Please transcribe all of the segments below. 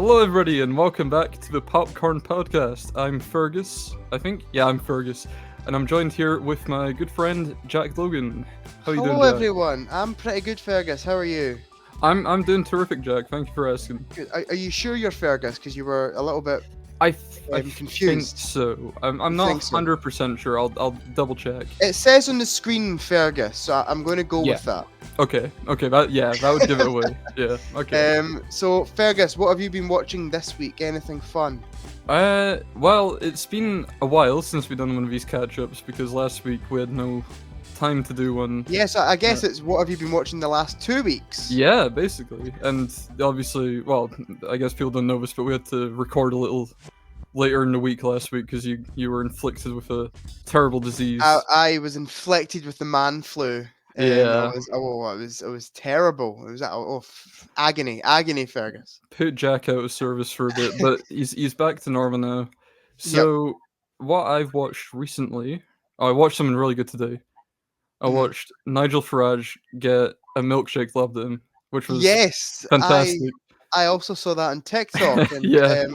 Hello, everybody, and welcome back to the Popcorn Podcast. I'm Fergus, I think. Yeah, I'm Fergus, and I'm joined here with my good friend Jack Logan. How you doing, Hello, Jack? everyone. I'm pretty good, Fergus. How are you? I'm doing terrific, Jack. Thank you for asking. Good. Are you sure you're Fergus? Because you were a little bit I think confused. so. I'm You not think so? 100% sure. I'll double check. It says on the screen Fergus, so I'm going to go Yeah. with that. Okay. That would give it away. Yeah. Okay. So Fergus, what have you been watching this week? Anything fun? Well, it's been a while since we've done one of these catch-ups because last week we had no time to do one. Yes, I guess it's what have you been watching the last 2 weeks? Yeah, basically. And obviously, well, I guess people don't know this, but we had to record a little later in the week last week because you were inflicted with a terrible disease. I was inflicted with the man flu. Yeah. It was terrible. It was agony, Fergus. Put Jack out of service for a bit, but he's back to normal now. So what I've watched recently, I watched something really good today. I Mhm. watched Nigel Farage get a milkshake loved him, which was Yes, fantastic. I also saw that on TikTok, and Yeah.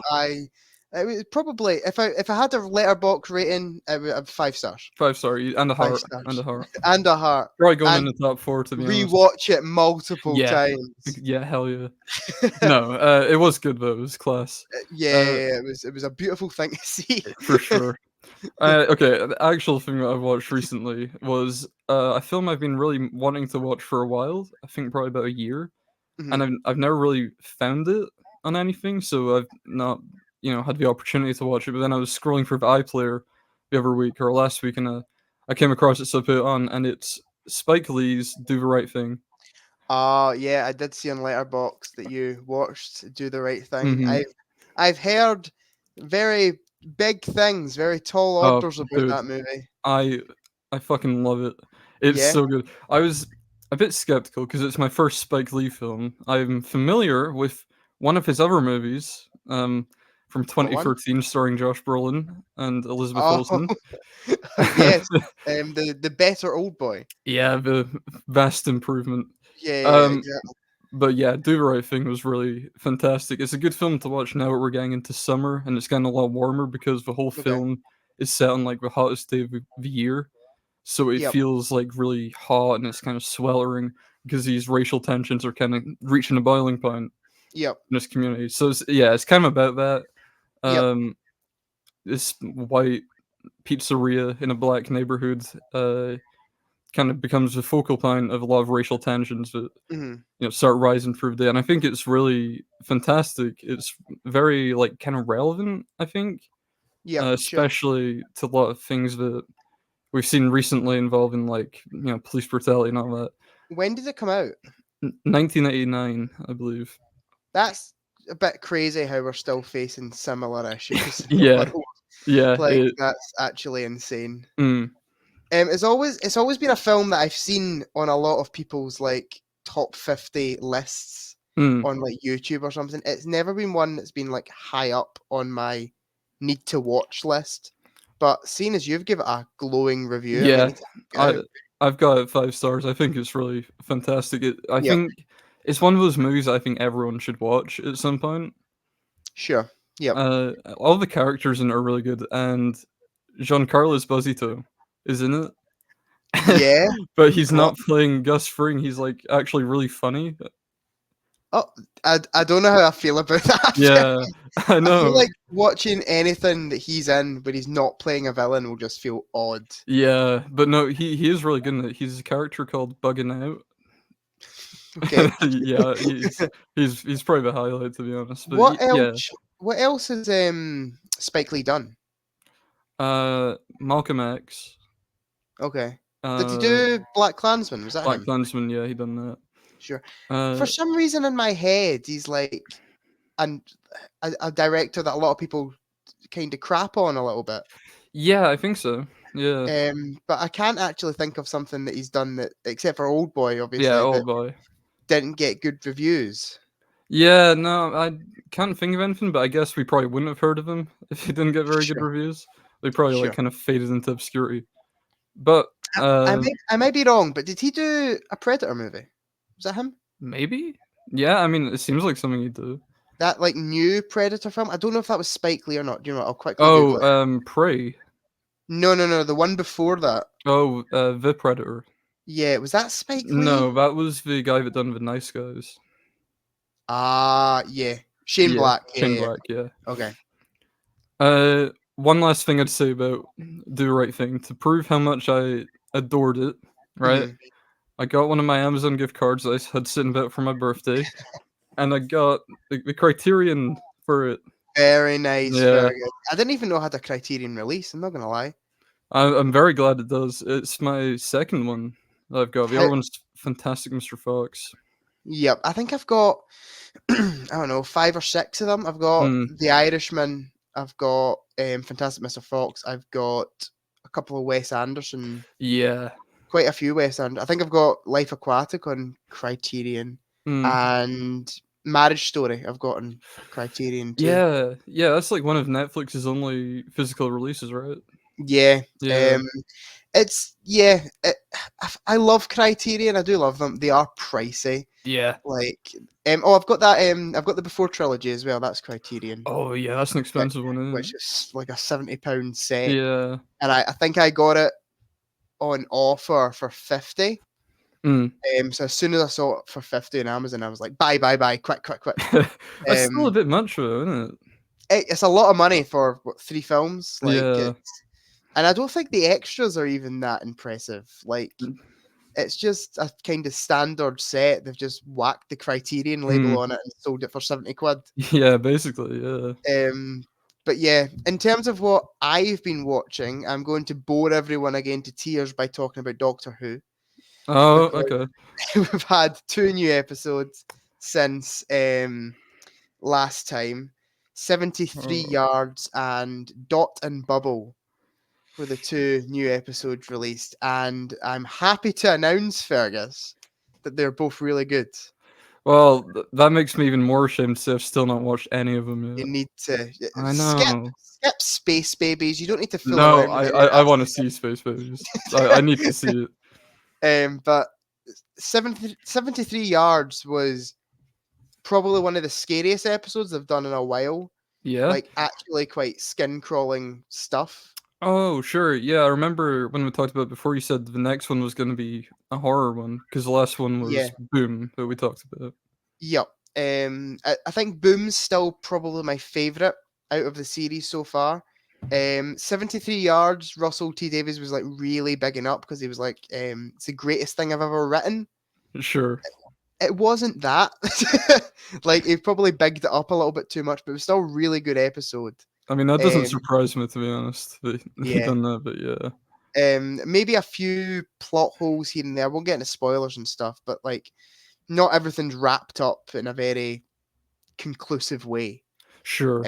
it was probably if I had a letterbox rating, it would have 5 stars, 5 star and a 5 heart stars, and a heart. and a heart, Probably going in and the top 4 to be honest. rewatch it multiple Yeah. times. Yeah, hell yeah. No, it was good though. It was class Yeah, it was a beautiful thing to see. for sure. Okay, the actual thing that I've watched recently was a film I've been really wanting to watch for a while. I think probably about a year, and Mhm. I've never really found it on anything, so I've not had the opportunity to watch it. But then I was scrolling through the iPlayer the other week or last week, and I came across it, so I put it on, and it's Spike Lee's Do the Right Thing. Oh, yeah, I did see on Letterboxd that you watched Do the Right Thing. Mhm. I've heard very big things, very tall Oh, orders about dude, that movie. I I fucking love it. It's Yeah. so good. I was a bit skeptical because it's my first Spike Lee film. I'm familiar with one of his other movies, from What one? 2013 starring Josh Brolin and Elizabeth Oh, Olsen. yes. The better old boy. Yeah, the vast improvement. Yeah, Um, exactly. but yeah, Do the Right Thing was really fantastic. It's a good film to watch now that we're getting into summer and it's getting a lot warmer because the whole Okay. film is set on like the hottest day of the year. So it Yep. feels like really hot and it's kind of sweltering because these racial tensions are kind of reaching a boiling point Yep. in this community. So it's kind of about that. Yep. This white pizzeria in a black neighborhood kind of becomes the focal point of a lot of racial tensions that Mhm. start rising through the day. And I think it's really fantastic. It's very like kind of relevant. I think, Yep. Sure. especially to a lot of things that we've seen recently involving like police brutality and all that. When did it come out? 1989, I believe. That's a bit crazy how we're still facing similar issues in the Yeah, world. yeah. Like, that's actually insane. Mm, It's always been a film that I've seen on a lot of people's like top 50 lists mm. on like YouTube or something. It's never been one that's been like high up on my need to watch list. But seeing as you've given it a glowing review, I might Yeah, need to check it I out. I've got it 5 stars. I think it's really fantastic. I Yep, think it's one of those movies I think everyone should watch at some point. sure. Yep. All the characters in it are really good, and Giancarlo Esposito is in it. Yeah. But he's What? not playing Gus Fring, he's, like, actually really funny. Oh, I don't know how I feel about that. Yeah, I I feel know. like watching anything that he's in, but he's not playing a villain, will just feel odd. Yeah, but no, he is really good in it. He's a character called Buggin' Out. Okay. Yeah, he's probably the highlight, to be honest, but What yeah. else? What else has Spike Lee done? Malcolm X, Okay. Did he uh, do Black Klansman? Was that Black him? Klansman, yeah, he done that. Sure. For Uh, some reason in my head, he's like an, a director that a lot of people kind of crap on a little bit. yeah, I think so. Yeah. But I can't actually think of something that he's done that, except for Old Boy, Yeah, obviously, that Old Boy. didn't get good reviews. Yeah, no, I can't think of anything, but I guess we probably wouldn't have heard of him if he didn't get very good Sure. reviews. They probably, like, Sure. kind of faded into obscurity. But, I may be wrong, but did he do a Predator movie? Was that him? maybe? Yeah, I mean, it seems like something he'd do. that like new Predator film. I don't know if that was Spike Lee or not. Do you know what? I'll quickly Google it. Prey. No, the one before that. Oh, The Predator. Yeah, was that Spike Lee? No, that was the guy that done The Nice Guys. Yeah. Shane Yeah, Black. Shane Yeah. Black. Yeah. Okay. One last thing I'd say about Do the Right Thing to prove how much I adored it. Right, Mhm. I got one of my Amazon gift cards I had sitting about for my birthday, and I got the Criterion for it. Very nice. Yeah, Very good. I didn't even know it had a Criterion release. I'm not gonna lie. I'm very glad it does. It's my second one that I've got. The How, other one's Fantastic Mr. Fox. yep. I think I've got I don't know 5 or 6 of them. I've got Mm, The Irishman. I've got Fantastic Mr. Fox. I've got a couple of Wes Anderson. yeah. Quite a few Wes Anderson. I think I've got Life Aquatic on Criterion Mm. and Marriage Story. I've got on Criterion too. Yeah, that's like one of Netflix's only physical releases, right? Yeah. Yeah, It's yeah. I love Criterion. I do love them. They are pricey. yeah. Like I've got that. I've got the Before trilogy as well. That's Criterion, Oh, yeah, that's an which, expensive one, which isn't is like a £70 set, it? Yeah. and I think I got it on offer for 50. Mm. So as soon as I saw it for 50 on Amazon, I was like, buy, quick. That's still a Um, bit much though, isn't it? it's a lot of money for what, 3 films, like, Yeah. and I don't think the extras are even that impressive. Like, Mm. it's just a kind of standard set. They've just whacked the Criterion label Mm. on it and sold it for 70 quid. Yeah, basically, yeah. But yeah, in terms of what I've been watching, I'm going to bore everyone again to tears by talking about Doctor Who Oh, because okay. we've had 2 new episodes since last time. 73 Oh. Yards and Dot and Bubble were the 2 new episodes released, and I'm happy to announce, Fergus, that they're both really good. Well, that makes me even more ashamed to say I've still not watched any of them You yet. need to I skip know. Space Babies. You don't need to fool No, around with any of I that wanna see Space Babies. I need to see it. But 73 Yards was probably one of the scariest episodes I've done in a while. Yeah? Like, actually quite skin crawling stuff. Oh, sure, yeah, I remember when we talked about it before, you said the next one was gonna be a horror one because the last one Yeah. was Boom that we talked about. Yep. I think Boom's still probably my favourite out of the series so far. 73 Yards, Russell T Davies was like really bigging up because he was like, it's the greatest thing I've ever written. Sure. It wasn't that. Like, he probably bigged it up a little bit too much, but it was still a really good episode. I mean, that doesn't Um, surprise me, to be honest, that he yeah. done that, but yeah. Maybe a few plot holes here and there. We'll get into spoilers and stuff, but like, not everything's wrapped up in a very conclusive way. Sure.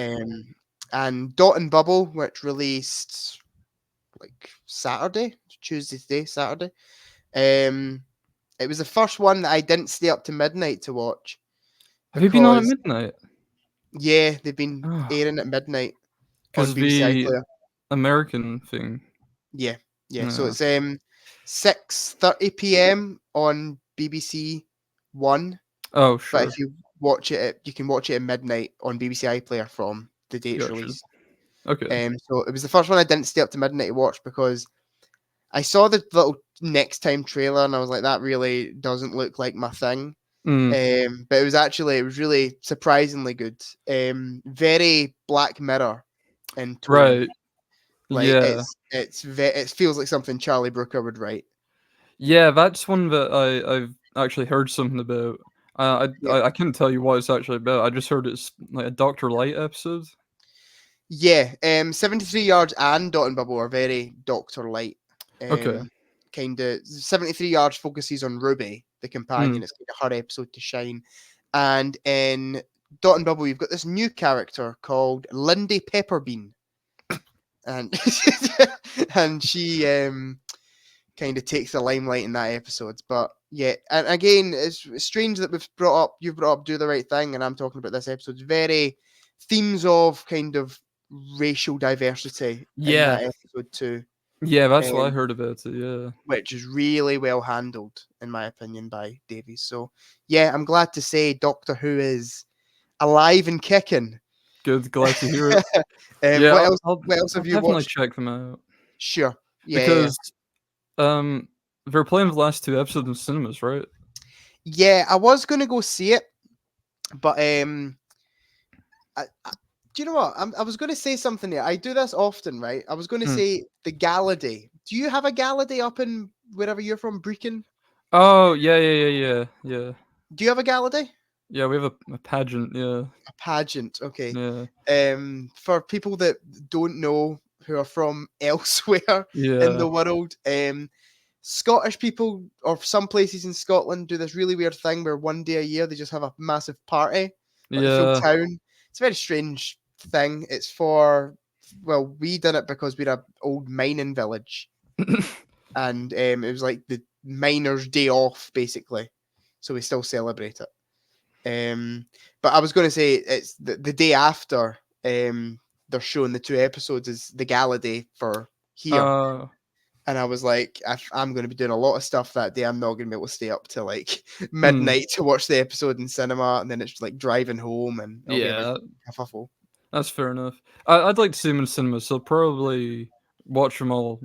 And Dot and Bubble, which released like Tuesday today, Saturday. It was the first one that I didn't stay up to midnight to watch Have you been on at because midnight? yeah, they've been Oh, airing at midnight on 'cause BBC the iPlayer. American thing. Yeah, yeah. So Yeah. it's 6:30 p.m. on BBC One. Oh, But sure. if you you can watch it at midnight on BBC iPlayer from the date it's Gotcha. released. Okay. So it was the first one I didn't stay up to midnight to watch because I saw the little next time trailer and I was like, that really doesn't look like my thing. Mm, But it was really surprisingly good. Very Black Mirror in tone. right. Like, Yeah. it feels like something Charlie Brooker would write. Yeah, that's one that I've actually heard something about. Yeah. I couldn't tell you what it's actually about. I just heard it's like a Doctor Light episode. Yeah, 73 Yards and Dot and Bubble are very Doctor Light. Okay. Kind of 73 Yards focuses on Ruby, the companion. Mm, It's kind of her episode to shine. And in Dot and Bubble, you've got this new character called Lindy Pepperbean. And and she kind of takes the limelight in that episode. But yeah, and again, it's strange that you've brought up Do the Right Thing, and I'm talking about this episode. Very themes of kind of racial diversity in yeah. that episode too, Yeah, that's what I um, heard about it, yeah. which is really well handled, in my opinion, by Davies. So yeah, I'm glad to say Doctor Who is alive and kicking. Good, glad to hear it. What else? What else I'll have you definitely watched? check them out Sure. Yeah, yeah, yeah. because they're playing the last 2 episodes in cinemas, right? Yeah, I was gonna go see it, but do you know what? I was gonna say something here. I do this often, right? I was gonna Hmm. say the gala day. Do you have a gala day up in wherever you're from, Brecon? Oh, yeah. Do you have a gala day? Yeah, we have a pageant, yeah, A pageant, okay. yeah, For people that don't know who are from elsewhere in yeah, the world, Scottish people or some places in Scotland do this really weird thing where one day a year they just have a massive party, like the full yeah. town. It's a very strange thing. It's for, well, we did it because we're a old mining village, and it was like the miners' day off basically, so we still celebrate it. But I was going to say it's the day after they're showing the 2 episodes is the gala day for here. Uh, And I was like, I'm going to be doing a lot of stuff that day. I'm not going to be able to stay up till like hmm, midnight to watch the episode in cinema, and then it's like driving home, and it'll be a big yeah, kerfuffle. that's fair enough. I'd like to see them in cinema, so I'll probably watch them all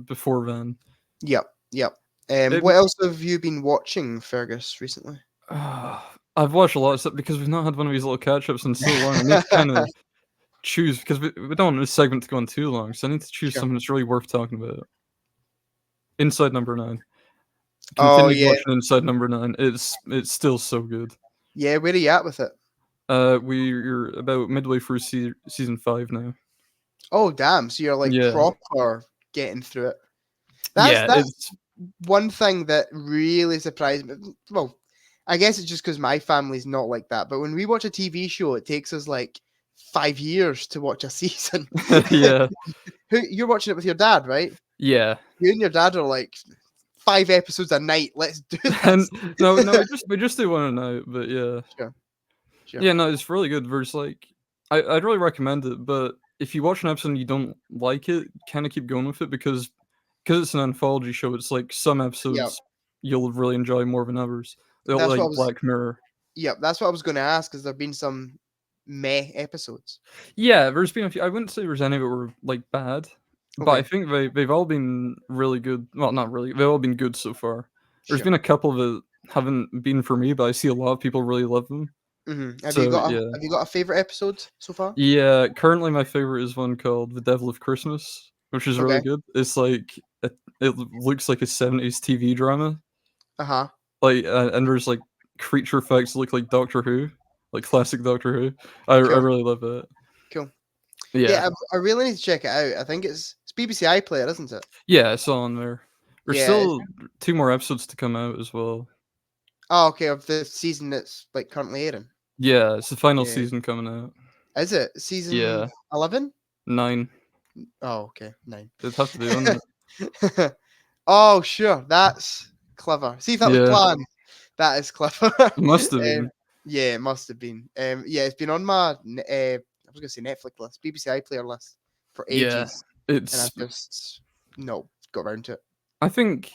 before then. Yep, yep. It What else have you been watching, Fergus, recently? I've watched a lot of stuff because we've not had one of these little catch-ups in so long. I need to kinda choose because we don't want this segment to go on too long, so I need to choose Sure. something that's really worth talking about. Inside Number 9. Oh Continued yeah, watching Inside Number 9. It's still so good. yeah. Where are you at with it? We're about midway through season 5 now. Oh damn! So you're like Yeah. proper getting through it. Yeah, That's it's one thing that really surprised me. Well, I guess it's just because my family's not like that. But when we watch a TV show, it takes us like 5 years to watch a season. yeah. You're watching it with your dad, right? Yeah. You and your dad are like 5 episodes a night. Let's do And this. no, we just do one a night, but yeah. Sure, sure. Yeah, no, it's really good. There's like I'd really recommend it, but if you watch an episode and you don't like it, kinda keep going with it because it's an anthology show, it's like some Yep. episodes you'll really enjoy more than others. They'll That's what I like was. Black Mirror. Yep. That's what I was going to ask. Has there been some meh episodes? Yeah, there's been a few I wouldn't say there's any that were, like, bad, but I Okay. think they've all been really good. Well, not really, they've all been good so far. There's Sure. been a couple that haven't been for me, but I see a lot of people really love them. So, yeah. Have you got a favorite episode so far? Yeah, currently my favorite is one called The Devil of Christmas, which is really Okay. good. It's like it looks like a 70s TV drama, Uh huh. like, and there's, like, creature effects that look like Doctor Who, like classic Doctor Who. I Cool. really love it. Cool. Yeah. Yeah, I really need to check it out. I think it's BBC iPlayer, isn't it? Yeah, it's all on there. There's Yeah. still 2 more episodes to come out as well. Oh, okay. Of the season that's like currently airing. Yeah, it's the final Yeah. season coming out. Is it season Yeah, 11? 9. Oh, okay, 9. It'd have to be, wouldn't it? Oh, sure. That's clever. See if that was Yeah, planned. That is clever. it must have been. Yeah, it must have been. Yeah, it's been on my I was gonna say Netflix list, BBC iPlayer list for Yeah, ages, and it's I've just no got around to it. I think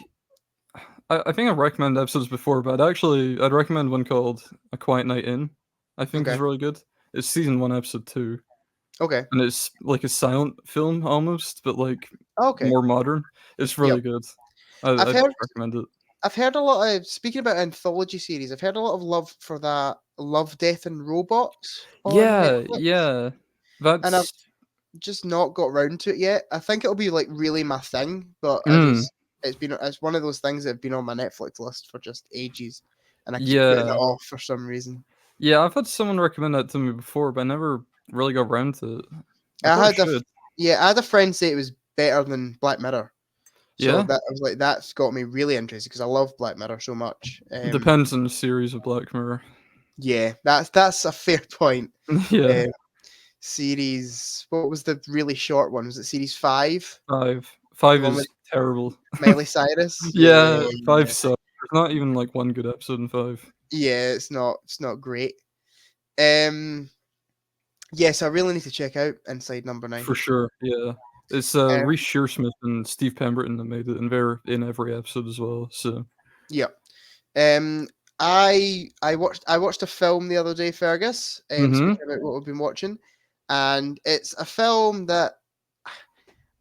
I think I've recommended episodes before, but I'd recommend one called A Quiet Night In, I think is Okay. really good. It's season 1, episode 2, Okay. and it's like a silent film almost, but, like, Okay. more modern. It's Yep. really good. I've I'd heard recommend it. I've heard a lot of speaking about anthology series. I've heard a lot of love for that Love, Death and Robots on Yeah, Netflix, yeah. and I've That's just not got round to it yet. I think it'll be like really my thing, but mm, it's one of those things that have been on my Netflix list for just ages, and I keep putting it yeah. off for some reason. Yeah, I've had someone recommend that to me before, but I never really got around to it. I I probably had a should. I had a friend say it was better than Black Mirror, so Yeah? that I was like that's got me really interested because I love Black Mirror so much. Depends on the series of Black Mirror. Yeah, that's a fair point. Yeah, Um, series. What was the really short one? Was it series 5? 5. The 5 one with is terrible. Miley Cyrus? Yeah, Yeah, 5 sucks. There's not even, like, one good episode in 5. yeah. It's not great. Um, yes, I really need to check out Inside Number 9. For sure, yeah. It's, Um, Reece Shearsmith and Steve Pemberton that made it, and they're in every episode as well, so yeah. Um, I watched a film the other day, Fergus. Mm-hmm. Speaking about what we've been watching, and it's a film that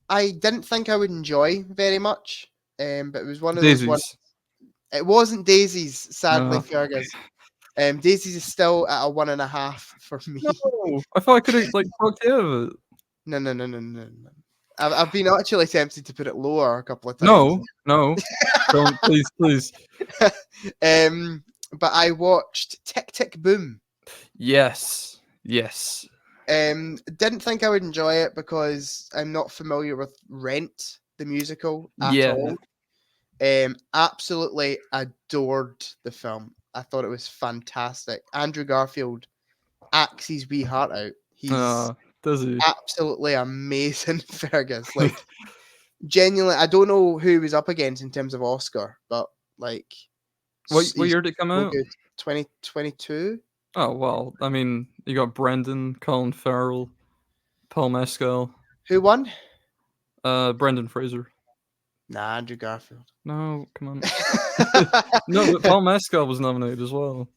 I didn't think I would enjoy very much. But it was one of those ones. Daisies. It wasn't Daisies, sadly, No. Fergus. Daisies is still at a 1.5 for me. No. I thought I could have like talked you out of it. No, no, no, no, no, no. I've been actually tempted to put it lower a couple of times. No, no. Don't please. But I watched Tick Tick Boom. Yes. Didn't think I would enjoy it because I'm not familiar with Rent, the musical, at Yeah. all. Absolutely adored the film. I thought it was fantastic. Andrew Garfield acts his wee heart out. He's Does he? absolutely amazing, Fergus. Like, genuinely, I don't know who he was up against in terms of Oscar, but like, What he's year did it come so out? good. 2022. Oh well, I mean, you got Brendan, Colin Farrell, Paul Mescal, Who won? Brendan Fraser. Nah, Andrew Garfield. No, come on. No, but Paul Mescal was nominated as well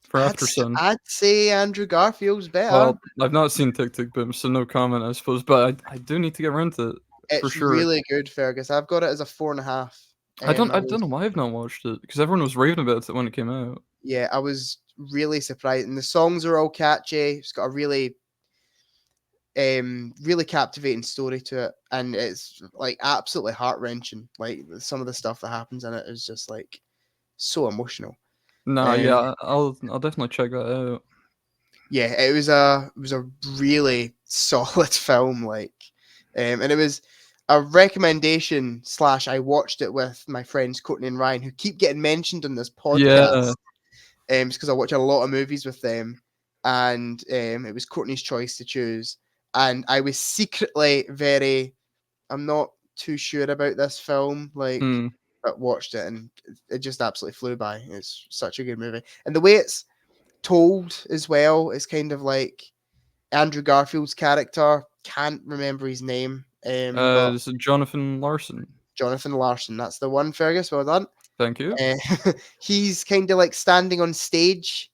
for After Sun. I'd say Andrew Garfield's better. Well, I've not seen Tick Tick Boom, so no comment, I suppose. But I do need to get around to it for it's sure. really good, Fergus. I've got it as a 4.5. I don't know why I've not watched it because everyone was raving about it when it came out. Yeah, I was really surprised, and the songs are all catchy. It's got a really captivating story to it, and it's like absolutely heart-wrenching. Like some of the stuff that happens in it is just like so emotional. No, yeah, I'll definitely check that out. Yeah, it was a really solid film, like, and it was a recommendation / I watched it with my friends Courtney and Ryan, who keep getting mentioned on this podcast. Just because I watch a lot of movies with them, and it was Courtney's choice to choose, and I was secretly I'm not too sure about this film, like, but watched it and it just absolutely flew by. It's such a good movie, and the way it's told as well is kind of like Andrew Garfield's character. Can't remember his name. But This is Jonathan Larson. Jonathan Larson, that's the one, Fergus. Well done. Thank you. He's kind of like standing on stage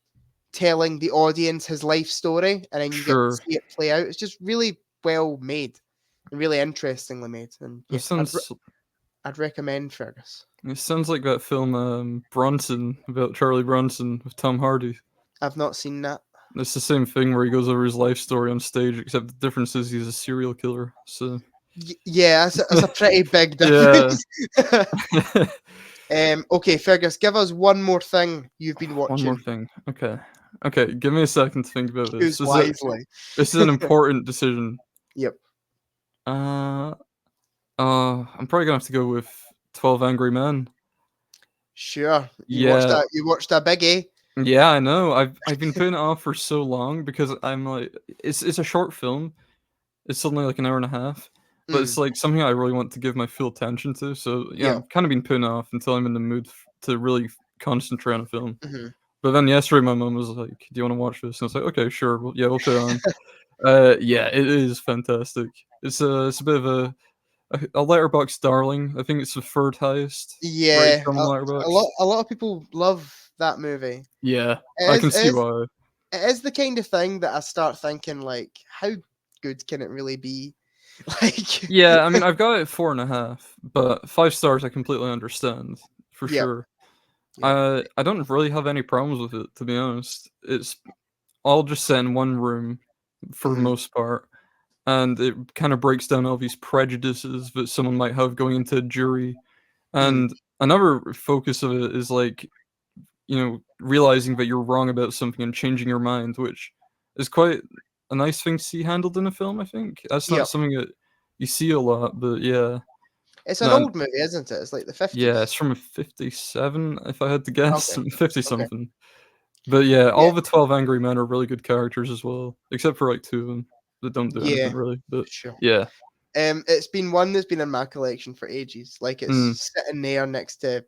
telling the audience his life story, and then you get to see it play out. It's just really well made and really interestingly made. And yeah, I'd recommend Fergus. It sounds like that film Bronson, about Charlie Bronson with Tom Hardy. I've not seen that. It's the same thing where he goes over his life story on stage, except the difference is he's a serial killer. So yeah, that's a pretty big difference. Okay, Fergus, give us one more thing you've been watching. One more thing. Okay. Give me a second to think about this. Choose wisely. This is an important decision. Yep. I'm probably gonna have to go with 12 Angry Men. Sure. You watched that biggie. Yeah, I know. I've been putting it off for so long because I'm like, it's a short film. It's only like an hour and a half, but it's like something I really want to give my full attention to. So yeah, I've kind of been putting it off until I'm in the mood to really concentrate on a film. But then yesterday, my mom was like, "Do you want to watch this?" And I was like, "Okay, sure. We'll put it on." Yeah, it is fantastic. It's a bit of a Letterboxd darling. I think it's the third highest. Yeah, a lot of people love that movie. Yeah, I can see why. It is the kind of thing that I start thinking, like, how good can it really be? Like, yeah, I mean, I've got it at 4.5, but 5 stars I completely understand for sure. I don't really have any problems with it, to be honest. It's all just set in one room for the most part, and it kind of breaks down all these prejudices that someone might have going into a jury. And another focus of it is like, realizing that you're wrong about something and changing your mind, which is quite a nice thing to see handled in a film, I think. That's not something that you see a lot, but yeah. It's an old movie, isn't it? It's like the 50s. Yeah, it's from 57, if I had to guess. 50-something. Okay. But yeah, all the 12 Angry Men are really good characters as well, except for like 2 of them that don't do anything really. But yeah. It's been one that's been in my collection for ages. Like, it's sitting there next to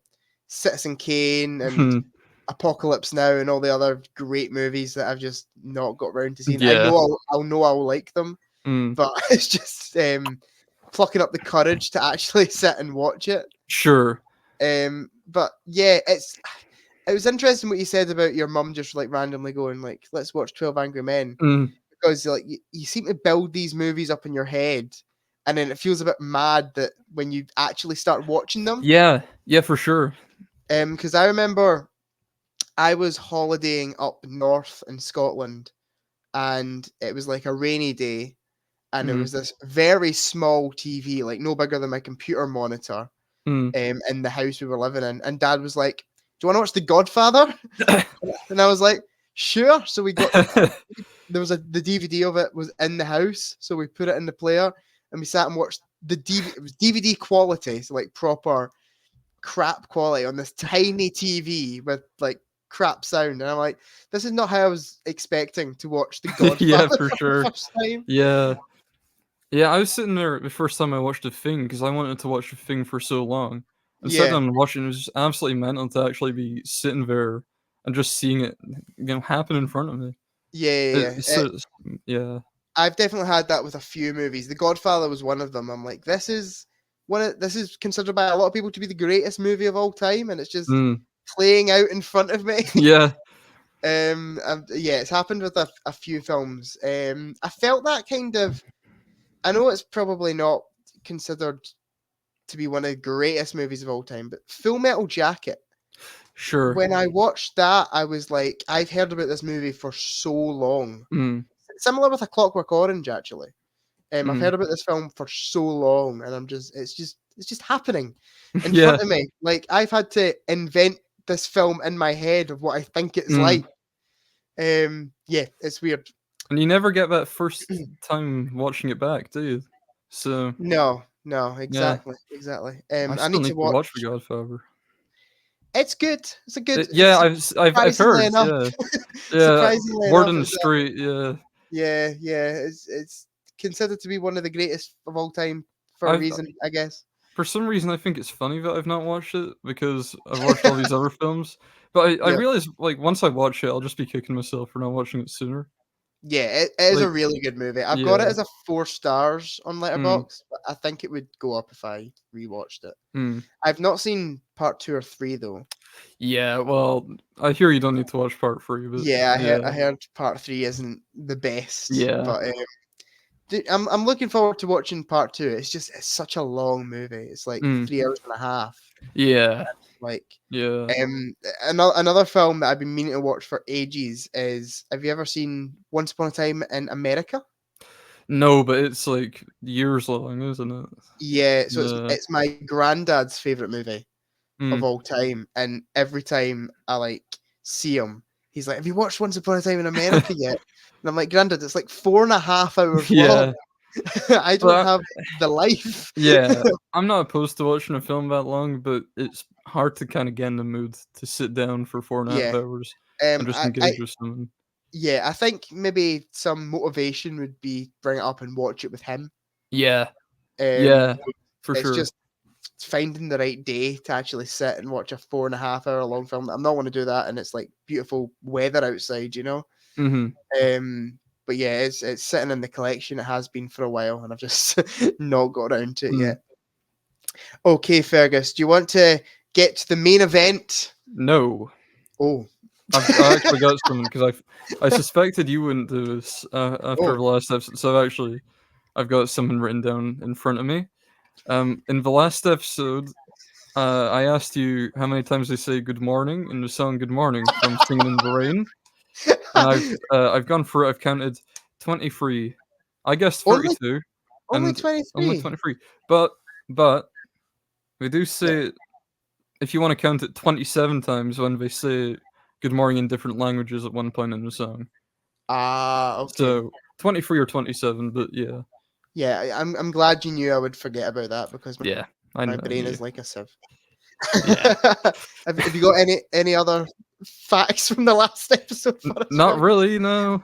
Citizen Kane and Apocalypse Now and all the other great movies that I've just not got around to seeing. Yeah. I'll know I'll like them, but it's just plucking up the courage to actually sit and watch it. Sure. But yeah, it was interesting what you said about your mum just like randomly going like, "Let's watch 12 Angry Men," Mm, because like you seem to build these movies up in your head, and then it feels a bit mad that when you actually start watching them. yeah, for sure. Because I remember I was holidaying up north in Scotland, and it was like a rainy day, and there Mm, was this very small TV, like no bigger than my computer monitor, mm. in the house we were living in. And Dad was like, "Do you want to watch The Godfather?" And I was like, "Sure." So we got there was the DVD of it was in the house, so we put it in the player and we sat and watched the DVD. It was DVD quality, so like proper crap quality on this tiny TV with like crap sound. And I'm like, this is not how I was expecting to watch The Yeah, Godfather for for the sure. first time. Yeah. Yeah, I was sitting there the first time I watched The Thing because I wanted to watch The Thing for so long. And sat Yeah, down and watching it was just absolutely mental to actually be sitting there and just seeing it, happen in front of me. yeah, yeah. It's so yeah. I've definitely had that with a few movies. The Godfather was one of them. I'm like, this is considered by a lot of people to be the greatest movie of all time, and it's just Mm, playing out in front of me. yeah. Yeah, it's happened with a few films. I felt that kind of. I know it's probably not considered to be one of the greatest movies of all time, but Full Metal Jacket. Sure. When I watched that, I was like, I've heard about this movie for so long. Mm, Similar with A Clockwork Orange, actually. I've mm. heard about this film for so long, and it's just happening in Yeah. front of me. Like I've had to invent this film in my head of what I think it's Mm. like. Yeah, it's weird. And you never get that first time watching it back, do you? So, No, no, yeah. exactly. I I still need to need to watch. watch The Godfather. It's good. It's a good. Yeah, It's I've surprisingly heard, enough. yeah. Yeah, Surprisingly word enough, on the street, yeah. yeah. It's considered to be one of the greatest of all time for a I've reason, I guess. For some reason, I think it's funny that I've not watched it because I've watched all these other films, but I Yeah, realize, like, once I watch it, I'll just be kicking myself for not watching it sooner. yeah. It is a Like, really good movie. I've got it yeah. as a 4 stars on Mm, Letterboxd, but I think it would go up if I rewatched it. mm. I've not seen part 2 or 3 though. Yeah, well, I hear you don't need to watch part 3, but Yeah, yeah. I heard part 3 isn't the best, Yeah. but I'm looking forward to watching part 2. It's such a long movie. It's like Mm. 3 hours and a half. Yeah. Like, Yeah. another film that I've been meaning to watch for ages is. Have you ever seen Once Upon a Time in America? No, but it's, like, years long, isn't it? Yeah, so Yeah. it's my granddad's favorite movie of Mm. all time, and every time I like see him, he's like, "Have you watched Once Upon a Time in America yet?" And I'm like, "Granddad, it's like 4.5 hours long. Yeah. I don't But have the life." yeah, I'm not opposed to watching a film that long, but it's hard to kinda get in the mood to sit down for 4.5 Yeah, hours and just I engage with someone. yeah, I think maybe some motivation would be bring it up and watch it with him. Yeah, Um, yeah, for it's sure. just finding the right day to actually sit and watch a 4.5 hour long film. I'm not want to do that, and it's like beautiful weather outside, you know. Mhm. But yeah, it's sitting in the collection. It has been for a while, and I've just not got around to it Mm. yet. Okay, Fergus, do you want to get to the main event? No. Oh, I actually got something because I suspected you wouldn't do this, after oh, the last episode, so I've got something written down in front of me. In the last episode, I asked you how many times they say good morning in the song "Good Morning" from Singing in the Rain. And I've gone through it, I've counted 23. I guessed only 32 only and only 23. 23. But we do say it if you wanna count it 27 times when they say good morning in different languages at one point in the song. Ah, okay. So 23 or 27, but yeah. Yeah, I'm glad you knew I would forget about that because Yeah. I my knew I brain knew. is like a sieve. Yeah. Have you got any other facts from the last episode for us, Not Fergus? really, no.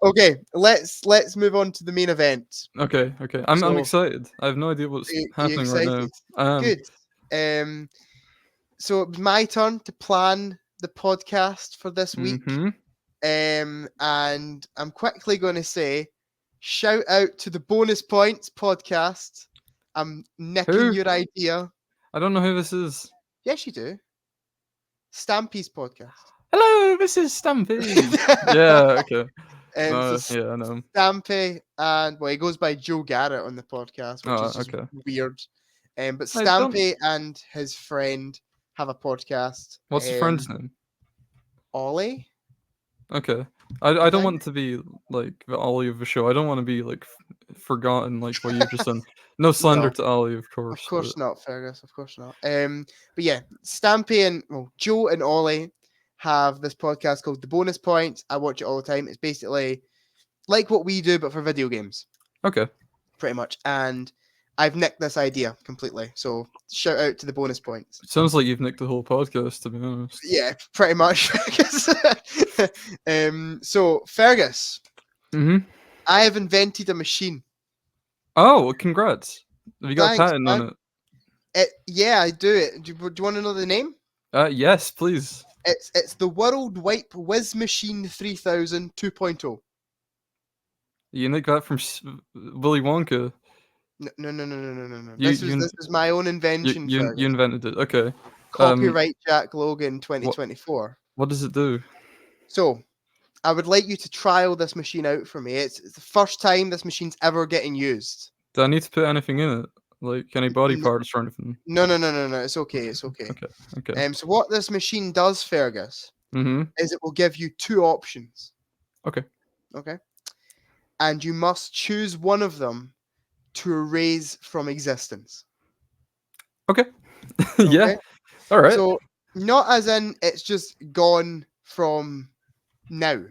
Okay, let's move on to the main event. Okay, okay. I'm So, excited. I have no idea what's you happening right now. excited? Good. Um, so it was my turn to plan the podcast for this week. Mhm. And I'm quickly going to say, shout out to the Bonus Points podcast. I'm nicking Who? your idea. I don't know who this is. Yes, you do. Stampy's podcast. Hello, this is Stampy. Yeah, okay. So Yeah, I know. Stampy and he goes by Joe Garrett on the podcast, which Oh, is just okay. weird. But I don't- Stampy and his friend have a podcast. What's the friend's name? Ollie. Okay. I don't think. want to be like the Ollie of the show. I don't want to be like forgotten like what you've just done. No slander No. to Ollie, of Of course. course not, Fergus. Of course not. But yeah, Stampy and Joe and Ollie have this podcast called The Bonus Points. I watch it all the time. It's basically like what we do, but for video games, Okay. pretty much. And I've nicked this idea completely. So shout out to The Bonus Points. Sounds like you've nicked the whole podcast, to be honest. Yeah, pretty much. So Fergus, Mm-hmm. I have invented a machine. Oh, congrats. Have you got a Thanks, patent man. on it? Yeah, I do it. Do you want to know the name? Yes, please. It's the World Wipe Whiz Machine 3000 2.0. You nicked that from Willy Wonka. No. You- This you- is my own invention. You Fergus. invented it. Okay. Copyright Jack Logan 2024. What does it do? So, I would like you to trial this machine out for me. It's the first time this machine's ever getting used. Do I need to put anything in it? Like any body No. parts or anything? No. It's okay. It's okay. Okay. So what this machine does, Fergus, Mm-hmm. is it will give you two options. Okay. Okay. And you must choose one of them to erase from existence. Okay. Yeah. Okay? All right. So not as in it's just gone from now,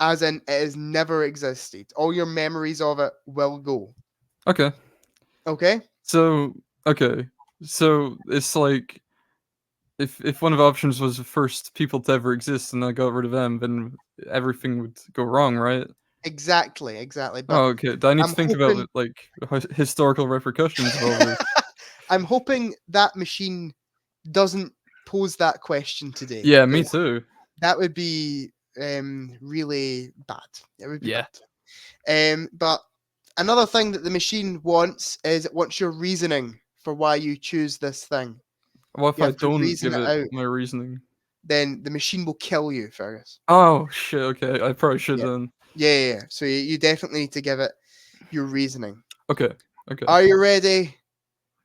as in it has never existed. All your memories of it will go. Okay. Okay? So it's like if one of the options was the first people to ever exist and I got rid of them, then everything would go wrong, right? Exactly. But Oh, okay. Do I need to I'm think about hoping- it, like historical repercussions of all this? I'm hoping that machine doesn't pose that question today. Yeah, me 'cause too. That would be really bad. It would be Yeah. bad. But another thing that the machine wants is it wants your reasoning for why you choose this thing. What if You I have to don't reason give it it out. my reasoning? Then the machine will kill you, Fergus. Oh shit! Okay, I probably should Yeah. then. Yeah. So you definitely need to give it your reasoning. Okay. Are you ready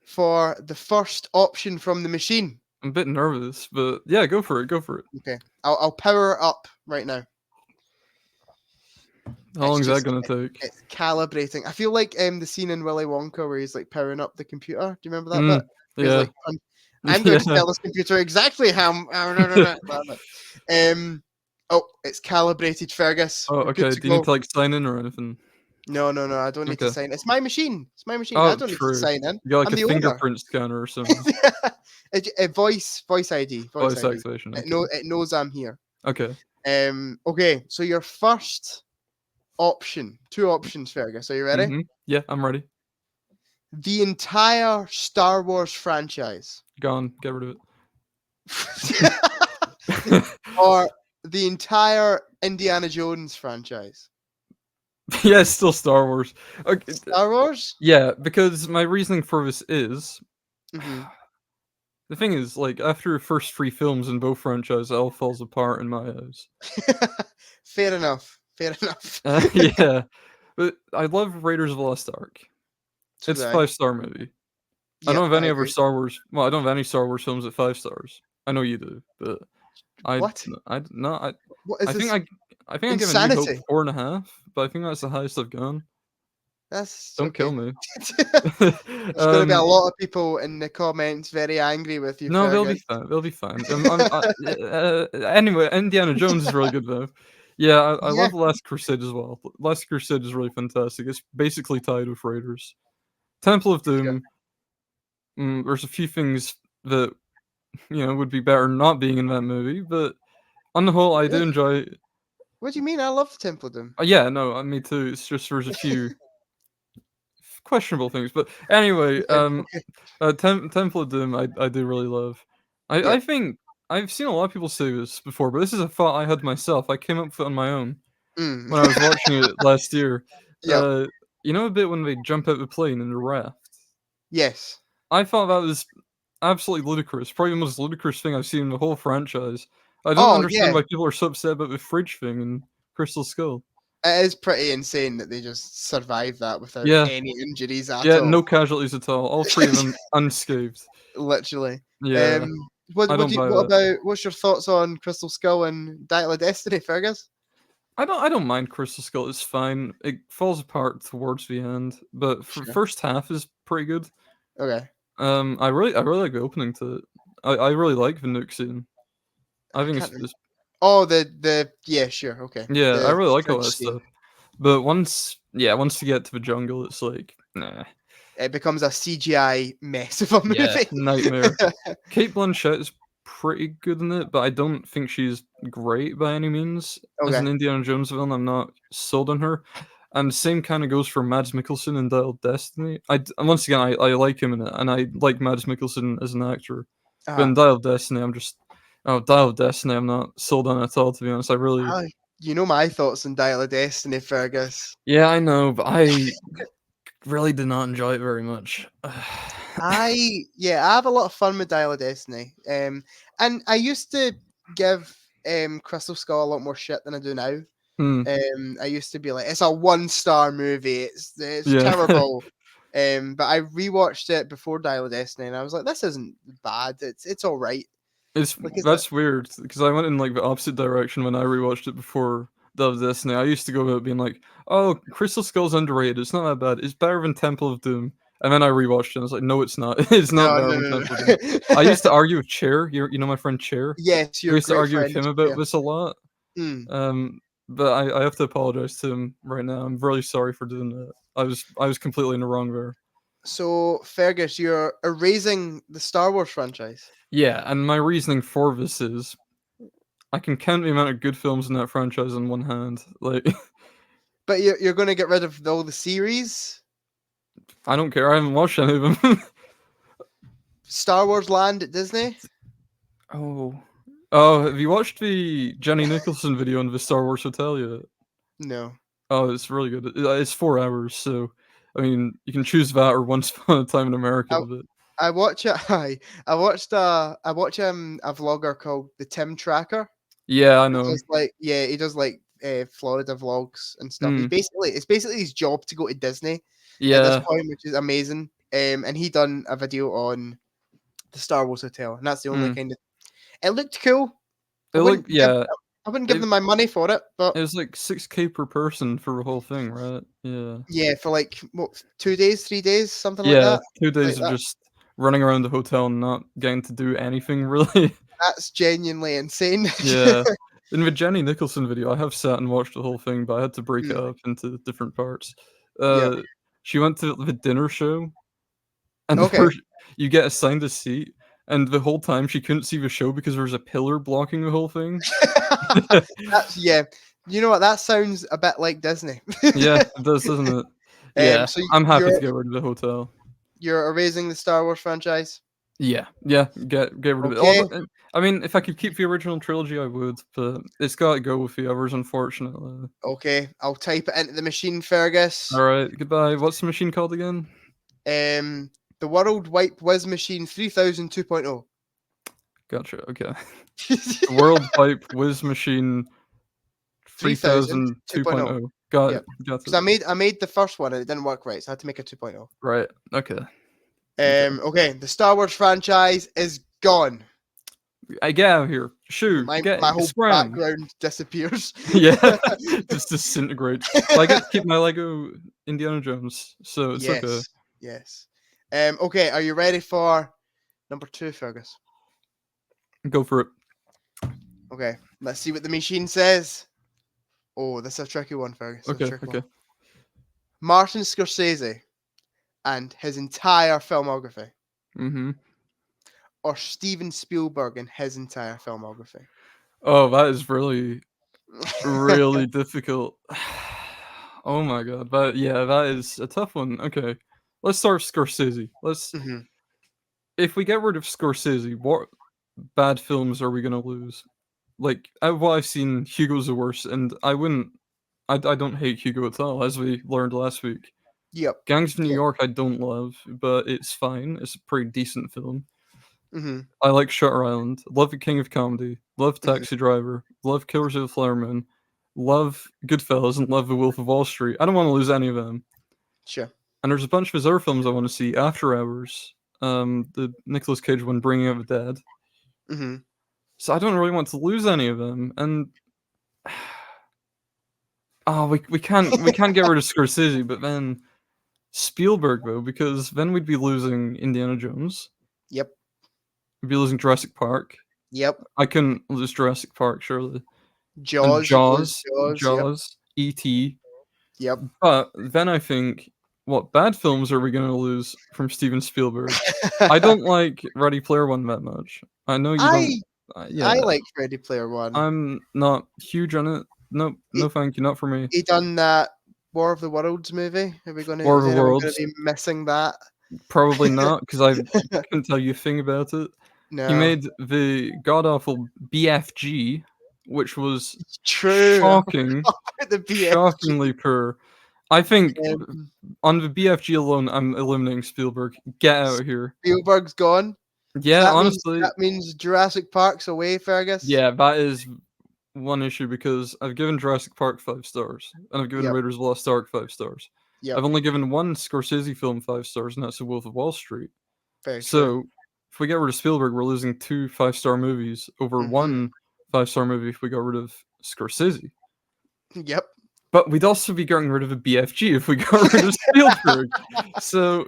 for the first option from the machine? I'm a bit nervous, but yeah, go for it. Okay. I'll power it up right now. How long is that just- gonna take? It's calibrating. I feel like the scene in Willy Wonka where he's like powering up the computer. Do you remember that Mm, bit? Where he's Yeah. like, I'm going to Yeah. tell this computer exactly how. It's calibrated, Fergus. Oh, We're good okay. to Do you need go. to like sign in or anything? No. I don't need to Okay. sign. It's my machine. It's my machine. Oh, I don't need true. to sign in. You got like I'm a the owner. fingerprint scanner or something. A voice ID. Voice ID. activation. It Okay. knows I'm here. Okay. Okay. So your first option, two options, Fergus. Are you ready? Mhm. Yeah, I'm ready. The entire Star Wars franchise, Gone. Get rid of it. or the entire Indiana Jones franchise. Yeah, it's still Star Wars. Okay. Star Wars. Yeah, because my reasoning for this is Mhm. the thing is, like, after the first three films in both franchises, it all falls apart in my eyes. Fair enough. Yeah, but I love Raiders of the Lost Ark. So It's do a I. 5-star movie. I Yep, don't have any other agree. Star Wars. Well, I don't have any Star Wars films at 5 stars. I know you do, but What? I no. What is I think this? I think I give A New Hope insanity? 4.5, but I think that's the highest I've gone. That's Don't okay. kill me. There's going to be a Um, lot of people in the comments very angry with you. No, they'll be Fergus. fine. They'll be fine. Anyway, Indiana Jones is really good though. Yeah, I Yeah. love Last Crusade as well. Last Crusade is really fantastic. It's basically tied with Raiders. Temple of Doom. There's a few things that would be better not being in that movie, but on the whole, I do Really? enjoy. What do you mean? I love the Temple of Doom. Yeah, no, me too. It's just there's a few questionable things, but anyway, Okay. Temple of Doom, I do really love. Yeah. I think I've seen a lot of people say this before, but this is a thought I had myself. I came up with it on my own Mm. when I was watching it last year. Yep. You know a bit when they jump out the plane in the raft? Yes. I thought that was absolutely ludicrous. Probably the most ludicrous thing I've seen in the whole franchise. I don't Oh understand yeah, why people are so upset about the fridge thing in Crystal Skull. it is pretty insane that they just survived that without Yeah, any injuries at yeah, all. no casualties at all three of them unscathed. Literally. Yeah, Um, what I what don't do you, buy what that. about what's your thoughts on Crystal Skull and Dial of Destiny, Fergus? I don't mind Crystal Skull, it's fine. It falls apart towards the end, but for Sure. first half is pretty good. Okay. I really like the opening to it. I really like the nuke scene. I I think can't it's, remember. it's Oh, the yeah, sure, okay. yeah, I The really like all fridge that scene. stuff. But once you get to the jungle, it's like, nah. It becomes a CGI mess of a Yeah, movie. nightmare. Kate Blanchett is pretty good in it, but I don't think she's great by any means. As an Okay. Indiana Jones villain, I'm not sold on her. And same kind of goes for Mads Mikkelsen in Dial of Destiny. Once again, I like him in it, and I like Mads Mikkelsen as an actor. But Uh-huh. in Dial of Destiny, Dial of Destiny, I'm not sold on it at all. To be honest, I really, Ah, you know my thoughts on Dial of Destiny, Fergus. yeah, I know, but I really did not enjoy it very much. I have a lot of fun with Dial of Destiny. And I used to give Crystal Skull a lot more shit than I do now. Hmm. I used to be like, it's a 1-star movie. It's Yeah. terrible. But I rewatched it before Dial of Destiny, and I was like, this isn't bad. It's all right. It's Like, is it? That's weird because I went in like the opposite direction when I rewatched it before Dove Destiny. I used to go about being like, "Oh, Crystal Skull's underrated. It's not that bad. It's better than Temple of Doom." And then I rewatched it and I was like, "No, it's not. It's not No, better no, than no, Temple of Doom." I no. used to argue with Chair. You know my friend Chair. Yes, I your used to great argue with friend. him about Yeah. this a lot. Mm. But I have to apologize to him right now. I'm really sorry for doing that. I was completely in the wrong there. So, Fergus, you're erasing the Star Wars franchise, Yeah, and my reasoning for this is I can count the amount of good films in that franchise on one hand. Like but you're going to get rid of all the series. I don't care. I haven't watched any of them. Star Wars Land at Disney. Oh. Oh, have you watched the Jenny Nicholson video on the Star Wars Hotel yet? No. Oh, it's really good. It's 4 hours, so I mean, you can choose that or Once Upon a Time in America, I, but I watch it. I watch a vlogger called the Tim Tracker. yeah, I He know does him. he does like Florida vlogs and stuff. Mm, It's basically his job to go to Disney at this yeah. point, which is amazing. And he done a video on the Star Wars Hotel, and that's the only Mm. kind of. It looked cool. I It looked wouldn't give yeah, I wouldn't give it them my money for it, but it was like 6K per person for the whole thing, right? Yeah. yeah, for like what 2 days, 3 days, something like Yeah, that. 2 Like days of that. just running around the hotel and not getting to do anything really. That's genuinely insane. Yeah. In the Jenny Nicholson video, I have sat and watched the whole thing, but I had to break it Mm, up into different parts. yep. Uh, she went to the dinner show, and Okay. you get assigned a seat, and the whole time she couldn't see the show because there was a pillar blocking the whole thing. That's yeah. You know what? That sounds a bit like Disney. Yeah, it does, doesn't it? Yeah, So I'm happy you're to get rid of the hotel. you're erasing the Star Wars franchise. Yeah, yeah, get rid of it. Okay. Although, I mean, if I could keep the original trilogy, I would, but it's gotta go with the others, unfortunately. Okay. I'll type it into the machine, Fergus. Alright, goodbye. What's the machine called again? The World Wipe Whiz Machine 3000 2.0. Gotcha, okay. The World Pipe Whiz Machine 3000 3000 2.0. 2.0. Got it, Yep. got Because it. I made the first one and it didn't work right, so I had to make a 2.0. Right, okay, okay. Okay. The Star Wars franchise is gone. I get out of here. Shoo, My whole scram. background disappears. Yeah, just disintegrates. But I get to keep my Lego Indiana Jones, so it's okay. Yes. Yes. Okay. Are you ready for number 2, Fergus? Go for it. Okay. Let's see what the machine says. Oh, this is a tricky one, Fergus. This is a Okay, tricky okay. one. Martin Scorsese and his entire filmography, Mhm. or Steven Spielberg and his entire filmography. Oh, that is really, really difficult. Oh my god, that is a tough one. Okay, let's start with Scorsese. Mhm. If we get rid of Scorsese, what bad films are we gonna lose? Like, out of what I've seen, Hugo's the worst, and I don't hate Hugo at all, as we learned last week. Yep. Gangs of New Yep. York, I don't love, but it's fine. It's a pretty decent film. Hmm. I like Shutter Island. Love The King of Comedy. Love Hmm. Taxi Driver. Love Killers of the Flower Moon. Love Goodfellas and love The Wolf of Wall Street. I don't want to lose any of them. Sure. And there's a bunch of his other films I want to see. After Hours. The Nicolas Cage one, Bringing Out the Dead. Hmm. So I don't really want to lose any of them. And we can't get rid of Scorsese, but then Spielberg though, because then we'd be losing Indiana Jones. Yep. We'd be losing Jurassic Park. Yep. I couldn't lose Jurassic Park, surely. And Jaws. You could lose Jaws, Jaws. Yep. Jaws, E.T. Yep. But then I think, what bad films are we gonna lose from Steven Spielberg? I don't like Ready Player One that much. I know you don't. I Yeah, like Ready Player One. I'm not huge on it. No, no, thank you, not for me. He done that War of the Worlds movie. Are we going to? War of Is the anyone going Worlds. to be missing that? Probably not, because I couldn't tell you a thing about it. He No. made the god awful BFG, which was True. shocking, The BFG. shockingly poor. I think Um, on the BFG alone, I'm eliminating Spielberg. Get out of here. Spielberg's gone. Yeah, That honestly, means Jurassic Park's away, Fergus. yeah, that is one issue because I've given Jurassic Park 5 stars, and I've given Yep. Raiders of the Lost Ark 5 stars. Yep. I've only given one Scorsese film 5 stars, and that's The Wolf of Wall Street. Very true. So, if we get rid of Spielberg, we're losing 2 5-star movies over Mhm. one 5-star movie if we got rid of Scorsese. Yep. But we'd also be getting rid of a BFG if we got rid of Spielberg. So,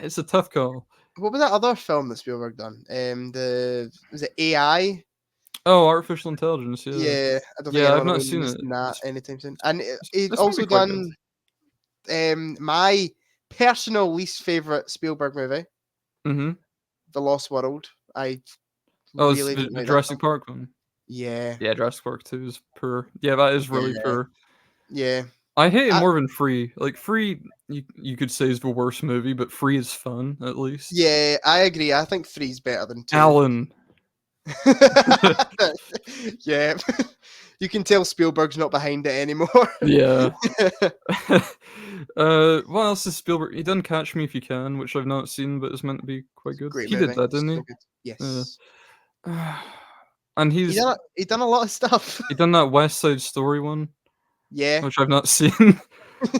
it's a tough call. What was that other film that Spielberg done? Was it AI? Oh, artificial intelligence. Yeah. Yeah, I don't think Yeah, I've anyone will not be seen missing it. that anytime soon. And he's This also movie quite good. done my personal least favorite Spielberg movie, Mm-hmm. The Lost World. I Oh, it's really the, didn't the like that Jurassic film. Park one. Yeah, Yeah, Jurassic Park 2 is poor. Yeah, that is really Yeah. poor. yeah. I hate it I- more than Free. Like Free, you could say is the worst movie, but Free is fun at least. Yeah, I agree. I think 3's better than 2. Alan. Yeah. You can tell Spielberg's not behind it anymore. Yeah. What else is Spielberg? He done Catch Me If You Can, which I've not seen, but is meant to be quite good. Great He movie. did that, didn't So he? good. Yes. And He done a lot of stuff. he done that West Side Story one, Yeah. which I've not seen.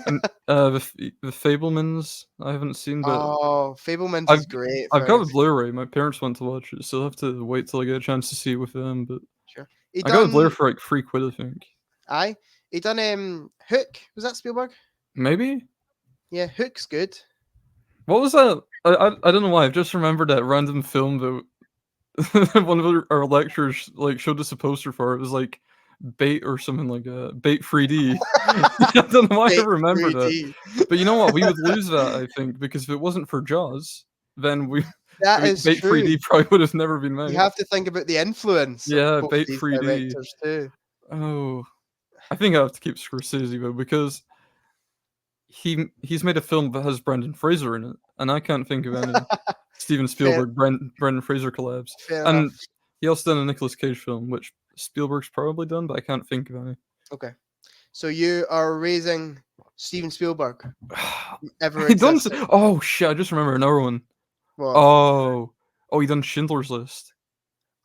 And the Fablemans I haven't seen, but Oh, Fablemans I've- is great. I've got a Fergus. Blu-ray. My parents want to watch it, so I'll have to wait till I get a chance to see it with them. But Sure. He I got a done. Blu-ray for like £3, I think. Aye. He done Hook. Was that Spielberg? Maybe. Yeah, Hook's good. What was that? I don't know why. I've just remembered that random film that one of our lecturers like showed us a poster for. It was like Bait or something like that. Bait 3D. I don't know why I Bait remember 3D. that. But you know what? We would lose that, I think, because if it wasn't for Jaws, then That is Bait true. 3D probably would have never been made. You have to think about the influence. Yeah, of both Bait these 3D. directors too. Oh, I think I have to keep Scorsese though because he's made a film that has Brendan Fraser in it, and I can't think of any Steven Spielberg Brendan Fraser collabs. Fair And enough. he also done a Nicolas Cage film, which Spielberg's probably done, but I can't think of any. Okay. So you are raising Steven Spielberg ever he done. existed. Oh shit! I just remember another one. What? Oh, he done Schindler's List.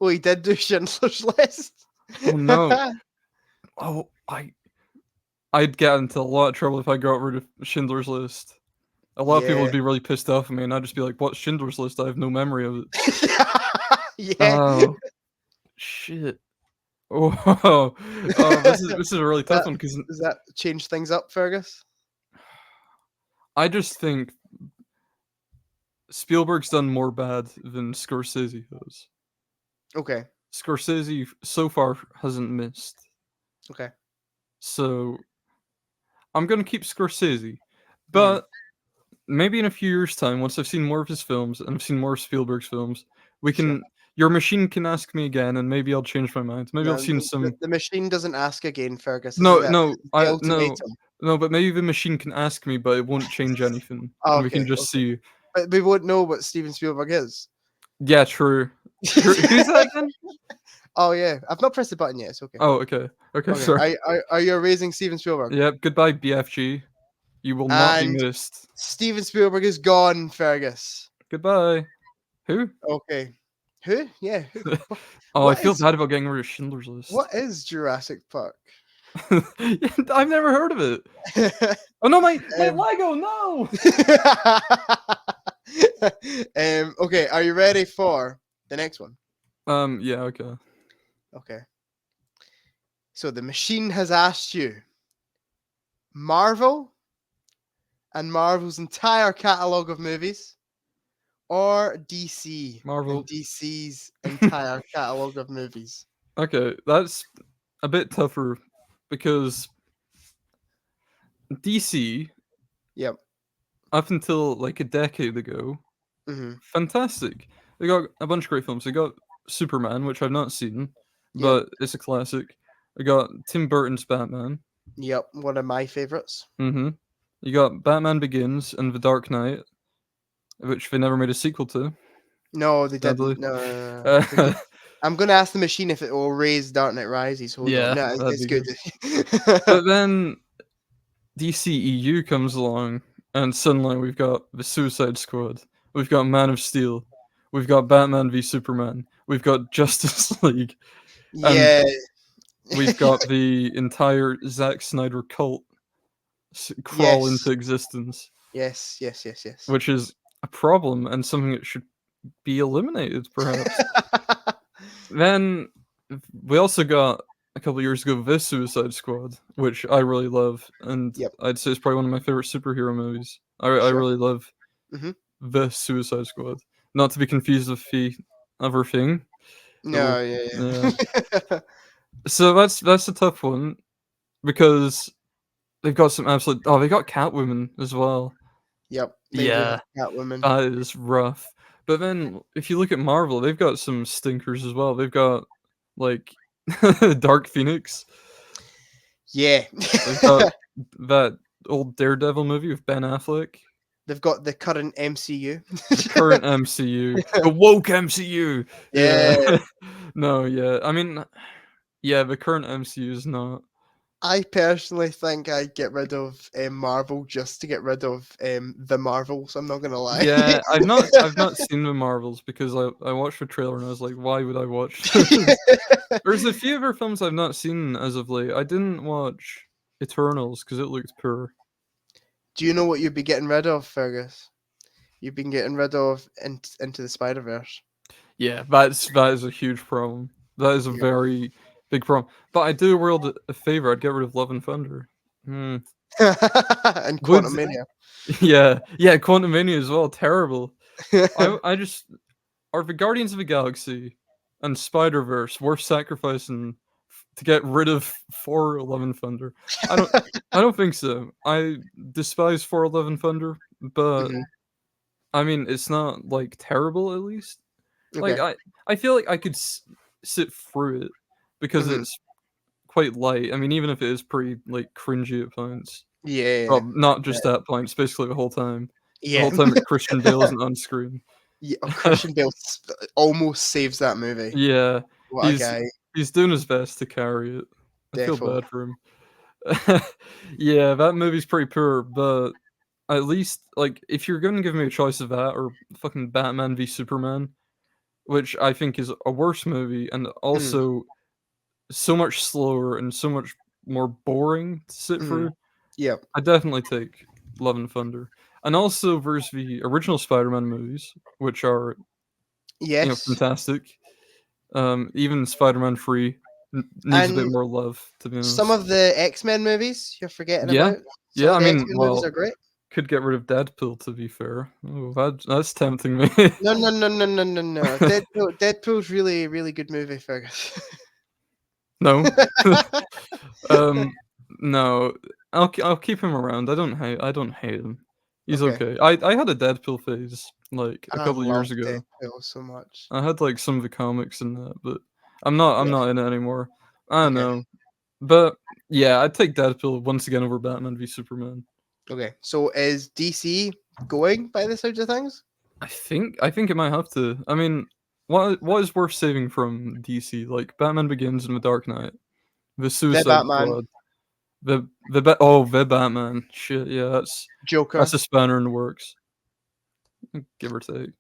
Oh, he did do Schindler's List. Oh no. Oh, I'd get into a lot of trouble if I got rid of Schindler's List. A lot of people Yeah. would be really pissed off at me, and I'd just be like, "What's Schindler's List? I have no memory of it." Yeah. Oh, shit. Oh, this is a really tough one because Does that change things up, Fergus? I just think Spielberg's done more bad than Scorsese has. Okay. Scorsese so far hasn't missed. Okay. So I'm gonna keep Scorsese, but maybe in a few years' time, once I've seen more of his films and I've seen more of Spielberg's films, we can. Your machine can ask me again, and maybe I'll change my mind. Maybe I'll see some. The machine doesn't ask again, Fergus. This No, is it. no, It's the ultimatum. no. But maybe the machine can ask me, but it won't change anything, and we can Okay, just see. But we won't know what Steven Spielberg is. Yeah, true. Who's that again? Oh yeah, I've not pressed the button yet. It's okay. Oh, okay. Okay, sorry. Are you raising Steven Spielberg? Yep. Goodbye, BFG. You will not be And- missed. Steven Spielberg is gone, Fergus. Goodbye. Who? Okay. Who? Yeah. Who? Oh, I What feel is bad about getting rid of Schindler's List. what is Jurassic Park? I've never heard of it. Oh no, my Um, Lego, no. okay, are you ready for the next one? Yeah, okay. Okay. So the machine has asked you Marvel and Marvel's entire catalog of movies, or DC and Marvel. DC's entire catalog of movies. Okay, that's a bit tougher because DC, Yep. up until like a decade ago, Hmm. fantastic. They got a bunch of great films. They got Superman, which I've not seen, Yep. but it's a classic. They got Tim Burton's Batman. Yep. One of my favorites. Mm-hmm. You got Batman Begins and The Dark Knight, which they never made a sequel to, No, they sadly. didn't. No, no, no, no. It's a Uh, good. I'm gonna ask the machine if it will raise Dark Knight Rises. Hold on. yeah, No, that'd it's be good. good. But then DCEU comes along, and suddenly we've got the Suicide Squad, we've got Man of Steel, we've got Batman v Superman, we've got Justice League, and Yeah. we've got the entire Zack Snyder cult crawl Yes. into existence, Yes. Yes. Yes. Yes. which is a problem and something that should be eliminated, perhaps. Then we also got a couple years ago this Suicide Squad, which I really love, and Yep. I'd say it's probably one of my favorite superhero movies. I Sure. really love Hmm. the Suicide Squad, not to be confused with the other thing. That will, No. Yeah. yeah. Yeah. So that's a tough one because they've got some absolute. Oh, they got Catwoman as well. Yep. They do have Yeah, Catwoman. that is rough. But then if you look at Marvel, they've got some stinkers as well. They've got like Dark Phoenix. Yeah. They've got that old Daredevil movie with Ben Affleck. They've got the current MCU. The current MCU, the woke MCU. Yeah. Yeah. No, yeah. I mean, yeah, the current MCU is not. I personally think I'd get rid of Marvel just to get rid of the Marvels. I'm not gonna lie. Yeah, I've not seen the Marvels because I watched the trailer and I was like, why would I watch this? There's a few of her films I've not seen as of late. I didn't watch Eternals because it looked poor. Do you know what you'd be getting rid of, Fergus? You've been getting rid of Into the Spider Verse. Yeah, that is a huge problem. That is a Yeah. very big problem. But I do the world a favor. I'd get rid of Love and Thunder. Hmm. And Would Quantum Mania. yeah, yeah, Quantumania as well. Terrible. I just are the Guardians of the Galaxy and Spider Verse worth sacrificing to get rid of 411 Thunder? I don't I don't think so. I despise 411 Thunder, but Mhm. I mean it's not like terrible at least. Like Okay. I feel like I could sit through it because Mhm. it's quite light. I mean even if it is pretty like cringy at points. Yeah. Well, not Yeah. just that point, it's basically the whole time. The Yeah. whole time that Christian Bale isn't on screen. Yeah. Oh, Christian Bale almost saves that movie. Yeah, What a he's guy. he's doing his best to carry it. I feel Defo. bad for him. Yeah, that movie's pretty poor, but at least, like, if you're gonna give me a choice of that or fucking Batman v Superman, which I think is a worse movie and Mhm. also so much slower and so much more boring to sit Mhm. through, Yep. I definitely take Love and Thunder. And also versus the original Spider-Man movies, which are, Yes. fantastic. Even Spider-Man 3 needs a bit And more love, to be some honest. of the X-Men movies you're forgetting Yeah, about. Some yeah, of I the mean, X-Men movies well, are great. could get rid of Deadpool, to be fair. Oh, that's tempting me. No, no, no, no, no, no, no. Deadpool's really, really good movie, Fergus. No. Um, no, I'll keep him around. I don't hate him. He's Okay. okay. I had a Deadpool phase, like, a I couple love years ago. Deadpool so much. I had, like, some of the comics and that, but I'm Yeah. not in it anymore. I don't Okay. know. But, yeah, I'd take Deadpool once again over Batman v Superman. Okay. So is DC going by the sounds of things? I think it might have to. I mean, what is worth saving from DC? Like Batman Begins and The Dark Knight, The The Suicide Batman, Squad, the Batman. Shit, yeah, that's Joker. a spanner in the works, give or take.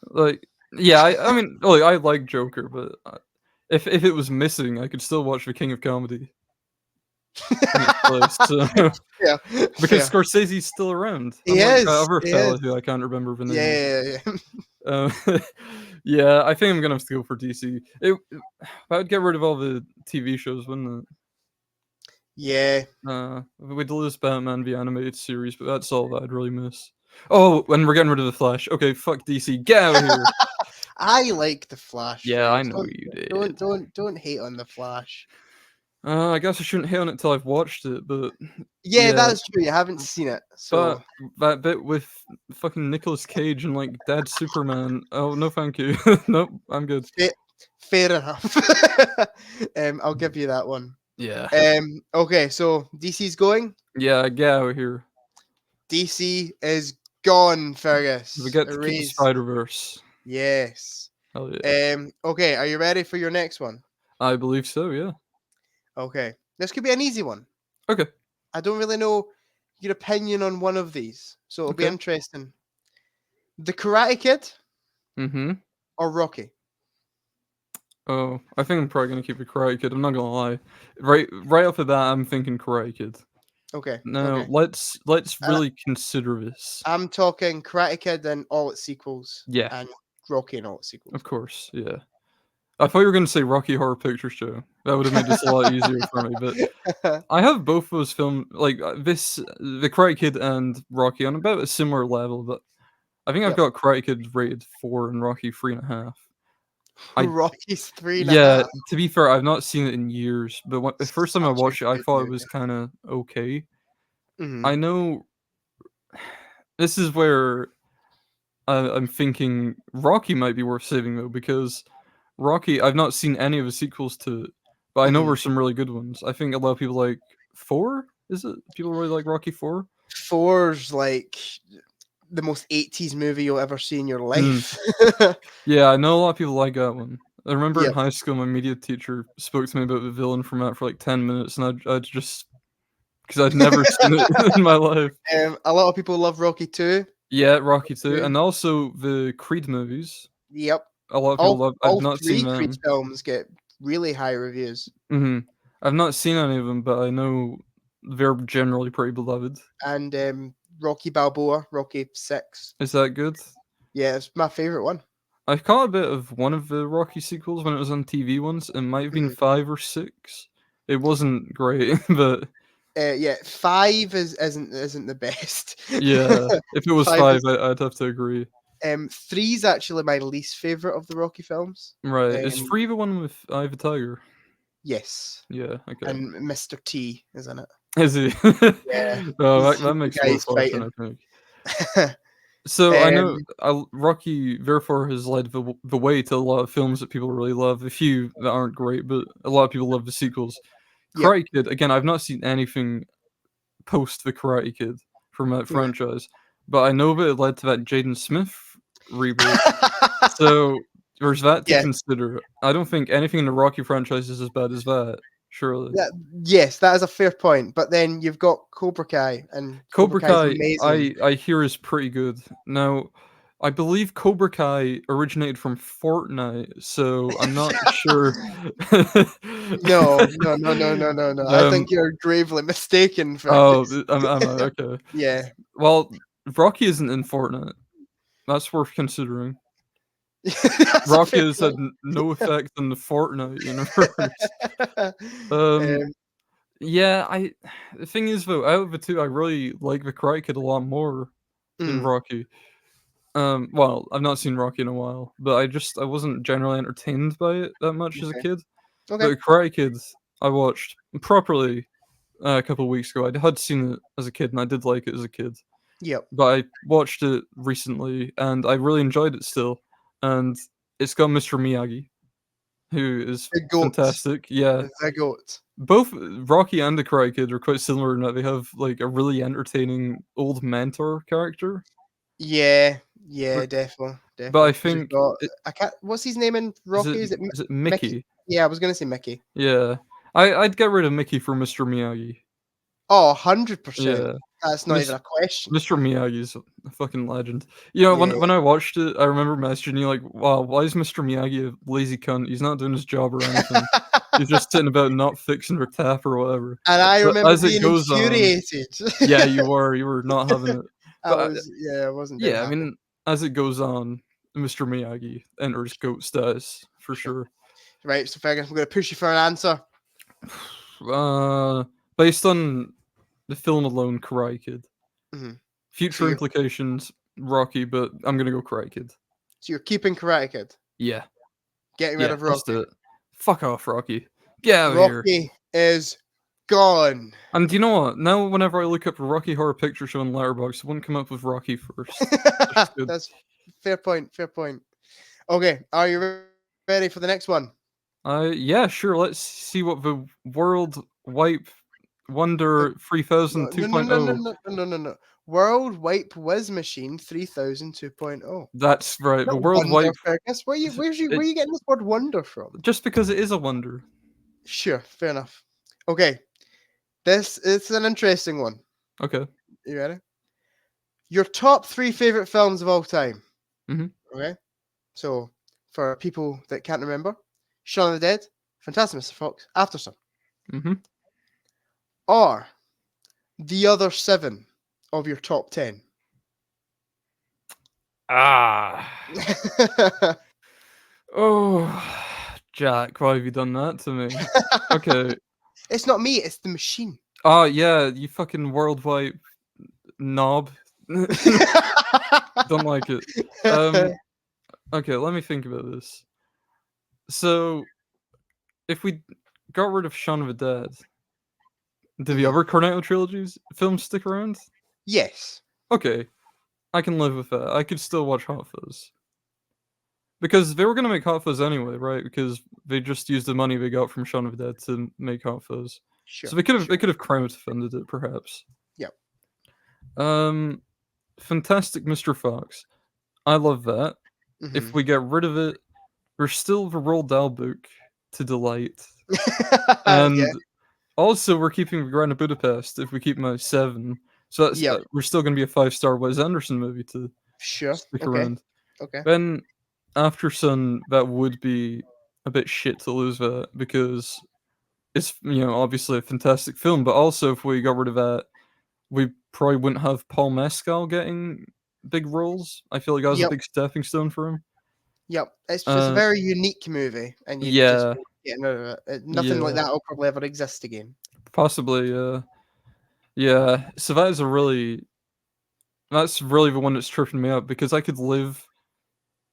Like Yeah, I mean, like, I like Joker, but if it was missing, I could still watch The King of Comedy in its place. So Yeah, because fair. Scorsese's still around, He unlike that is. other He is. fella who I can't remember the name of. Yeah, yeah, Uh, yeah, I think I'm gonna have to go for DC. That would get rid of all the TV shows, wouldn't it? yeah. We'd lose Batman the animated series, but that's all that I'd really miss. Oh, and we're getting rid of the Flash. Okay, fuck DC, get out of here. I like the Flash, Yeah, I friends. know you did. Don't hate on the Flash. I guess I shouldn't hate on it till I've watched it, but Yeah, yeah, that's true. You haven't seen it, but so that bit with fucking Nicolas Cage and like Dead Superman. Oh no, thank you. Nope, I'm good. fair enough. I'll give you that one. Yeah, Okay, so DC's going. yeah, get out of here. DC is gone, We Fergus. get to keep the Erase. Spider Verse. Yes. Hell yeah, Okay, are you ready for your next one? I believe so. Yeah. Okay. This could be an easy one. Okay. I don't really know your opinion on one of these, so it'll be Okay. interesting. The Karate Kid Mm-hmm. or Rocky? Oh, I think I'm probably gonna keep it Karate Kid. I'm not gonna lie. Right off of that, I'm thinking Karate Kid. Okay. No, Okay. let's And really consider this. I'm talking Karate Kid and all its sequels, Yeah, and Rocky and all its of sequels. course. Yeah. I thought you were gonna say Rocky Horror Picture Show. That would have made this a lot easier for me, but I have both those film like the Karate Kid and Rocky on about a similar level, but I think I've Yep. got Karate Kid rated 4 and Rocky 3.5. I Rocky's three and a Yeah, half. to be fair, I've not seen it in years, but the first time I Such a watched it, I good thought it was movie. kinda okay. Hmm. I know this is where I'm thinking Rocky might be worth saving though, because Rocky, I've not seen any of the sequels to it, but I know Hmm. there's some really good ones. I think a lot of people like 4, is it? People really like Rocky 4? Four's like the most 80s movie you'll ever see in your Mm, life. yeah, I know a lot of people like that one. I remember in Yep. high school, my media teacher spoke to me about the villain from that for like 10 minutes, and I'd just because I'd never seen it in my life. A lot of people love Rocky too. Yeah, Rocky 2, Too. and also the Creed movies. Yep. A lot of people All love I've all not seen three Creed them. films get really high reviews, Mhm. I've not seen any of them, but I know they're generally pretty beloved. and Rocky Balboa, Rocky Six. Is that good? Yeah, it's my favorite one. I caught a bit of one of the Rocky sequels when it was on TV once. It might have been Mhm. 5 or 6. It wasn't great, but Yeah, five isn't the best. yeah, if it was Five 5, is I'd have to agree. three's actually my least favorite of the Rocky films. Right. Is Um, 3 the one with Eye of the Tiger? yes, Yeah, okay. and Mr. T is in it. Is he? Yeah, Oh, he's that the makes it guy worth he's watching, fighting. I think. So I know um, Rocky therefore has led the way to a lot of films that people really love. A few that aren't great, but a lot of people love the sequels. yep. Karate Kid, again, I've not seen anything post the Karate Kid from that Yeah. franchise, but I know that it led to that Jaden Smith reboot. So there's that to Yeah, consider. I don't think anything in the Rocky franchise is as bad as that. Surely. yes, that is a fair point. But then you've got Cobra Kai, and Cobra Cobra Kai is Kai, amazing. I hear is pretty good. Now, I believe Cobra Kai originated from Fortnite, so I'm not sure. No, no, no, no, no, no, no. I Um, think you're gravely mistaken, oh, Fergus. am I? Okay. Yeah. Well, Rocky isn't in Fortnite. That's worth considering. That's a Rocky fair has had point. no effect on the Fortnite universe. Um, Um, yeah, the thing is though, out of the 2, I really like the Karate Kid a lot more than mm, Rocky. Well, I've not seen Rocky in a while, but I wasn't generally entertained by it that much as a okay. kid. Okay. But Karate Kid, I watched properly a couple of weeks ago. I had seen it as a kid, and I did like it as a kid. Yep. But I watched it recently, and I really enjoyed it still. And it's got Mr. Miyagi, who is The goat. fantastic. Yeah, The goat. both Rocky and the Karate Kid are quite similar in that they have like a really entertaining old mentor character. Yeah. Yeah. But, Definitely. but I Definitely. Because you've think got I can't. What's his name in is Rocky? Is it it Mickey? Mickey? Yeah, I was gonna say Mickey. Yeah. I'd get rid of Mickey for Mr. Miyagi. Oh, 100%. Yeah. That's not Mis- even a question. Mr. Miyagi's a fucking legend. You know, Yeah. when I watched it, I remember messaging you like, "Wow, why is Mr. Miyagi a lazy cunt? He's not doing his job or anything. He's just sitting about not fixing her tap or whatever." And I But remember as it being goes on, infuriated. yeah, you were not having it. I But was, yeah, I wasn't very yeah, I happy. mean, as it goes on, Mr. Miyagi enters GOAT status for Sure. sure. Right, so Fergus, I'm going to push you for an answer. Based on the film alone, Karate Kid. Mhm. Future So you're, implications, Rocky, but I'm gonna go Karate Kid. so you're keeping Karate Kid, Yeah, getting rid yeah, of let's Rocky. do it. Fuck off, Rocky. Get out of here. Rocky is gone. And do you know what? Now, whenever I look up Rocky Horror Picture Show on Letterboxd, it wouldn't come up with Rocky first. Which is good. That's fair point. Fair point. Okay, are you ready for the next one? Yeah, sure. Let's see what the World Wipe Wonder 3000 No, no, no, no, 2.0. no, no, no, no, no. World Wipe Whiz Machine 3000 2.0. That's right. The Not World wonder, Wipe. Fergus. Where you, where It, are you getting this word wonder from? just because it is a wonder. Sure, fair enough. Okay, this is an interesting one. Okay. You ready? Your top 3 favorite films of all time. Mhm. Okay. So, for people that can't remember, Shaun of the Dead, Fantastic Mr. Fox, After Sun, Mhm. or the other 7 of your top 10. Ah. Oh, Jack, why have you done that to me? Okay. It's not me, it's the machine. Oh, yeah, you fucking worldwide knob. Don't like it. Okay, let me think about this. So, if we got rid of Shaun of the Dead, do the Mhm. other Cornetto trilogies films stick around? Yes. Okay, I can live with that. I could still watch Hot Fuzz. Because they were gonna make Hot Fuzz anyway, right? Because they just used the money they got from Shaun of the Dead to make Hot Fuzz. Sure. So they could have crowdfunded it, perhaps. Yep. Fantastic Mr. Fox. I love that. If Mhm. we get rid of it, there's still the Roald Dahl book to delight. Yeah. And also, we're keeping the Grand of Budapest if we keep my 7. So that's Yep. we're still gonna be a 5-star Wes Anderson movie to Sure. stick Okay. around. Okay. Then After Sun, that would be a bit shit to lose that because it's obviously a fantastic film, but also if we got rid of that, we probably wouldn't have Paul Mescal getting big roles. I feel like that was a Yep. big stepping stone for him. Yep. It's just a Uh, very unique movie, and you just yeah, won't get rid of it. Nothing like yeah, that will probably ever exist again. possibly, yeah. So that's really the one that's tripping me up because I could live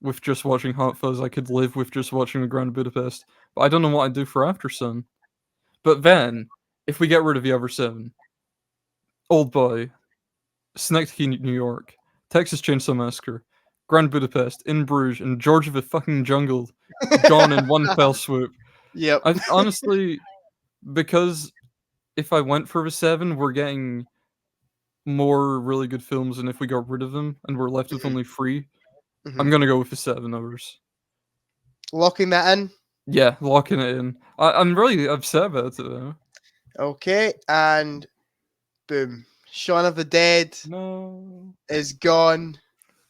with just watching Hot Fuzz. I could live with just watching The Grand Budapest, but I don't know what I'd do for After Sun. But then, if we get rid of the other 7, Old Boy, Synecdoche, New York, Texas Chainsaw Massacre, Grand Budapest, In Bruges, and George of the fucking Jungle, gone in one fell swoop. Yep. I honestly, because if I went for the 7, we're getting more really good films than if we got rid of them and we're left with Mhm. only 3. I'm Mhm. gonna go with the 7 others. Locking that in. Yeah, locking it in. I'm really upset about it though. Okay, and boom. Shaun of the Dead No. is gone.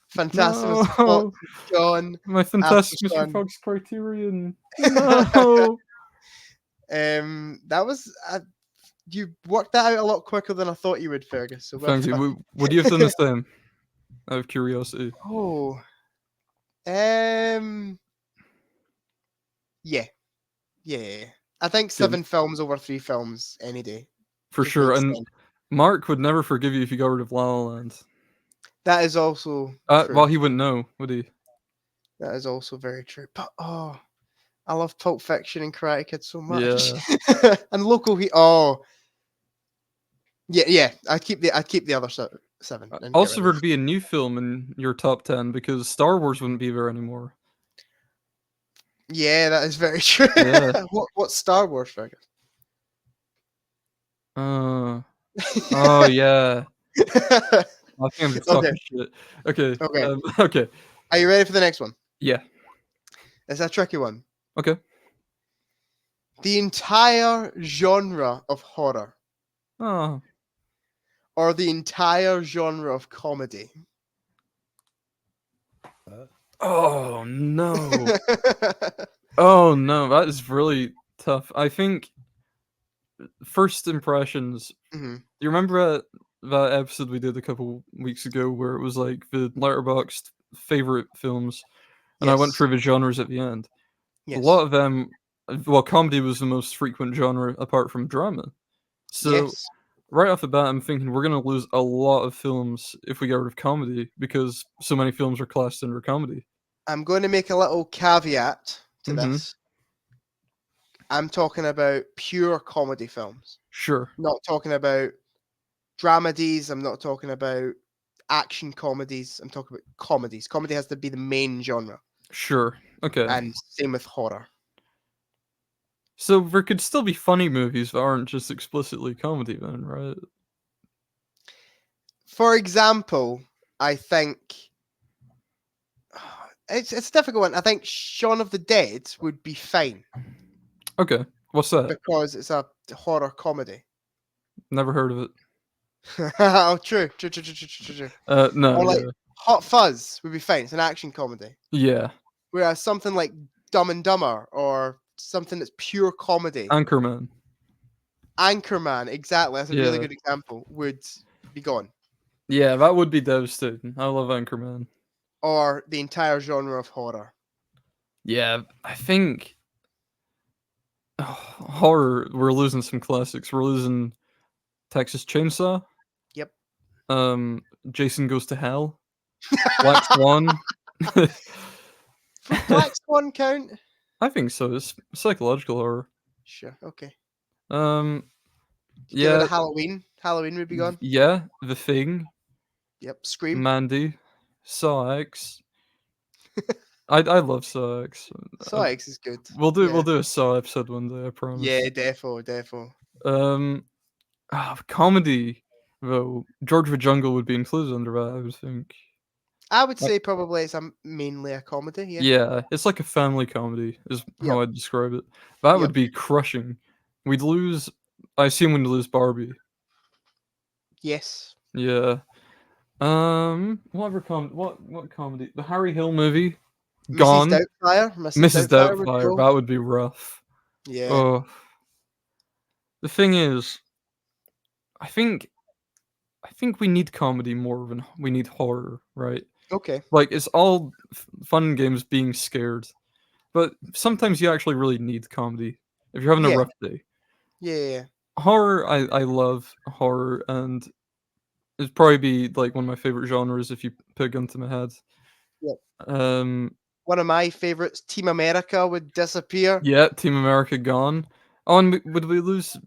Fantastic Mr. Fox No. is gone. My After fantastic Mr. Sun. Fox criterion. No. That was you worked that out a lot quicker than I thought you would, Fergus. So well Thank you. done. Would you have done the same? Out of curiosity. Oh, um, yeah, yeah. I think Yeah, 7 films over 3 films any day. for Just sure. makes And sense. Mark would never forgive you if you got rid of La La Land. That is also Well, true. he wouldn't know, would he? That is also very true. But I love Pulp Fiction and Karate Kid so much. Yeah. And Local Heat. Oh, yeah. I'd keep the other 7 and get Also, rid there'd of. be a new film in your top 10 because Star Wars wouldn't be there anymore. Yeah, that is very true. Yeah. What's Star Wars, Fergus? Oh, yeah. I think I'm just Okay. talking shit. Okay. Okay. Okay. Are you ready for the next one? Yeah. It's a tricky one. Okay. The entire genre of horror. Oh, or the entire genre of comedy? Oh no. Oh no, that is really tough. I think first impressions. Mhm. You remember that episode we did a couple weeks ago where it was like the letterboxed favorite films, and I went Yes. through the genres at the end. A lot Yes. of them, well, comedy was the most frequent genre apart from drama. So Yes. right off the bat, I'm thinking we're gonna lose a lot of films if we get rid of comedy because so many films are classed under comedy. I'm going to make a little caveat to Mhm. this. I'm talking about pure comedy films. Sure. Not talking about dramedies. I'm not talking about action comedies. I'm talking about comedies. Comedy has to be the main genre, Sure. Okay. and same with horror. So there could still be funny movies that aren't just explicitly comedy then, right? For example, I think it's a difficult one. I think Shaun of the Dead would be fine Okay. What's that? because it's a horror comedy. Never heard of it. Oh, true. No, Or like yeah. Hot Fuzz would be fine. It's an action comedy. Yeah. Whereas something like Dumb and Dumber or something that's pure comedy, Anchorman. Anchorman, exactly, that's a really Yeah. good example, would be gone. Yeah, that would be devastating. I love Anchorman. Or the entire genre of horror. Yeah, I think horror, we're losing some classics. We're losing Texas Chainsaw, Yep. um, Jason Goes to Hell, Black Swan. Black Swan count? I think so. It's psychological horror. Sure, okay. Um, Get rid yeah, of Halloween. Halloween would be gone. yeah, The Thing, Yep. Scream. Mandy, Saw X. I love Saw X. Saw X is good. We'll Yeah. do a Saw episode one day, I promise. Yeah, defo. Um, comedy though, George of the Jungle would be included under that, I would think. I would Uh, say probably it's mainly a comedy, yeah. Yeah, it's like a family comedy, is Yep. how I'd describe it. That would Yep. be crushing. We'd lose. I assume we'd lose Barbie. Yes. Yeah. Whatever what comedy? The Harry Hill movie, Mrs. gone. Doubtfire. Mrs. Would Doubtfire, go. that would be rough. Yeah. Oh, the thing is, I think I think we need comedy more than we need horror, right? Okay. Like it's all fun and games being scared, but sometimes you actually really need comedy if you're having a Yeah. rough day. Yeah. Horror, I love horror, and it'd probably be like one of my favorite genres if you put a gun to my head. Yep. Um, One of my favorites, Team America, would disappear. yeah, Team America gone. Oh, and would we lose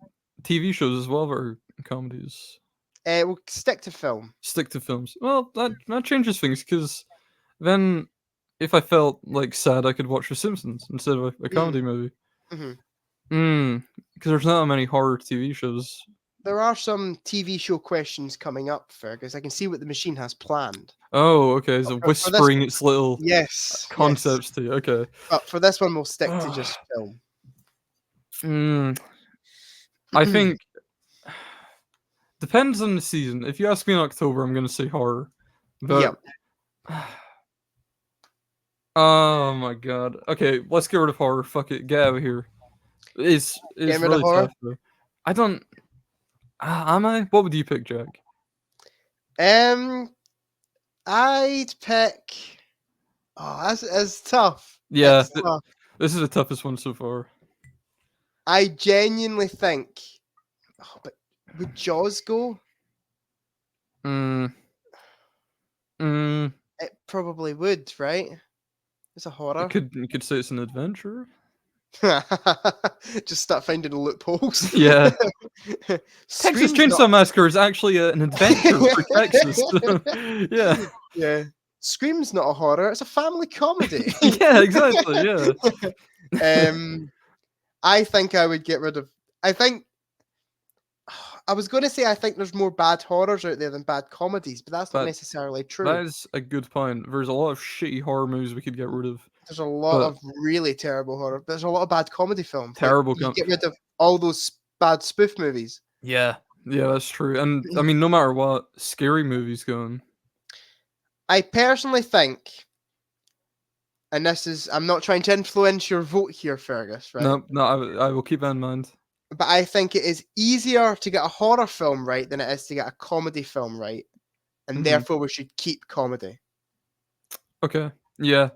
TV shows as well or comedies? We'll stick to film. Stick to films. Well, that changes things because then if I felt like sad, I could watch The Simpsons instead of a comedy movie. Hmm. Because there's not many horror TV shows. There are some TV show questions coming up, Fergus. I can see what the machine has planned. Oh, okay. So For this whispering one, its little yes. concepts to you. Okay. But for this one, we'll stick to just film. I think depends on the season. If you ask me in October, I'm gonna say horror. But Yep. oh my god. Okay, let's get rid of horror. Fuck it. Get out of here. It's Getting rid of really horror? tough though. I don't. Am I? What would you pick, Jack? I'd pick. Oh, that's tough. Yeah, It's tough. this is the toughest one so far. I genuinely think. Oh, but would Jaws go? Mm. Mm. It probably would, right? It's a horror. You could say it's an adventure. Just start finding loopholes. Yeah. Texas Scream's Chainsaw not- Massacre is actually an adventure for Texas. Yeah. Yeah. Scream's not a horror, it's a family comedy. Yeah, exactly. Yeah. I think I would get rid of. I was going to say I think there's more bad horrors out there than bad comedies, but that's not But necessarily true. That is a good point. There's a lot of shitty horror movies we could get rid of. There's a lot but- of really terrible horror. There's a lot of bad comedy films. Terrible You get rid of all those bad spoof movies. Yeah. Yeah, that's true. And I mean, no matter what, scary movies going. I personally think, and this is, I'm not trying to influence your vote here, Fergus, right? No, no, I will keep that in mind. But I think it is easier to get a horror film right than it is to get a comedy film right, and Hmm. therefore we should keep comedy. Okay. Yeah,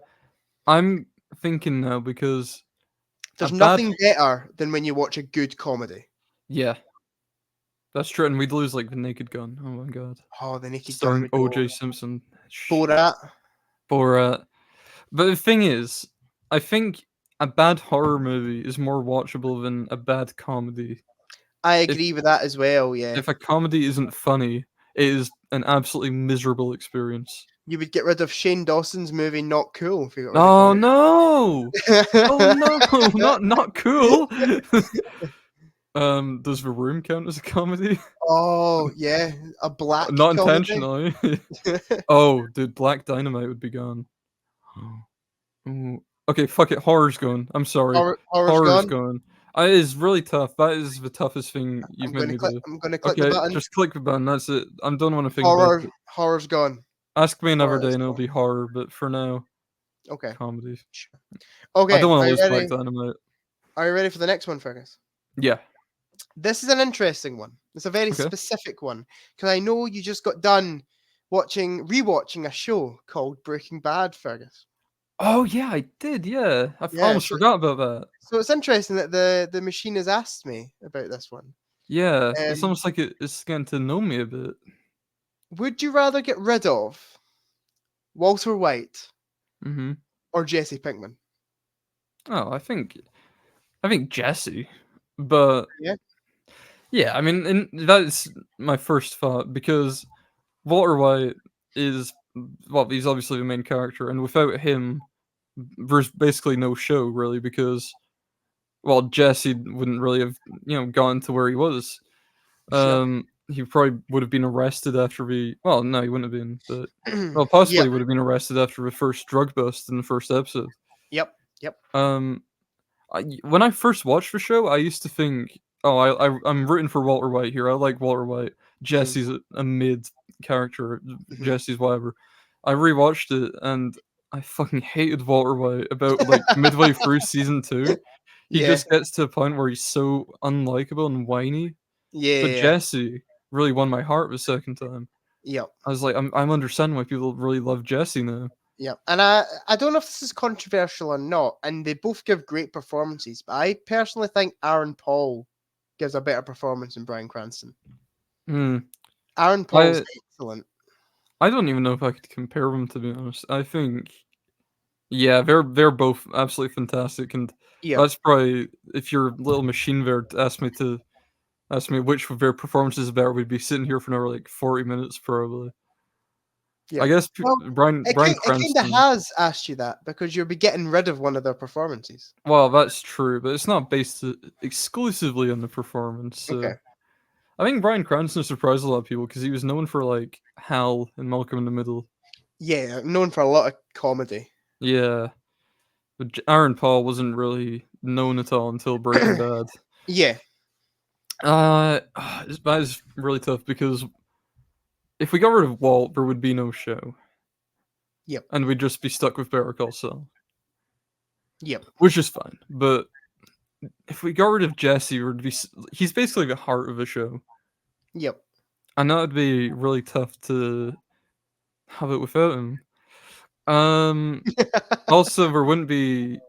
I'm thinking now because a There's bad. nothing better than when you watch a good comedy. Yeah, that's true. And we'd lose like the Naked Gun. Oh my god. Oh, the Naked Gun Starring would go. O.J. Simpson. Borat. Borat. But the thing is, I think a bad horror movie is more watchable than a bad comedy. I If agree with that as well. Yeah, if a comedy isn't funny, it is an absolutely miserable experience. you would get rid of Shane Dawson's movie Not Cool if you got rid of Oh comedy. no! Oh no! Not cool. Does The Room count as a comedy? Oh yeah, a black Not comedy. intentionally. Oh, dude, Black Dynamite would be gone. Ooh. Okay, fuck it. Horror's going. I'm sorry. Horror's Horror's gone. going. It is really tough. That is the toughest thing you've made me do. I'm gonna click the Okay, button. just click the button. That's it. I don't want to think about it. Horror's gone. Ask me another Horror day is and it'll gone. be horror, but for now, Okay. comedy. Sure. I Okay. don't want Are to you lose Black ready? Dynamite. Are you ready for the next one, Fergus? Yeah. This is an interesting one. It's a very Okay. specific one because I know you just got done rewatching a show called Breaking Bad, Fergus. Oh yeah, I did. Yeah, I Yeah. almost forgot about that. So it's interesting that the machine has asked me about this one. Yeah, it's Um, almost like it's getting to know me a bit. would you rather get rid of Walter White Hmm. or Jesse Pinkman? Oh, I think Jesse, but Yeah. yeah, I mean, that's my first thought because Walter White is well, he's obviously the main character, and without him, there's basically no show really because well, Jesse wouldn't really have gone to where he was. Sure. He probably would have been arrested after the well, no, he wouldn't have been, but well, possibly Yep. he would have been arrested after the first drug bust in the first episode. Yep. Yep. Um, when I first watched the show, I used to think, "Oh, I'm rooting for Walter White here. I like Walter White. Mm, Jesse's a mid character. mhm. Jesse's whatever." I rewatched it and I fucking hated Walter White about like midway through season 2. He Yeah. just gets to a point where he's so unlikable and whiny. But Yeah. Jesse really won my heart the second time. Yep. I was like, I'm understanding why people really love Jesse now. Yep. And I don't know if this is controversial or not, and they both give great performances, but I personally think Aaron Paul gives a better performance than Bryan Cranston. Hmm. Aaron Paul's I excellent. I don't even know if I could compare them to be honest. I think yeah, they're both absolutely fantastic, and Yep. that's probably if your little machine there asked me which of their performances is better, we'd be sitting here for another like 40 minutes probably. I Yep. guess Well, Bryan it kind of Cranston. has asked you that because you'll be getting rid of one of their performances. Well, that's true, but it's not based exclusively on the performance. Okay. So I think Bryan Cranston surprised a lot of people because he was known for like Hal and Malcolm in the Middle. Yeah, known for a lot of comedy. Yeah, but Aaron Paul wasn't really known at all until Breaking Bad. Yeah. That is really tough because if we got rid of Walt, there would be no show, Yep. and we'd just be stuck with Better Call Saul, Yep. which is fine. But if we got rid of Jesse, he's basically the heart of the show. Yep. I know it'd be really tough to have it without him. Um, Also, there wouldn't be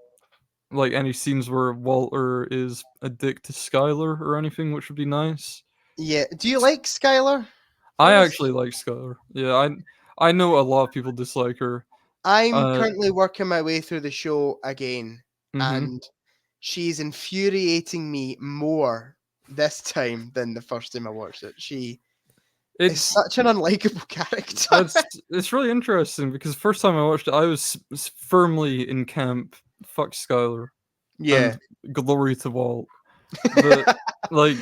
like any scenes where Walter is a dick to Skylar or anything, which would be nice. Yeah. Do you like Skylar? I Fergus? actually like Skylar. Yeah, I know a lot of people dislike her. I'm Uh, currently working my way through the show again, mhm. and she's infuriating me more this time than the first time I watched it. She is It's such an unlikable character. that's it's really interesting because the first time I watched it, I was firmly in camp. Fuck Skylar Yeah. and glory to Walt. But like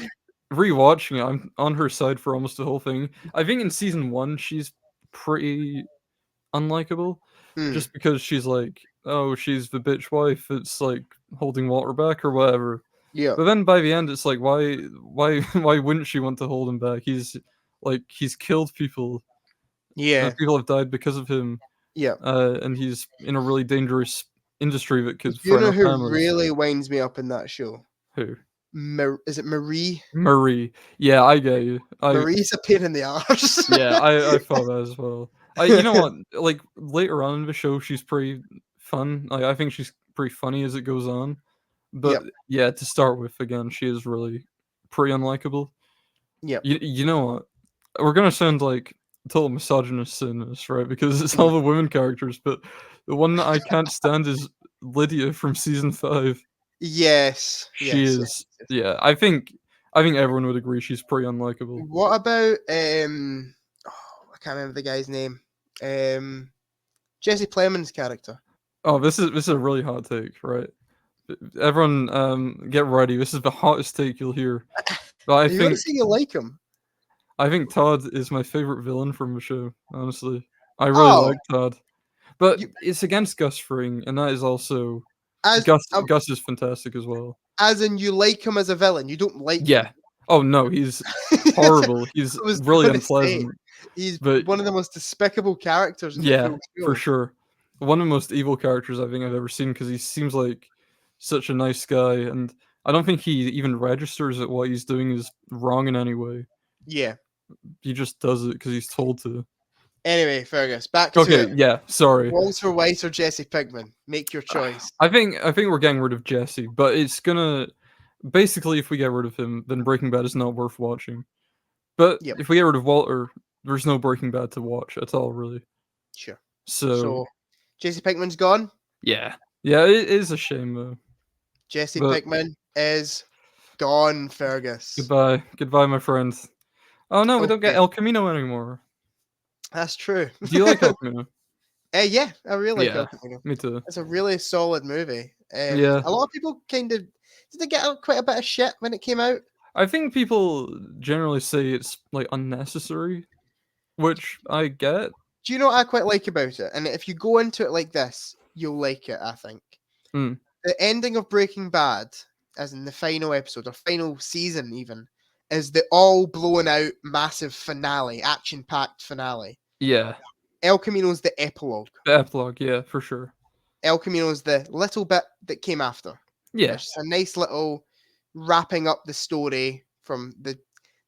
rewatching it, I'm on her side for almost the whole thing. I think in season 1 she's pretty unlikable Mm, just because she's like, oh, she's the bitch wife. It's like holding Walter back or whatever. Yeah. But then by the end, it's like, why wouldn't she want to hold him back? He's killed people. Yeah. People have died because of him, Yeah. and he's in a really dangerous industry that could You threaten know our who families. really winds me up in that show? Who? Is it Marie? Marie. Yeah, I get you. Marie's a pain in the arse. Yeah, I thought that as well. You know what? Like later on in the show, she's pretty fun. Like I think she's pretty funny as it goes on. But Yep. yeah, to start with, again, she is really pretty unlikable. Yep. You know what? We're gonna sound like total misogynists in this, right? Because it's all the women characters, but the one that I can't stand is Lydia from season 5. Yes. She Yes. Yes. is, Yes. yeah. I think everyone would agree she's pretty unlikable. What about I can't remember the guy's name. Jesse Plemons' character. Oh, this is a really hot take, right? Everyone, get ready. This is the hottest take you'll hear. But Are you gonna say you like him? I think Todd is my favorite villain from the show. Honestly, I really Oh, like Todd, but you, it's against Gus Fring, and that is also as Gus. Gus is fantastic as well. as in you like him as a villain. You don't like Yeah. him. Oh no, he's I horrible. He's was really gonna say, unpleasant. he's But one of the most despicable characters in the yeah, full for show. sure. One of the most evil characters I think I've ever seen because he seems like such a nice guy, and I don't think he even registers that what he's doing is wrong in any way. Yeah. He just does it because he's told to. Anyway, Fergus, back to Okay, it. yeah, sorry. Walter White or Jesse Pinkman? Make your choice. I think we're getting rid of Jesse, but it's gonna basically if we get rid of him, then Breaking Bad is not worth watching. But Yep. if we get rid of Walter, there's no Breaking Bad to watch at all, really. Sure. So So Jesse Pinkman's gone. yeah, it is a shame though. Jesse But Pinkman is gone, Fergus. goodbye, my friend. Oh no, we don't get Okay, El Camino anymore. that's true. Do you like El Camino? Yeah, I really like Yeah, El Camino. me too. It's a really solid movie. Yeah, A lot of people kind of did they get quite a bit of shit when it came out. I think people generally say it's like unnecessary, which I get. Do you know what I quite like about it? And if you go into it like this, you'll like it, I think. Mm, The ending of Breaking Bad, as in the final episode or final season even, is the all blown out massive finale, action packed finale. yeah, El Camino's the epilogue. the epilogue, yeah, for sure. El Camino's the little bit that came after. Yeah, It's just a nice little wrapping up the story from the.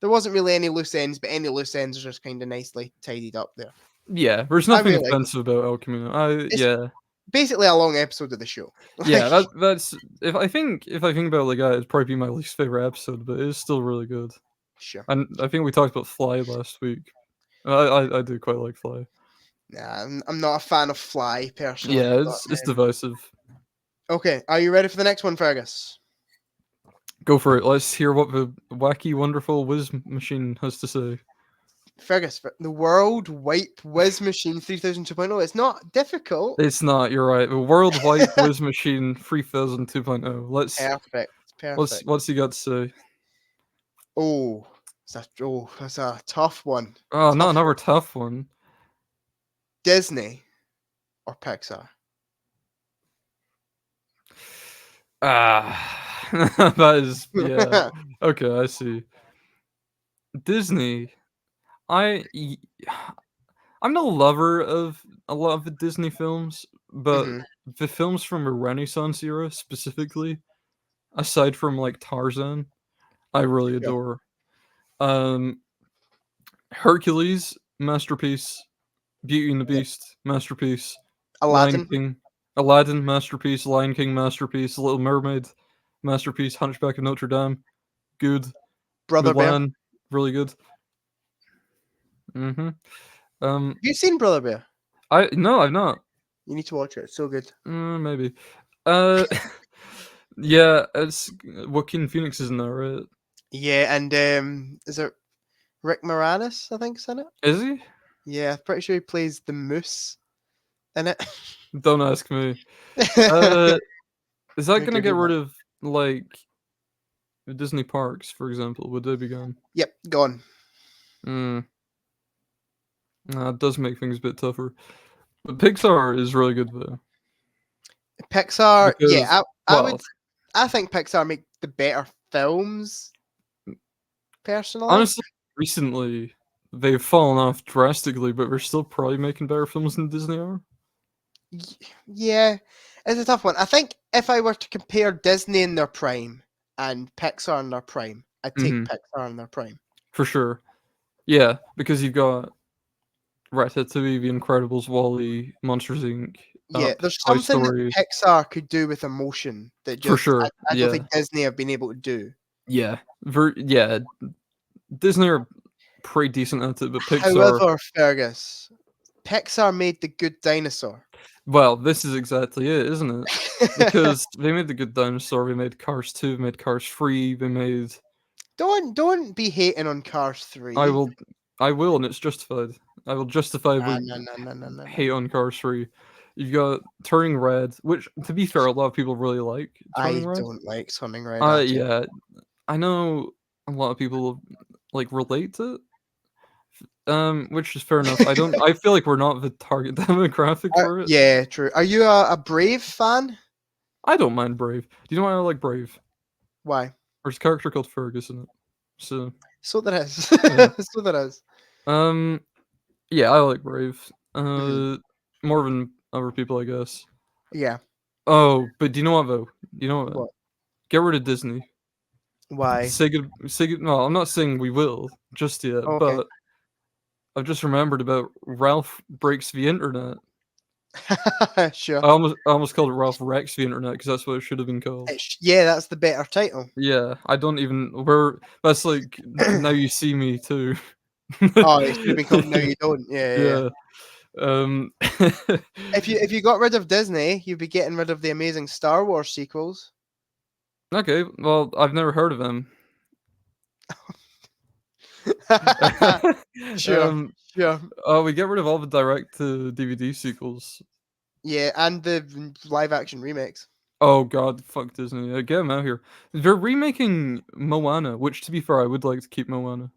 There wasn't really any loose ends, but any loose ends are just kind of nicely tidied up there. yeah. There's I nothing really like it. offensive about El Camino. It's Yeah, basically a long episode of the show. yeah. Like, That's if I think about like it'd probably be my least favorite episode, but it is still really good. sure. And I think we talked about Fly last week. I do quite like Fly. Nah, I'm not a fan of Fly personally. Yeah, but, it's divisive. okay, are you ready for the next one, Fergus? Go for it. Let's hear what the wacky, wonderful whiz machine has to say. Fergus, the World Wipe Whiz Machine 3000 2.0. It's not difficult. It's not. You're right. The worldwide whiz machine 3000 2.0. Perfect. Perfect. What's he got to say? Oh, that's a tough one. Oh, not Tough another tough one. Disney or Pixar? Ah, that is yeah. Okay, I see. Disney. I y- I'm no lover of a lot of the Disney films, but Mhm. the films from the Renaissance era specifically, aside from like Tarzan, I really Yeah. adore. Um, Hercules, masterpiece. Beauty and the Yeah. Beast, masterpiece. Lion Aladdin, King, Aladdin, masterpiece. Lion King, masterpiece. Little Mermaid, masterpiece. Hunchback of Notre Dame, good. Brother Bear. Have Mulan, really good. Mhm. you seen Brother Bear? No, I've not. You need to watch it. It's so good. Maybe. Uh, yeah, it's Joaquin Phoenix is in there, right? Yeah, and is it Rick Moranis? I think is in it. Is he? Yeah, I'm pretty sure he plays the moose in it. Don't ask me. Is that Let me gonna give get you rid that. of like the Disney parks, for example? Would they be gone? Yep, gone. Mm. It does make things a bit tougher. But Pixar is really good though. Pixar, Because yeah, I well, would. I think Pixar make the better films. Personally, Honestly, recently they've fallen off drastically, but we're still probably making better films than Disney are. Yeah, it's a tough one. I think if I were to compare Disney in their prime and Pixar in their prime, I'd take Mhm. Pixar in their prime. For sure. Yeah, because you've got Ratatouille, The Incredibles, WALL-E, Monsters Inc., Yeah, Up, there's Toy something that Story. Pixar could do with emotion that For just sure. I don't Yeah. think Disney have been able to do. Yeah. Yeah. Disney are pretty decent at it, but Pixar. However, Fergus, Pixar made The Good Dinosaur. Well, this is exactly it, isn't it? Because they made The Good Dinosaur, they made Cars 2, they made Cars 3, they made. Don't be hating on Cars 3. I will, and it's justified. I will justifiably No. hate on Cars 3. You've got Turning Red, which, to be fair, a lot of people really like Turning I Red. don't like Turning Red at all. Yeah, I know a lot of people like relate to it. Which is fair enough. I feel like we're not the target demographic for it. Yeah, true. Are you a Brave fan? I don't mind Brave. Do you know why I like Brave? Why? There's a character called Fergus in it. So So there is. yeah. So there is. Um yeah, I like Brave. Mhm. More than other people, I guess. Yeah. Oh, but do you know what though? You know what? What? Get rid of Disney. Why? Say good. No, I'm not saying we will just yet, Okay. but I've just remembered about Ralph Breaks the Internet. Sure. I almost called it Ralph Wrecks the Internet because that's what it should have been called. Yeah, that's the better title. Yeah, I don't even. That's like Now You See Me too. Oh, it should have been called Now You Don't. Yeah. Yeah. Um. If you got rid of Disney, you'd be getting rid of the amazing Star Wars sequels. Okay. Well, I've never heard of them. Sure. um. Sure. We get rid of all the direct to DVD sequels. Yeah, and the live action remakes. Oh God, fuck Disney! Get them out here. They're remaking Moana, which, to be fair, I would like to keep Moana.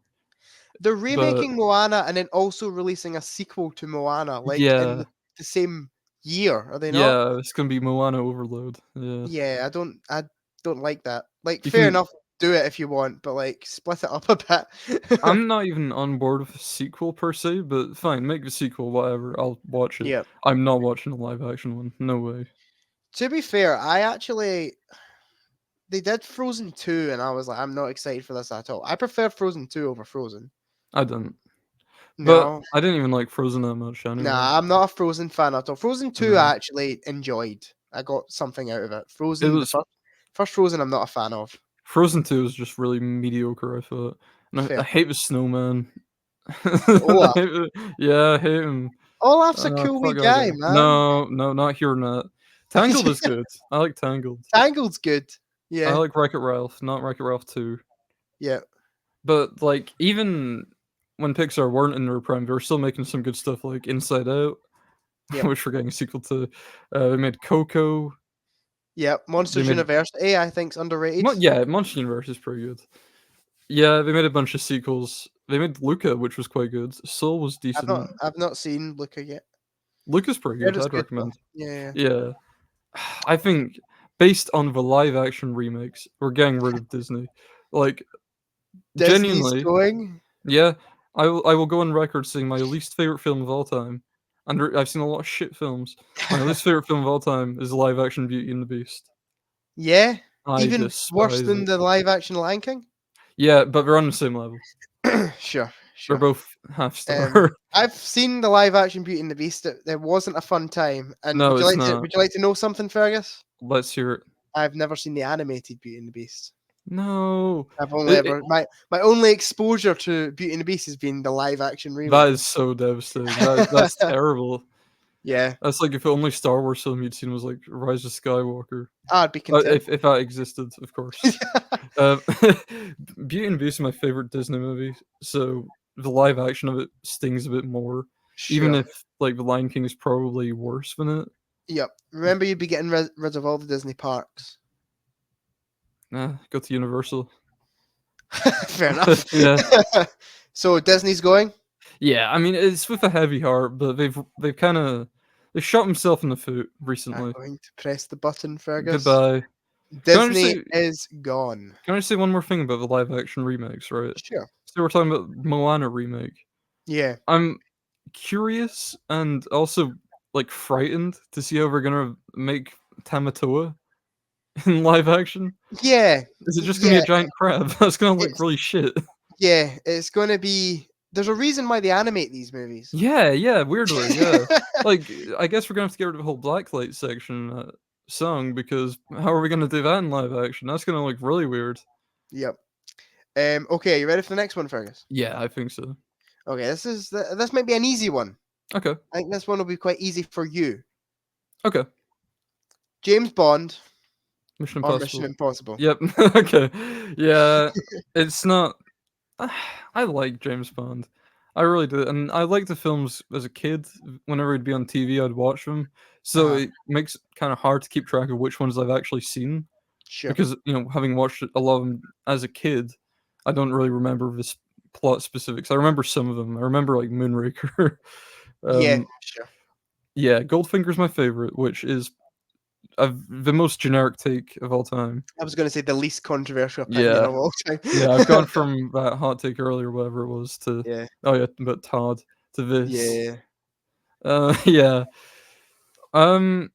They're But remaking Moana and then also releasing a sequel to Moana, like in yeah, the same year, are they not? yeah, it's gonna be Moana Overload. Yeah, Yeah, I don't like that. Like, you fair can. enough, do it if you want, but like split it up a bit. I'm not even on board with a sequel per se, but fine, make the sequel, whatever. I'll watch it. Yeah. I'm not watching a live action one. No way. To be fair, they did Frozen 2 and I was like, I'm not excited for this at all. I prefer Frozen 2 over Frozen. I don't. But No. I didn't even like Frozen that much anyway. Nah, I'm not a Frozen fan at all. Frozen 2 No. I actually enjoyed. I got something out of it. It The was first Frozen I'm not a fan of. Frozen 2 was just really mediocre, I thought. And I Fair. hate the snowman. Olaf. Yeah, I hate him. Olaf's a cool wee Fuck that guy, guy. man. No, not here, not. Tangled is good. I like Tangled. Tangled's good. I Yeah. like Wreck-It Ralph, not Wreck-It Ralph 2. Yeah. But like even when Pixar weren't in their prime, they were still making some good stuff like Inside Out, Yep. which we're getting a sequel to. They made Coco. Yep. Monsters made- University, I think's underrated. Yeah, Monster Universe is pretty good. Yeah, they made a bunch of sequels. They made Luca, which was quite good. Soul was decent. I've not seen Luca yet. Luca's pretty Heard good. it's I'd good, though. recommend. Yeah. Yeah. I think based on the live action remakes, we're getting rid of Disney. Like Disney's genuinely, going. yeah. I will go on record saying my least favorite film of all time. And I've seen a lot of shit films. My least favorite film of all time is live action Beauty and the Beast. Yeah. I Even worse despise than it. the live action Lion King? Yeah, but they're on the same level. Sure. They're both half star. I've seen the live action Beauty and the Beast. It wasn't a fun time. And No, it's would not. you like to know something, Fergus? Let's hear it. I've never seen the animated Beauty and the Beast. No. I've only It- ever my only exposure to Beauty and the Beast has been the live action remake. That is so devastating. That's terrible. Yeah, That's like if the only Star Wars film you'd seen was like Rise of Skywalker. I'd be content. If that existed, of course. Beauty and the Beast is my favorite Disney movie, so the live action of it stings a bit more. Even Sure. if like the Lion King is probably worse than it. Yep. Remember, you'd be getting rid of all the Disney parks. Nah, go to Universal. Fair enough. Yeah. So Disney's going. Yeah, I mean it's with a heavy heart, but they've shot himself in the foot I'm recently. going to press the button, Fergus. Goodbye. Disney say is gone. can I say one more thing about the live action remakes, right? Sure. So we're talking about Moana remake. Yeah. I'm curious and also, like, frightened to see how we're gonna make Tamatoa in live action. Yeah. Is it just gonna be a Yeah. giant crab? That's gonna look It's really shit. yeah. It's gonna be. There's a reason why they animate these movies. Yeah, yeah, weirdly, yeah. Like, I guess we're gonna have to get rid of the whole Blacklight section, song because how are we gonna do that in live action? That's gonna look really weird. Yep. Okay, you ready for the next one, Fergus? Yeah, I think so. Okay, this might be an easy one. Okay, I think this one will be quite easy for you. okay. James Bond Mission or Mission Impossible. Impossible? Yep, okay. Yeah, it's not I like James Bond. I really do, and I liked the films as a kid. Whenever it'd be on TV, I'd watch them. So Uh-huh. it makes it kinda hard to keep track of which ones I've actually seen Sure. because, having watched a lot of them as a kid, I don't really remember this plot specifics. I remember some of them. I remember, like, Moonraker. Yeah, Um, sure. yeah, Goldfinger's my favorite, which is the most generic take of all time. I was gonna say the least controversial opinion Yeah. of all time. Yeah, I've gone from that hot take earlier, whatever it was, to Yeah. oh yeah, but Todd, to this. Yeah. Yeah. Um,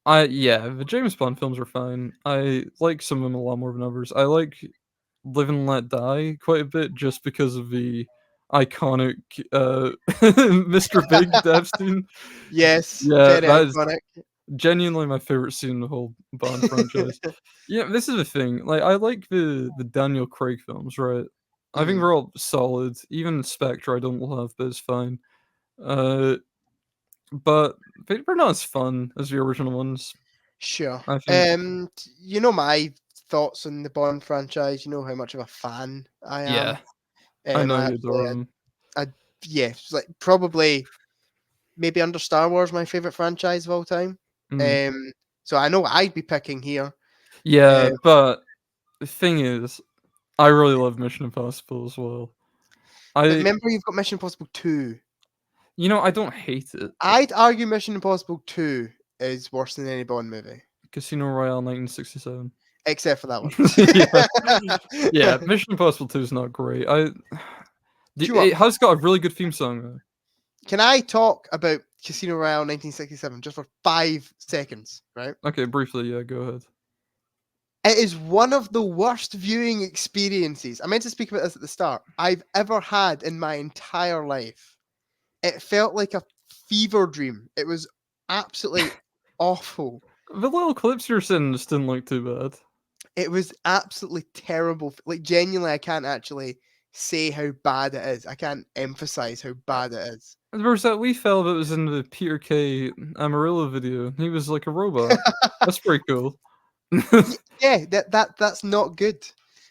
yeah, the James Bond films are fine. I like some of them a lot more than others. I like Live and Let Die quite a bit just because of the iconic Mr. Big Epstein. Yes, Yeah, very that is iconic. genuinely my favorite scene in the whole Bond franchise. Yeah, this is the thing. Like, I like the Daniel Craig films, right? I think Mhm. they're all solid. Even Spectre, I don't love, but it's fine. Uh, but they're not as fun as the original ones. Sure. I think. You know my thoughts on the Bond franchise. You know how much of a fan I Yeah, am. I know I you actually, adore them. I yeah, it's like probably maybe under Star Wars, my favorite franchise of all time. Mm. Um, so I know what I'd be picking here. Yeah, Um, but the thing is, I really love Mission Impossible as well. but I, remember, you've got Mission Impossible 2. I don't hate it. I'd argue Mission Impossible 2 is worse than any Bond movie, Casino Royale 1967. except for that one. Yeah. Yeah, Mission Impossible 2 is not great. Do you know what? It has got a really good theme song though. Can I talk about Casino Royale 1967 just for 5 seconds, right? Okay, briefly, yeah, go ahead. It is one of the worst viewing experiences. I meant to speak about this at the start. I've ever had in my entire life. It felt like a fever dream. It was absolutely awful. The little clips you're sending just didn't look too bad. It was absolutely terrible. Like, genuinely, I can't actually say how bad it is. I can't emphasize how bad it is. There was that wee fella that was in the Peter K. Amarillo video. He was like a robot. That's pretty cool. Yeah, that's not good.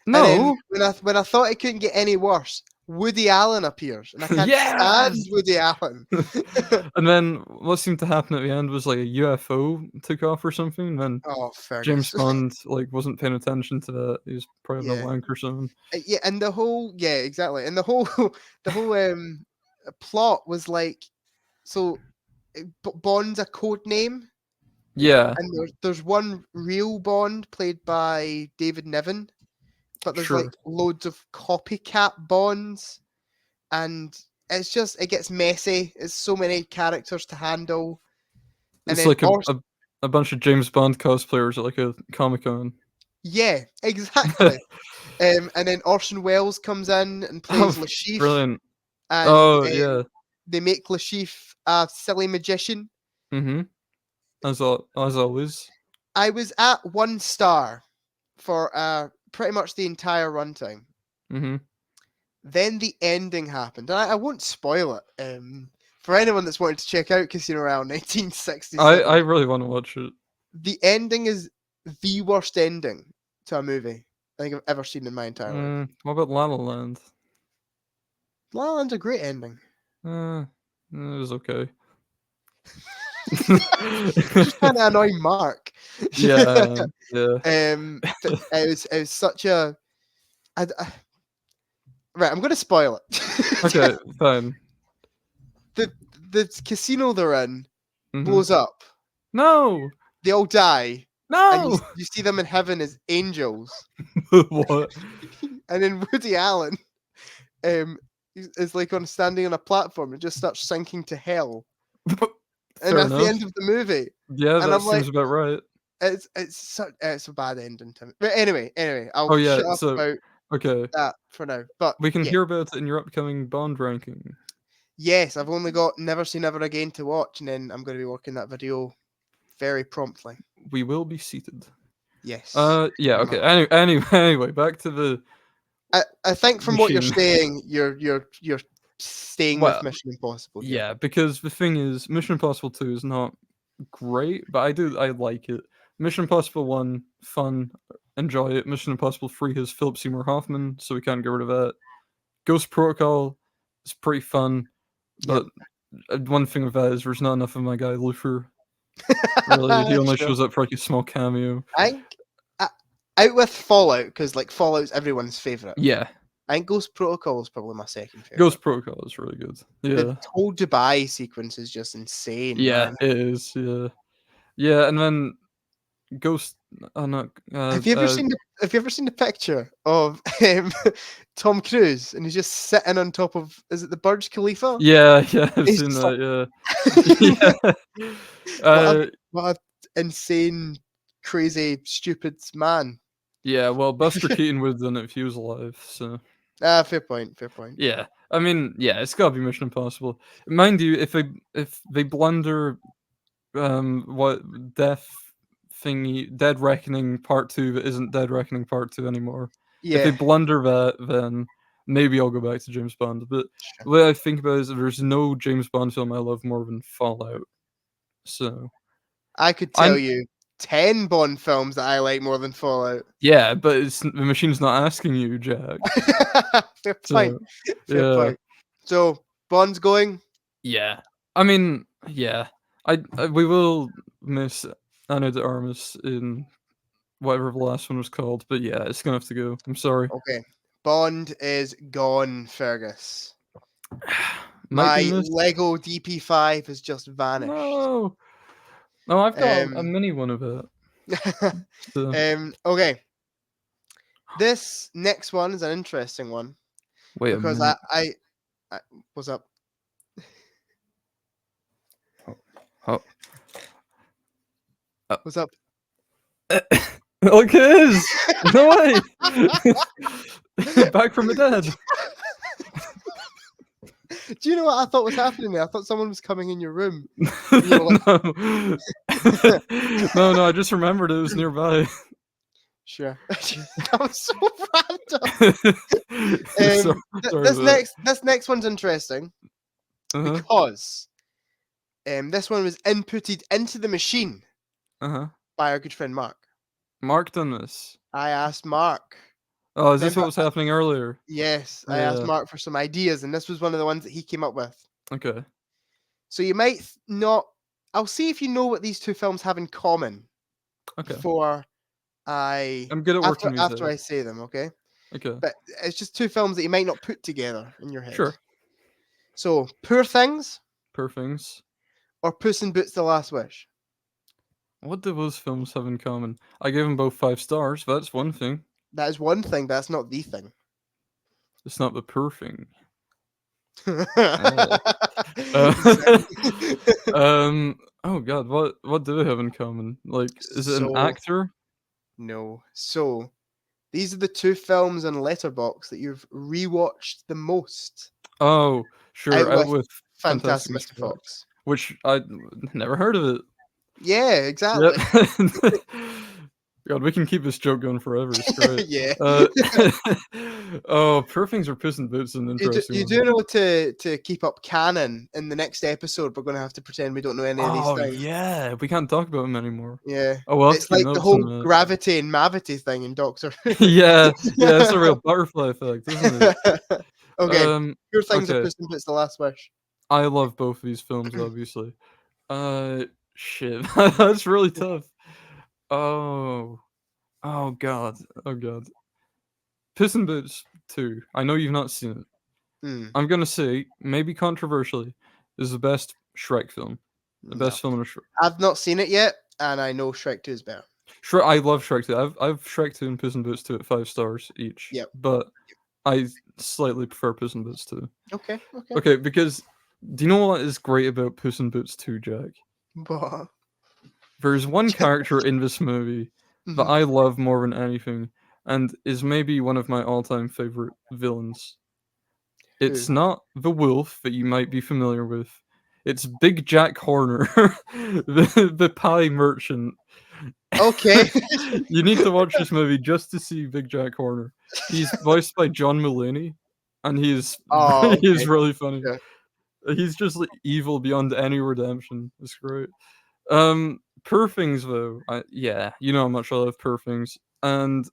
And then No. when I thought it couldn't get any worse, Woody Allen appears, and I can't stand Yes! Woody Allen. And then what seemed to happen at the end was like a UFO took off or something, and then Oh, James Fergus. Bond like wasn't paying attention to that. He was probably having Yeah. a wank or something. Yeah, and the whole exactly, and the whole plot was like, so Bond's a code name, Yeah, and there's one real Bond played by David Niven, but there's like sure. loads of copycat Bonds, and it gets messy. It's so many characters to handle, and It's then like a bunch of James Bond cosplayers at like a Comic Con. yeah, exactly. And then Orson Welles comes in and plays Oh, Lashif, brilliant. and Oh yeah. they make Lashif a silly magician. Mm-hmm. As always. I was at 1 star for pretty much the entire runtime. Mm-hmm. Then the ending happened, and I won't spoil it. For anyone that's wanted to check out Casino Royale 1967, I really want to watch it. the ending is the worst ending to a movie I think I've ever seen in my entire life. What about La La Land? La La Land's a great ending. It was okay. Just trying to annoy Mark. Yeah, yeah. But it was such a right. I'm going to spoil it. Okay, fine. The casino they're in Mhm. blows up. No! They all die, and No. you see them in heaven as angels, What? and then Woody Allen is like standing on a platform and just starts sinking to hell, and Fair that's the enough. end of the movie. Yeah, And that I'm like, seems about right. it's a bad ending to me. But anyway, I'll Oh yeah. shut up So about okay, that for now. But we can yeah, hear about it in your upcoming Bond ranking. yes, I've only got Never Say Never Again to watch, and then I'm going to be working that video very promptly. We will be seated. Yes. Yeah. very Okay. much. Anyway, back to the I think from what you're machine. saying, you're staying with Well, Mission Impossible here. yeah, because the thing is, Mission Impossible 2 is not great, but I like it. Mission Impossible 1, fun, enjoy it. Mission Impossible 3 has Philip Seymour Hoffman, so we can't get rid of that. Ghost Protocol is pretty fun, Yep. but one thing with that is there's not enough of my guy Luther. Really, he only Sure. shows up for like a small cameo. I think out with Fallout, because like Fallout's everyone's favorite. Yeah, I think Ghost Protocol is probably my second favorite. Ghost Protocol is really good. Yeah, The whole Dubai sequence is just insane, yeah, man. it is. Yeah, yeah, and then Ghost. Not. Have you ever seen the picture of Tom Cruise and he's just sitting on top of, is it the Burj Khalifa? Yeah, yeah, I've He's seen just that. like, Yeah. what Uh, what a insane, crazy, stupid man. yeah. Well, Buster Keaton would have done it if he was alive. So Fair point, fair point. yeah, I mean, yeah, it's gotta be Mission Impossible. Mind you, if they blunder, what Death thingy, Dead Reckoning Part 2 that isn't Dead Reckoning Part 2 anymore. If they Yeah, blunder that, then maybe I'll go back to James Bond. But sure. the way I think about it is there's no James Bond film I love more than Fallout. So I could I'm tell you 10 Bond films that I like more than Fallout. yeah, but the machine's not asking you, Jack. Fair point, So fair yeah, point. So, Bond's going. yeah. I mean, yeah. We will miss Anna de Armas in whatever the last one was called, but yeah, it's gonna have to go. I'm sorry. Okay. Bond is gone, Fergus. Might be My missed. Lego DP5 has just vanished. No. No, I've got a Um, mini one of it. So okay. This next one is an interesting one wait a because minute. I what's up? Oh. What's up? Look, it is. No way. Back from the dead. Do you know what I thought was happening there? I thought someone was coming in your room. No. No, I just remembered it was nearby. Sure. That was so random. So- sorry about that. This next one's interesting Uh-huh. because this one was inputted into the machine Uh-huh. by our good friend Mark. Mark done this. I asked Mark. Oh, is this Remember, what was happening earlier? yes, I asked Yeah. Mark for some ideas, and this was one of the ones that he came up with. Okay. So you might not. I'll see if you know what these two films have in common Okay. before I'm good at working these after out. I say them. Okay, Okay. but it's just two films that you might not put together in your head. Sure. So, Poor Things Perfings. or Puss in Boots: The Last Wish. What do those films have in common? I gave them both 5 stars. That's one thing. That is one thing, but that's not the thing. It's not the perfing. Oh god, what do they have in common? Like, is it an So- actor? No. So, these are the two films on Letterbox that you've rewatched the most. Oh, sure, Out out with Fantastic Fantastic Mr. Mr. Fox. which I never heard of it. Yeah, exactly. Yep. God, we can keep this joke going forever. It's great. Yeah. Oh, Perfings or Puss in Boots is an interesting You one. do know to keep up canon in the next episode, we're going to have to pretend we don't know any of Oh these things. yeah, we can't talk about them anymore. Yeah. Oh well, It's like the whole gravity and mavity thing in Doctor Who. yeah, it's a real butterfly effect, isn't it? Okay, Poor Things or okay. Puss in Boots: The Last Wish. I love both of these films, obviously. Shit, that's really tough. Oh god, oh god. Puss in Boots 2. I know you've not seen it. Hmm, I'm gonna say, maybe controversially, is the best Shrek film. The no. best film in Shrek. I've not seen it yet, and I know Shrek 2 is better. Shrek. I love Shrek 2. I've Shrek 2 and Puss in Boots 2 at 5 stars each, Yep. but I slightly prefer Puss in Boots 2. Okay. Okay. Okay, because do you know what is great about Puss in Boots 2, Jack? But, There's one character in this movie that mhm. I love more than anything, and is maybe one of my all-time favorite villains. Who? It's not the wolf that you might be familiar with. It's Big Jack Horner, the pie merchant. Okay. You need to watch this movie just to see Big Jack Horner. He's voiced by John Mulaney, and he's Oh, he is okay. really funny. Yeah. He's just like, evil beyond any redemption. It's great. Poor Things though, yeah, you know how much I love Poor Things, and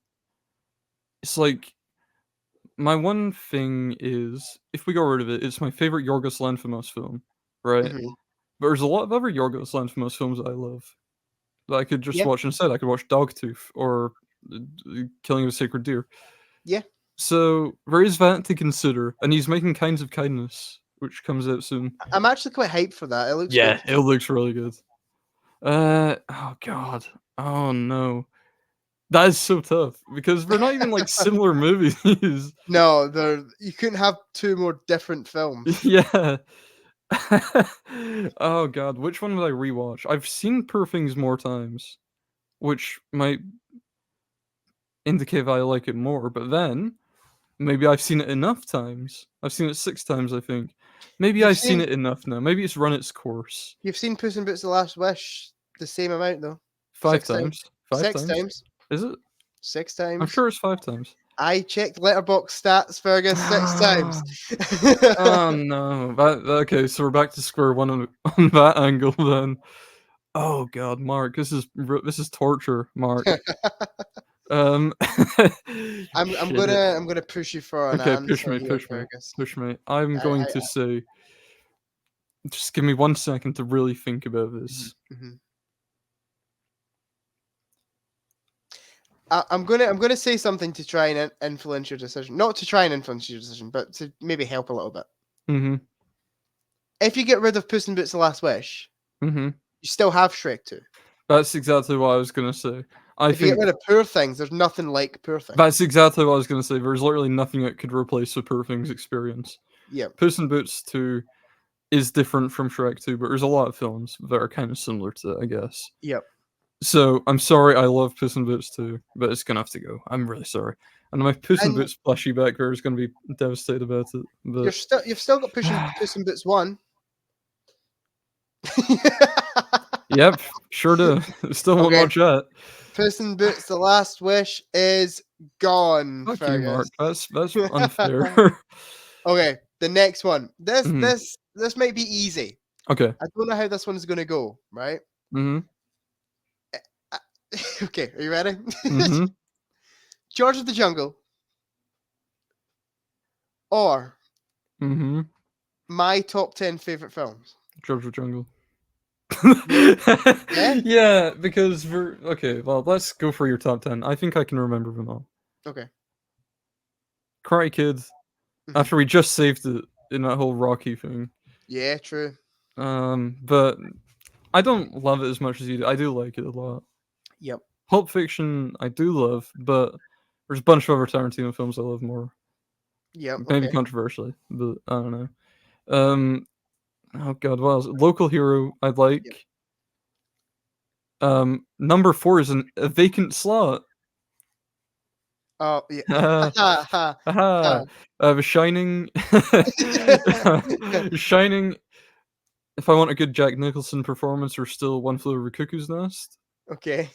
it's like my one thing is if we go rid of it, it's my favorite Yorgos Lanthimos film, right? Mhm. But there's a lot of other Yorgos Lanthimos films that I love that I could just Yeah. watch instead. I could watch Dogtooth or Killing of a Sacred Deer. Yeah. So there is that to consider, and he's making Kinds of Kindness, which comes out soon. I'm actually quite hyped for that. It looks Yeah, good. it looks really good. Oh god, oh no, that is so tough because they're not even like similar movies. No, you couldn't have two more different films. Yeah. Oh god, which one would I rewatch? I've seen Poor Things more times, which might indicate that I like it more, but then maybe I've seen it enough times. I've seen it 6 times, I think. Maybe You've I've seen seen it enough now. Maybe it's run its course. you've seen Puss in Boots: The Last Wish the same amount though. 5 Six times. times. 5 Six times? times. Is it? Six I'm times. sure it's 5 times. I checked Letterbox stats, Fergus, 6 times. Oh no. Okay, so we're back to square one on that angle then. Oh god, Mark, this is torture, Mark. Um, I'm shit. gonna push you for an Okay, push answer me, here, push me, Fergus. push me. I'm going I to say, just give me 1 second to really think about this. mhm. I'm gonna say something to try and influence your decision. Not to try and influence your decision, but to maybe help a little bit. Mhm, If you get rid of Puss in Boots: The Last Wish, mhm. you still have Shrek 2. That's exactly what I was gonna say. I If you get think rid of Poor Things, there's nothing like Poor Things. that's exactly what I was gonna say. There's literally nothing that could replace the Poor Things experience. Yep. Puss in Boots 2 is different from Shrek 2, but there's a lot of films that are kind of similar to it, I guess. Yep. So, I'm sorry, I love Puss in Boots 2, but it's gonna have to go. I'm really sorry. And my Puss in And Boots plushie back there is gonna be devastated about it, but you've still got Puss in Boots 1. yep, sure do. Still won't Okay. watch that. Puss in Boots: The Last Wish is gone, Fuck you, Mark. Fergus. That's unfair. Okay, the next one. This Mhm. this might be easy. Okay. I don't know how this one's gonna go, right? Mhm. Okay, are you ready? Mhm. George of the Jungle or Mhm. my top 10 favorite films. George of the Jungle. Yeah? Yeah, because we're okay, well, let's go for your top 10. I think I can remember them all. Okay. Karate Kid, Mhm. after we just saved it in that whole Rocky thing. Yeah, true. But I don't love it as much as you do. I do like it a lot. Yep. Pulp Fiction, I do love, but there's a bunch of other Tarantino films I love more. Yep. Maybe Okay. controversially, but I don't know. Oh god, what else? Local Hero, I like. Number 4 is a vacant slot. Oh, yeah. Haha. Ha, ha, ha. Haha. The Shining. Shining. If I want a good Jack Nicholson performance, or still One Flew Over the Cuckoo's Nest. Okay.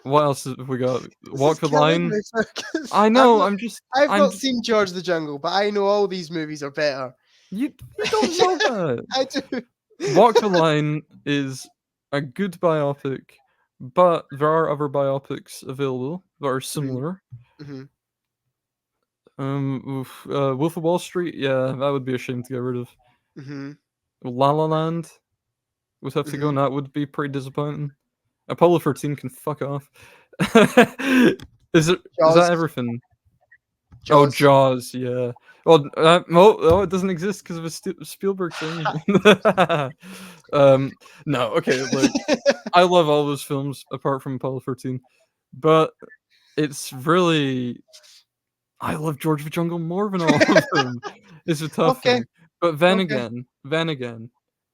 What else have we got? This Walk is the killing Line. me, Fergus. I know. I'm. Not seen George of the Jungle, but I know all these movies are better. You don't know that. I do. Walk the Line is a good biopic, but there are other biopics available that are similar. Mhm. Wolf of Wall Street, yeah, that would be a shame to get rid of. Mhm. La La Land would have to go, Mhm. and that would be pretty disappointing. Apollo 13 can fuck off. Is Jaws. that everything? Oh, Jaws. Jaws, yeah. Well, it doesn't exist because of a Spielberg thing. No, okay, look, I love all those films apart from Apollo 13, but it's really I love George of the Jungle more than all of them. It's a tough Okay, thing. But then okay. again, then again,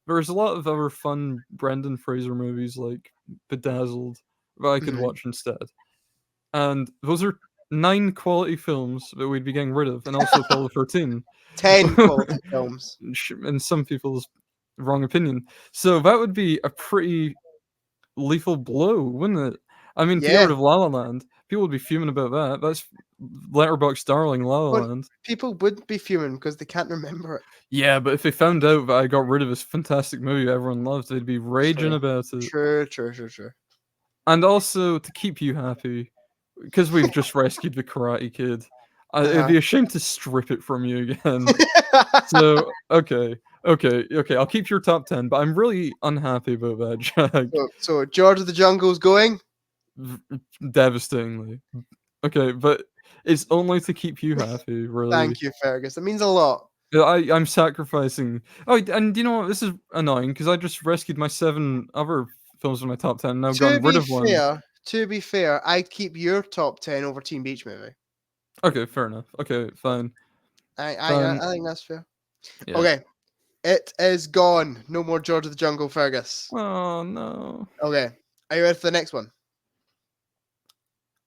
there's a lot of other fun Brendan Fraser movies like Bedazzled that I could Mhm. watch instead. And those are 9 quality films that we'd be getting rid of, and also Apollo 13. 10 quality films. In some people's wrong opinion. So that would be a pretty lethal blow, wouldn't it? I mean, to get rid Yeah. of La La Land, people would be fuming about that. That's Letterboxd darling La La Well, Land. people would be fuming because they can't remember it. Yeah, but if they found out that I got rid of this fantastic movie everyone loves, they'd be raging True. about it. True, true, true, true. And also to keep you happy, because we've just rescued the Karate Kid, it'd Uh-huh. be a shame to strip it from you again. So, okay, I'll keep your top 10, but I'm really unhappy about that, Jack. So George of the Jungle's going? V Devastatingly. Okay, but it's only to keep you happy, really. Thank you, Fergus. That means a lot. Yeah, I'm sacrificing and you know what? This is annoying because I just rescued my 7 other films from my top 10, now To gotten rid be of one. fair, I'd keep your top 10 over Teen Beach Movie. Okay, fair enough. Okay, fine. Fine. I think that's fair. Yeah. Okay, it is gone. No more George of the Jungle, Fergus. Oh, no. Okay, are you ready for the next one?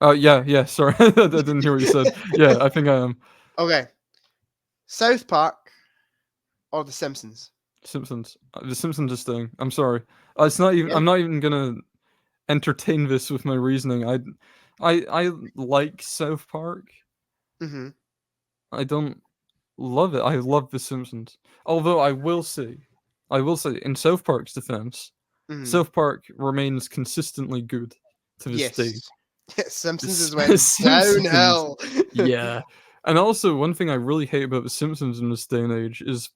Oh, yeah, sorry. I didn't hear what you said. Yeah, I think I am. Okay, South Park or The Simpsons? Simpsons. The Simpsons is staying. I'm sorry. It's not even Yeah. I'm not even gonna entertain this with my reasoning. I like South Park. Mm-hmm. I don't love it. I love The Simpsons. Although I will say, in South Park's defense, Mm-hmm. South Park remains consistently good to this day. Yes. Simpsons S has went Simpsons, downhill. yeah. And also, one thing I really hate about The Simpsons in this day and age is,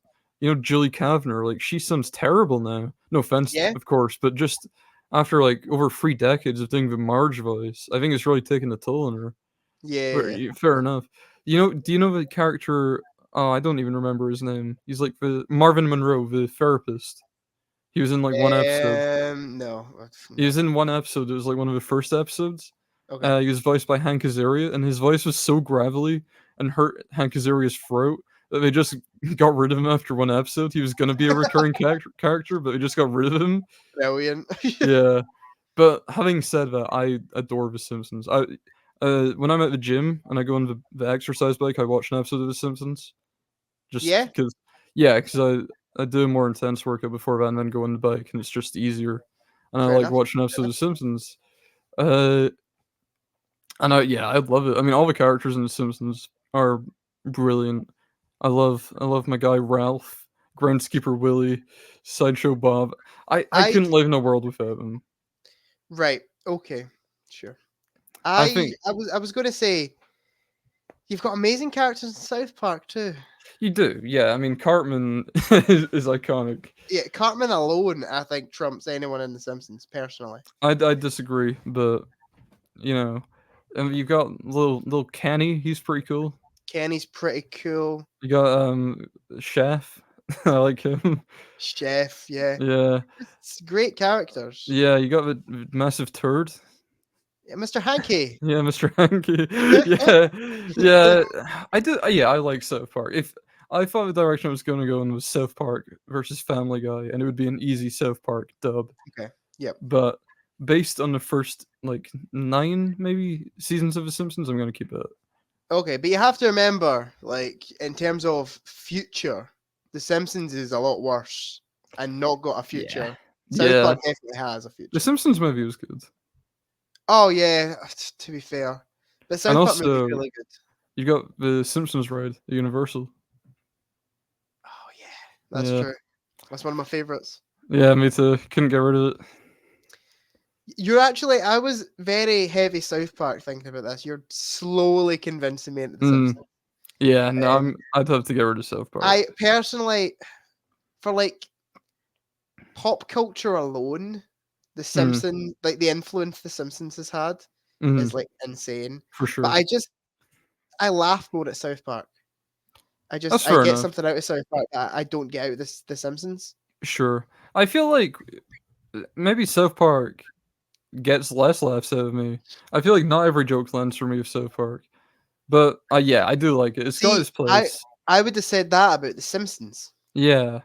Julie Kavner, like, she sounds terrible now. No offense, Yeah. of course, but just after, like, over 3 decades of doing the Marge voice, I think it's really taken a toll on her. Yeah. But fair enough. Do you know the character oh, I don't even remember his name. He's like the Marvin Monroe, the therapist. He was in, like, one episode. No, He was no. in one episode, it was, like, one of the first episodes. Okay. He was voiced by Hank Azaria, and his voice was so gravelly and hurt Hank Azaria's throat that they just got rid of him after one episode. He was gonna be a recurring character, but they just got rid of him. Brilliant. Yeah. But having said that, I adore The Simpsons. When I'm at the gym and I go on the exercise bike, I watch an episode of The Simpsons. Just Yeah. because, yeah, because I do a more intense workout before that and then go on the bike, and it's just easier. And I Fair like enough. watching Fair episodes enough. of Simpsons. Uh, yeah, I love it. I mean, all the characters in The Simpsons are brilliant. I love my guy Ralph, Groundskeeper Willie, Sideshow Bob. I I couldn't live in a world without them. Right. Okay. Sure. I think I was going to say you've got amazing characters in South Park too. you do, yeah. I mean, Cartman is iconic. Yeah, Cartman alone, I think trumps anyone in The Simpsons. Personally, I disagree, but you know, and you got little Kenny. He's pretty cool. Kenny's pretty cool. You got Chef. I like him. Chef, yeah, Yeah, it's great characters. yeah. You got the massive turd. Yeah, Mr. Hanky. Yeah, Mr. Hanky. Yeah, yeah. I do. Yeah, I like South Park. If I thought the direction I was going to go in was South Park versus Family Guy, and it would be an easy South Park dub. Okay. Yep. But based on the first like 9 maybe seasons of The Simpsons, I'm gonna keep it. Okay, but you have to remember, like in terms of future, The Simpsons is a lot worse and not got a Yeah. future. South Yeah. Park definitely has a The future. Simpsons movie was good. Oh yeah, to be fair, the And South Park movie is also, really good. you got the Simpsons ride at Universal. Oh yeah, that's Yeah. true. That's one of my favorites. Yeah, me too. Couldn't get rid of it. You're actually, I was very heavy South Park thinking about this. You're slowly convincing me into The Mm. Simpsons. Yeah, no, Um, I'd have to get rid of South Park. I personally, for like pop culture alone, The Simpsons, like the influence The Simpsons has had, Mhm. is like insane. For But sure. I laugh more at South Park. That's I fair get enough. something out of South Park that I don't get out of The Simpsons. Sure. I feel like maybe South Park gets less laughs out of me. I feel like not every joke lands for me of South Park. But yeah, I do like it. It's got See, its place. I would have said that about The Simpsons. Yeah.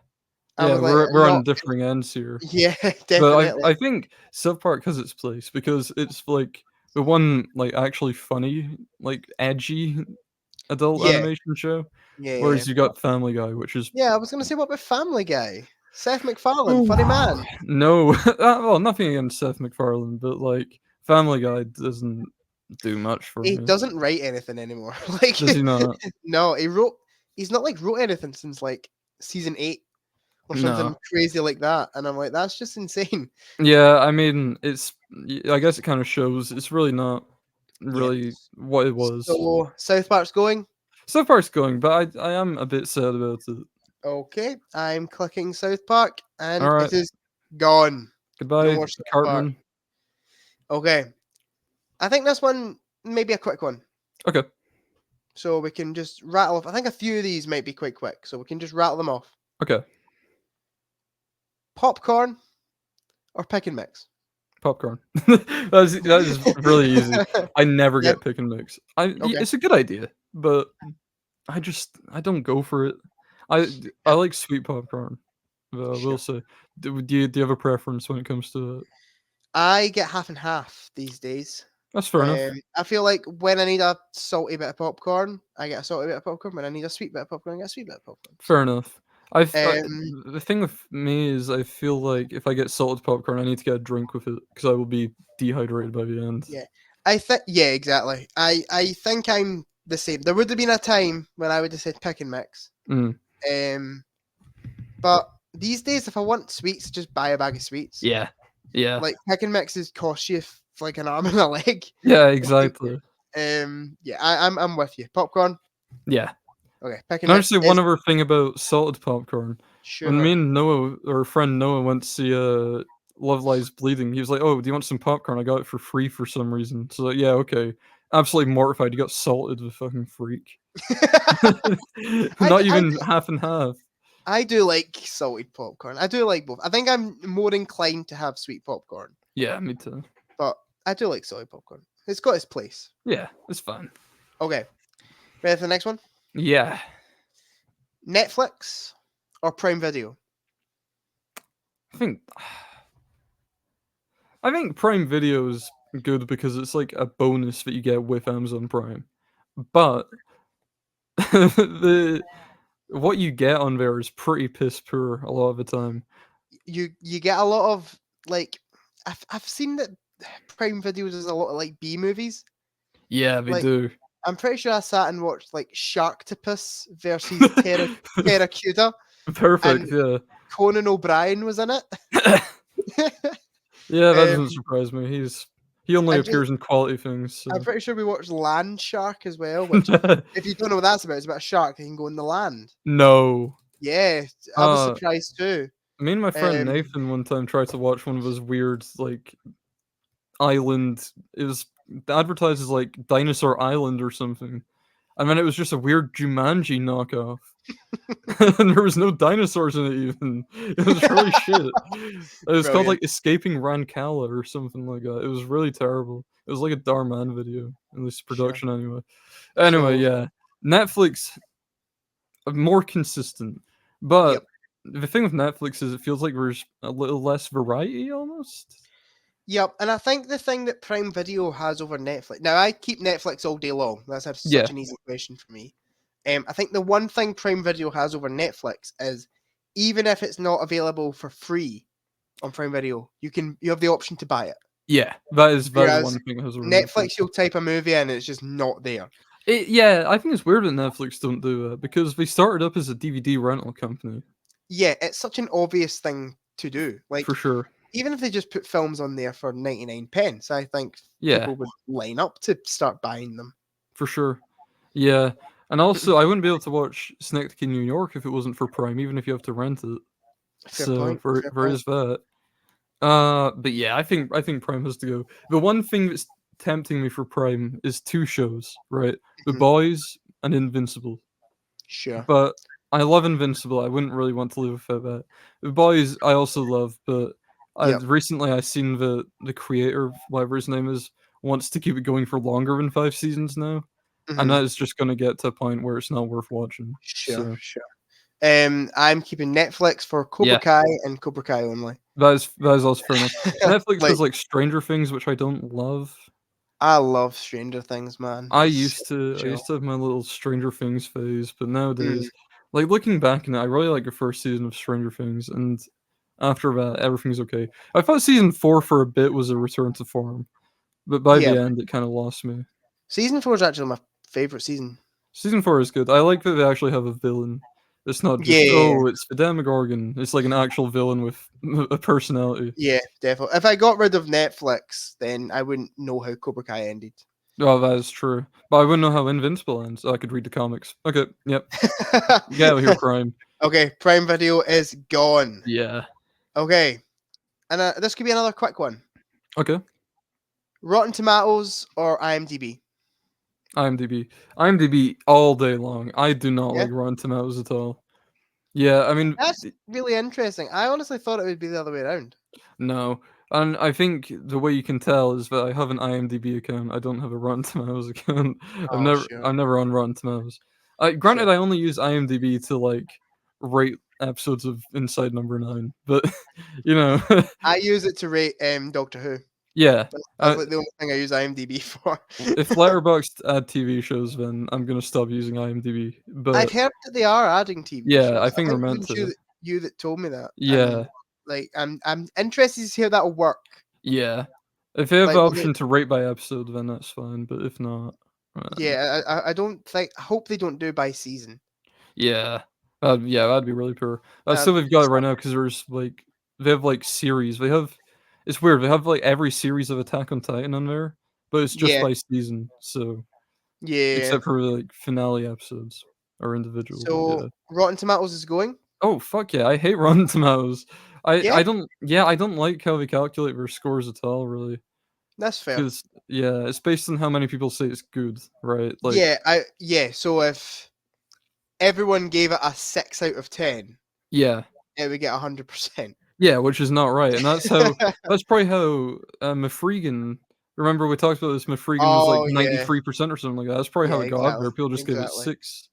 I Yeah, was like, we're on not differing ends here. yeah, But definitely. I think South Park has its place because it's like the one like actually funny, like edgy adult Yeah, animation show. yeah. Whereas you got Family Guy, which is Yeah, I was gonna say, what about Family Guy? Seth MacFarlane, Ooh, funny man. no, well, nothing against Seth MacFarlane, but like Family Guy doesn't do much for He me. doesn't write anything anymore. Like, Does he not? no, he's not like wrote anything since like season 8 or something No. crazy like that. And I'm like, that's just insane. Yeah, I mean, I guess it kind of shows it's really not Yeah. really what it was. So South Park's going. South Park's going, but I am a bit sad about it. Okay, I'm clicking South Park, All and right, it is gone. No goodbye, more South Park. Cartman. Okay, I think this one maybe a quick one, Okay, so we can just rattle off. I think a few of these might be quite quick, so we can just rattle them off. okay, Popcorn or pick and mix. popcorn. That is really easy. I never Yep. get pick and mix. Okay. It's a good idea, but I don't go for it. I Yep. like sweet popcorn. But I will Sure. say, do you have a preference when it comes to it? I get half and half these days. That's fair enough. I feel like when I need a salty bit of popcorn, I get a salty bit of popcorn. When I need a sweet bit of popcorn, I get a sweet bit of popcorn. Fair So, enough. um, The thing with me is I feel like if I get salted popcorn, I need to get a drink with it because I will be dehydrated by the end. yeah, I think yeah, exactly. I think I'm the same. There would have been a time when I would have said pick and mix. Mm. But these days, if I want sweets, just buy a bag of sweets. Yeah. Yeah. Like pick and mixes cost you like an arm and a leg. Yeah, exactly. Yeah, I'm with you. Popcorn. Yeah. Okay, pick and Can I mix just say one is other thing about salted popcorn? When me sure. and Noah, or friend Noah, went to see Love Lies Bleeding, he was like, "Oh, do you want some popcorn? I got it for free for some reason." So like, yeah, okay. Absolutely mortified. You got salted, the fucking freak. Not I even half and half. I do like salted popcorn. I do like both. I think I'm more inclined to have sweet popcorn, Yeah, me too. but I do like salted popcorn. It's got its place. Yeah, it's fine. Okay, ready for the next one? Yeah. Netflix or Prime Video? I think I think Prime Video is good because it's like a bonus that you get with Amazon Prime. But the what you get on there is pretty piss poor a lot of the time. You get a lot of like I've seen that Prime Video does a lot of like B movies. Yeah, they Like do. I'm pretty sure I sat and watched like Sharktopus versus Terracuda, Perfect, and yeah. Conan O'Brien was in it. Yeah, that doesn't um, surprise me. He only I just, appears in quality things, I'm so pretty sure we watched Land Shark as well, which if you don't know what that's about, it's about a shark that can go in the land. No. Yeah, I was Uh, surprised too. Me and my friend Um, Nathan one time tried to watch one of those weird, like, island it was advertised as, like, Dinosaur Island or something, and then it was just a weird Jumanji knockoff. And there was no dinosaurs in it even. It was really shit. It was called, like, brilliant. Escaping Rancala or something like that. It was really terrible. It was like a Darman video, at least Sure. production anyway. Anyway, So, yeah. Netflix, more consistent, but yep. the thing with Netflix is it feels like there's a little less variety almost? Yep, and I think the thing that Prime Video has over Netflix. Now, I keep Netflix all day long. Yeah. Such an easy question for me. I think the one thing Prime Video has over Netflix is even if it's not available for free on Prime Video, you have the option to buy it. Yeah, that is Whereas one thing it has over Netflix. Netflix, you'll type a movie in and it's just not there. Yeah, I think it's weird that Netflix don't do that because they started up as a DVD rental company, Yeah, it's such an obvious thing to do. for Like, sure. even if they just put films on there for 99 pence, I think Yeah, people would line up to start buying them. for sure. Yeah, and also I wouldn't be able to watch Synecdoche in New York if it wasn't for Prime, even if you have to rent it. Fair So point. Fair there point. is that. But yeah, I think Prime has to go. The one thing that's tempting me for Prime is two shows, right? The Mhm. Boys and Invincible. Sure. But I love Invincible. I wouldn't really want to live without that. The Boys I also love, but Yep. recently I seen the creator, whatever his name is, wants to keep it going for longer than 5 seasons now, and Mhm. that is just gonna get to a point where it's not worth watching. Sure. So Sure. I'm keeping Netflix for Cobra yeah, Kai and Cobra Kai only. that is also fair enough. Netflix Like, has like Stranger Things, which I don't love. I love Stranger Things, man. I It's so used to I chill. used to have my little Stranger Things phase, but Mm. nowadays, like looking back on it, I really like the first season of Stranger Things, and after that, everything's okay. I thought season 4 for a bit was a return to form, but by Yeah. the end, it kind of lost me. Season 4 is actually my favorite season. Season 4 is good. I like that they actually have a villain. It's not Yeah, just, yeah, yeah. oh, it's the Demogorgon. It's like an actual villain with a personality. Yeah, definitely. If I got rid of Netflix, then I wouldn't know how Cobra Kai ended. Oh, that is true. But I wouldn't know how Invincible ends. I could read the comics. Okay, yep. Get out of here, Prime. Okay, Prime Video is gone. Yeah. Okay, and this could be another quick one. Okay. Rotten Tomatoes or IMDb? IMDb. IMDb all day long. I do not Yeah, like Rotten Tomatoes at all. Yeah, I mean, that's really interesting. I honestly thought it would be the other way around. no. And I think the way you can tell is that I have an IMDb account. I don't have a Rotten Tomatoes account. Oh, sure, I'm never on Rotten Tomatoes. sure. Granted, I only use IMDb to like rate episodes of Inside Number 9, but you know, I use it to rate Doctor Who. yeah. That's Uh, like the only thing I use IMDb for. if Letterboxd add TV shows, then I'm gonna stop using IMDb. I've But heard that they are adding TV yeah, I shows. I think they're think it meant was to. you that told me that, and Yeah, like I'm interested to see how that'll work. yeah. If they have the Like, will they? option to rate by episode, then that's fine, but if not, Yeah, I don't think. I hope they don't do by season. yeah. Yeah, that'd be really poor. So That'd they've really got it right suck. now because there's, like they have, like, series. They have it's weird, they have, like, every series of Attack on Titan on there, but it's just Yeah, by season, so yeah. except for, like, finale episodes are individual, but So yeah. Rotten Tomatoes is going. Oh, fuck yeah, I hate Rotten Tomatoes. Yeah, I don't yeah, I don't like how they calculate their scores at all, really. that's fair. 'Cause yeah, it's based on how many people say it's good, right? Like Yeah. So if everyone gave it a 6 out of 10, yeah. it would get 100%. Yeah, which is not right, and that's probably how, Mafregan remember we talked about this, Mafregan was like Oh yeah, 93% or something like that. That's probably yeah, how it got up exactly, there. People just gave it exactly. 6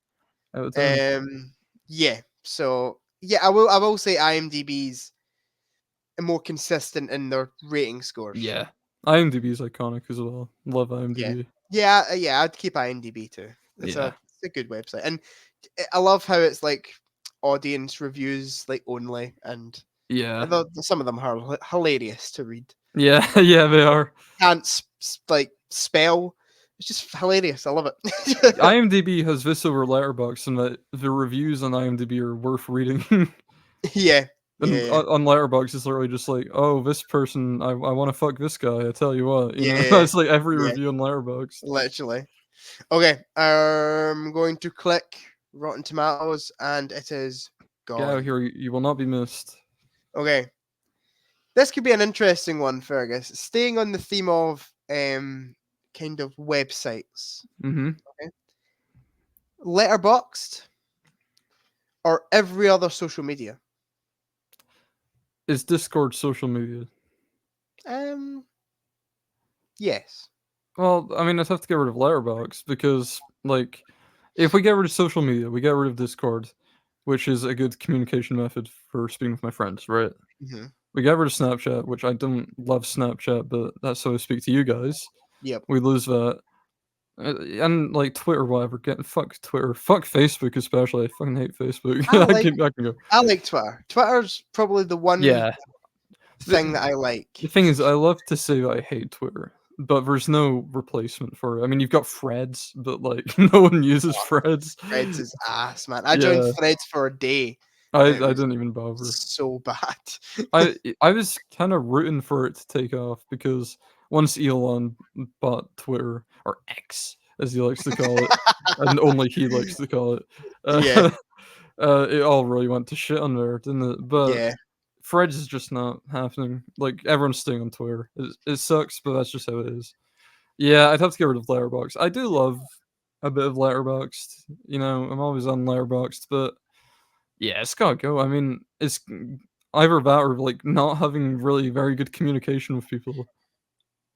out of 10. Yeah. So yeah, I will say IMDb's more consistent in their rating scores. Yeah. IMDb is iconic as well. Love Yeah. IMDb. Yeah, I'd keep IMDb too. Yeah. It's a good website, and I love how it's like audience reviews like only, and Yeah. some of them are hilarious to read. Yeah, yeah, they are. Can't like spell. It's just hilarious. I love it. IMDb has this over Letterboxd and that the reviews on IMDb are worth reading. Yeah, yeah, And yeah, on Letterboxd, it's literally just like, "Oh, this person, I wanna fuck this guy, I tell you what," you know? yeah, That's like every yeah. review on Letterboxd. Literally. Okay, I'm going to click Rotten Tomatoes, and it is Get out gone. here, you will not be missed. Okay, this could be an interesting one, Fergus. Staying on the theme of kind of websites. Mhm. Okay, Letterboxd or every other social media. Is Discord social media? Um, yes. Well, I mean, I'd have to get rid of Letterboxd because, like, if we get rid of social media, we get rid of Discord, which is a good communication method for speaking with my friends, right? Hmm. We get rid of Snapchat, which I don't love Snapchat, but that's how I speak to you guys. Yep. We lose that. And like Twitter, whatever. Get fuck Twitter, fuck Facebook especially. I fucking hate Facebook. I like I can go. I like Twitter. Twitter's probably the one Yeah. thing The, that I the like. thing is, I love to say that I hate Twitter, but there's no replacement for it. I mean, you've got Threads, but like no one uses Threads. Threads is ass, man. I joined Yeah, Threads for a day, I and I it was didn't even bother. so bad. I was kind of rooting for it to take off because once Elon bought Twitter or X as he likes to call it, and only he likes to call it, Yeah, uh, it all really went to shit on there, didn't it? But yeah. Threads is just not happening. Like everyone's staying on Twitter. It sucks, but that's just how it is. Yeah, I'd have to get rid of Letterboxd. I do love a bit of Letterboxd. I'm always on Letterboxd, but yeah, it's gotta go. I mean, it's either that or like not having really very good communication with people.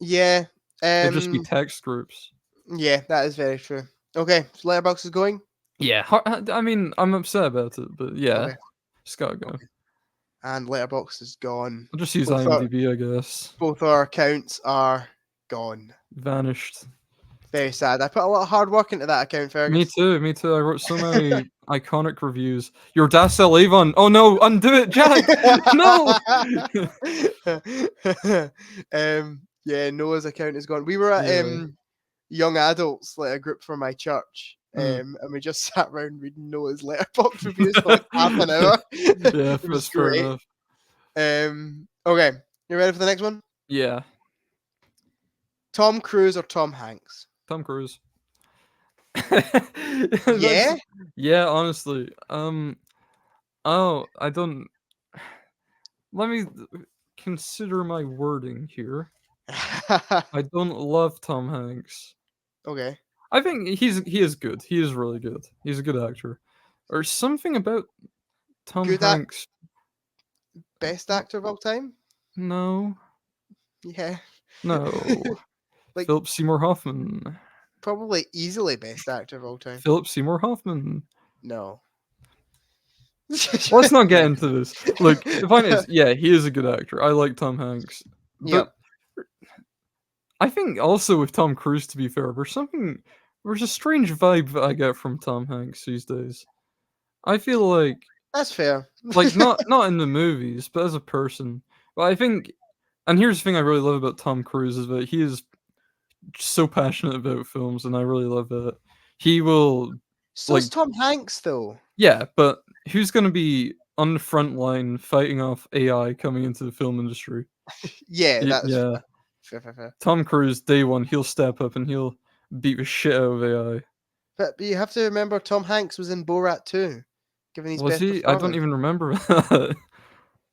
Yeah. It'd just be Um. text groups. Yeah, that is very true. Okay, so Letterboxd is going. Yeah, I mean, I'm upset about it, but yeah, Okay. it's gotta go. Okay. And Letterboxd is gone. I'll just use Both our IMDb, I guess. both our accounts are gone. Vanished. Very sad. I put a lot of hard work into that account, Me Fergus. too, me too. I wrote so many iconic reviews. Your Das El Avon. Oh no, undo it, Jack! No! Yeah, Noah's account is gone. We were at Yeah. young adults, like a group from my church, Mm. and we just sat around reading Noah's letterbox reviews for like half an hour. Yeah, It was that's fair great. enough. Okay, you ready for the next one? Yeah, Tom Cruise or Tom Hanks? Tom Cruise. Yeah. That's yeah, honestly. Oh, I don't. Let me consider my wording here. I don't love Tom Hanks. Okay. I think he is good. He is really good. He's a good actor. Or something about Tom Good act, Hanks. best actor of all time. No, Yeah. no. Like Philip Seymour Hoffman. probably easily best actor of all time. Philip Seymour Hoffman. No. Let's not get into this. Look, the point is, yeah, he is a good actor. I like Tom Hanks. Yep. But I think also with Tom Cruise, to be fair, there's a strange vibe that I get from Tom Hanks these days. I feel That's fair. like not in the movies, but as a person. But I think, and here's the thing I really love about Tom Cruise is that he is so passionate about films, and I really love that. He will like, So's Tom Hanks though. yeah, but who's gonna be on the front line fighting off AI coming into the film industry? Yeah, that's Yeah, fair. Fair. Tom Cruise, day one, he'll step up and he'll beat the shit out of AI. But you have to remember Tom Hanks was in Borat too, giving his Was best he? I don't performance. even remember that.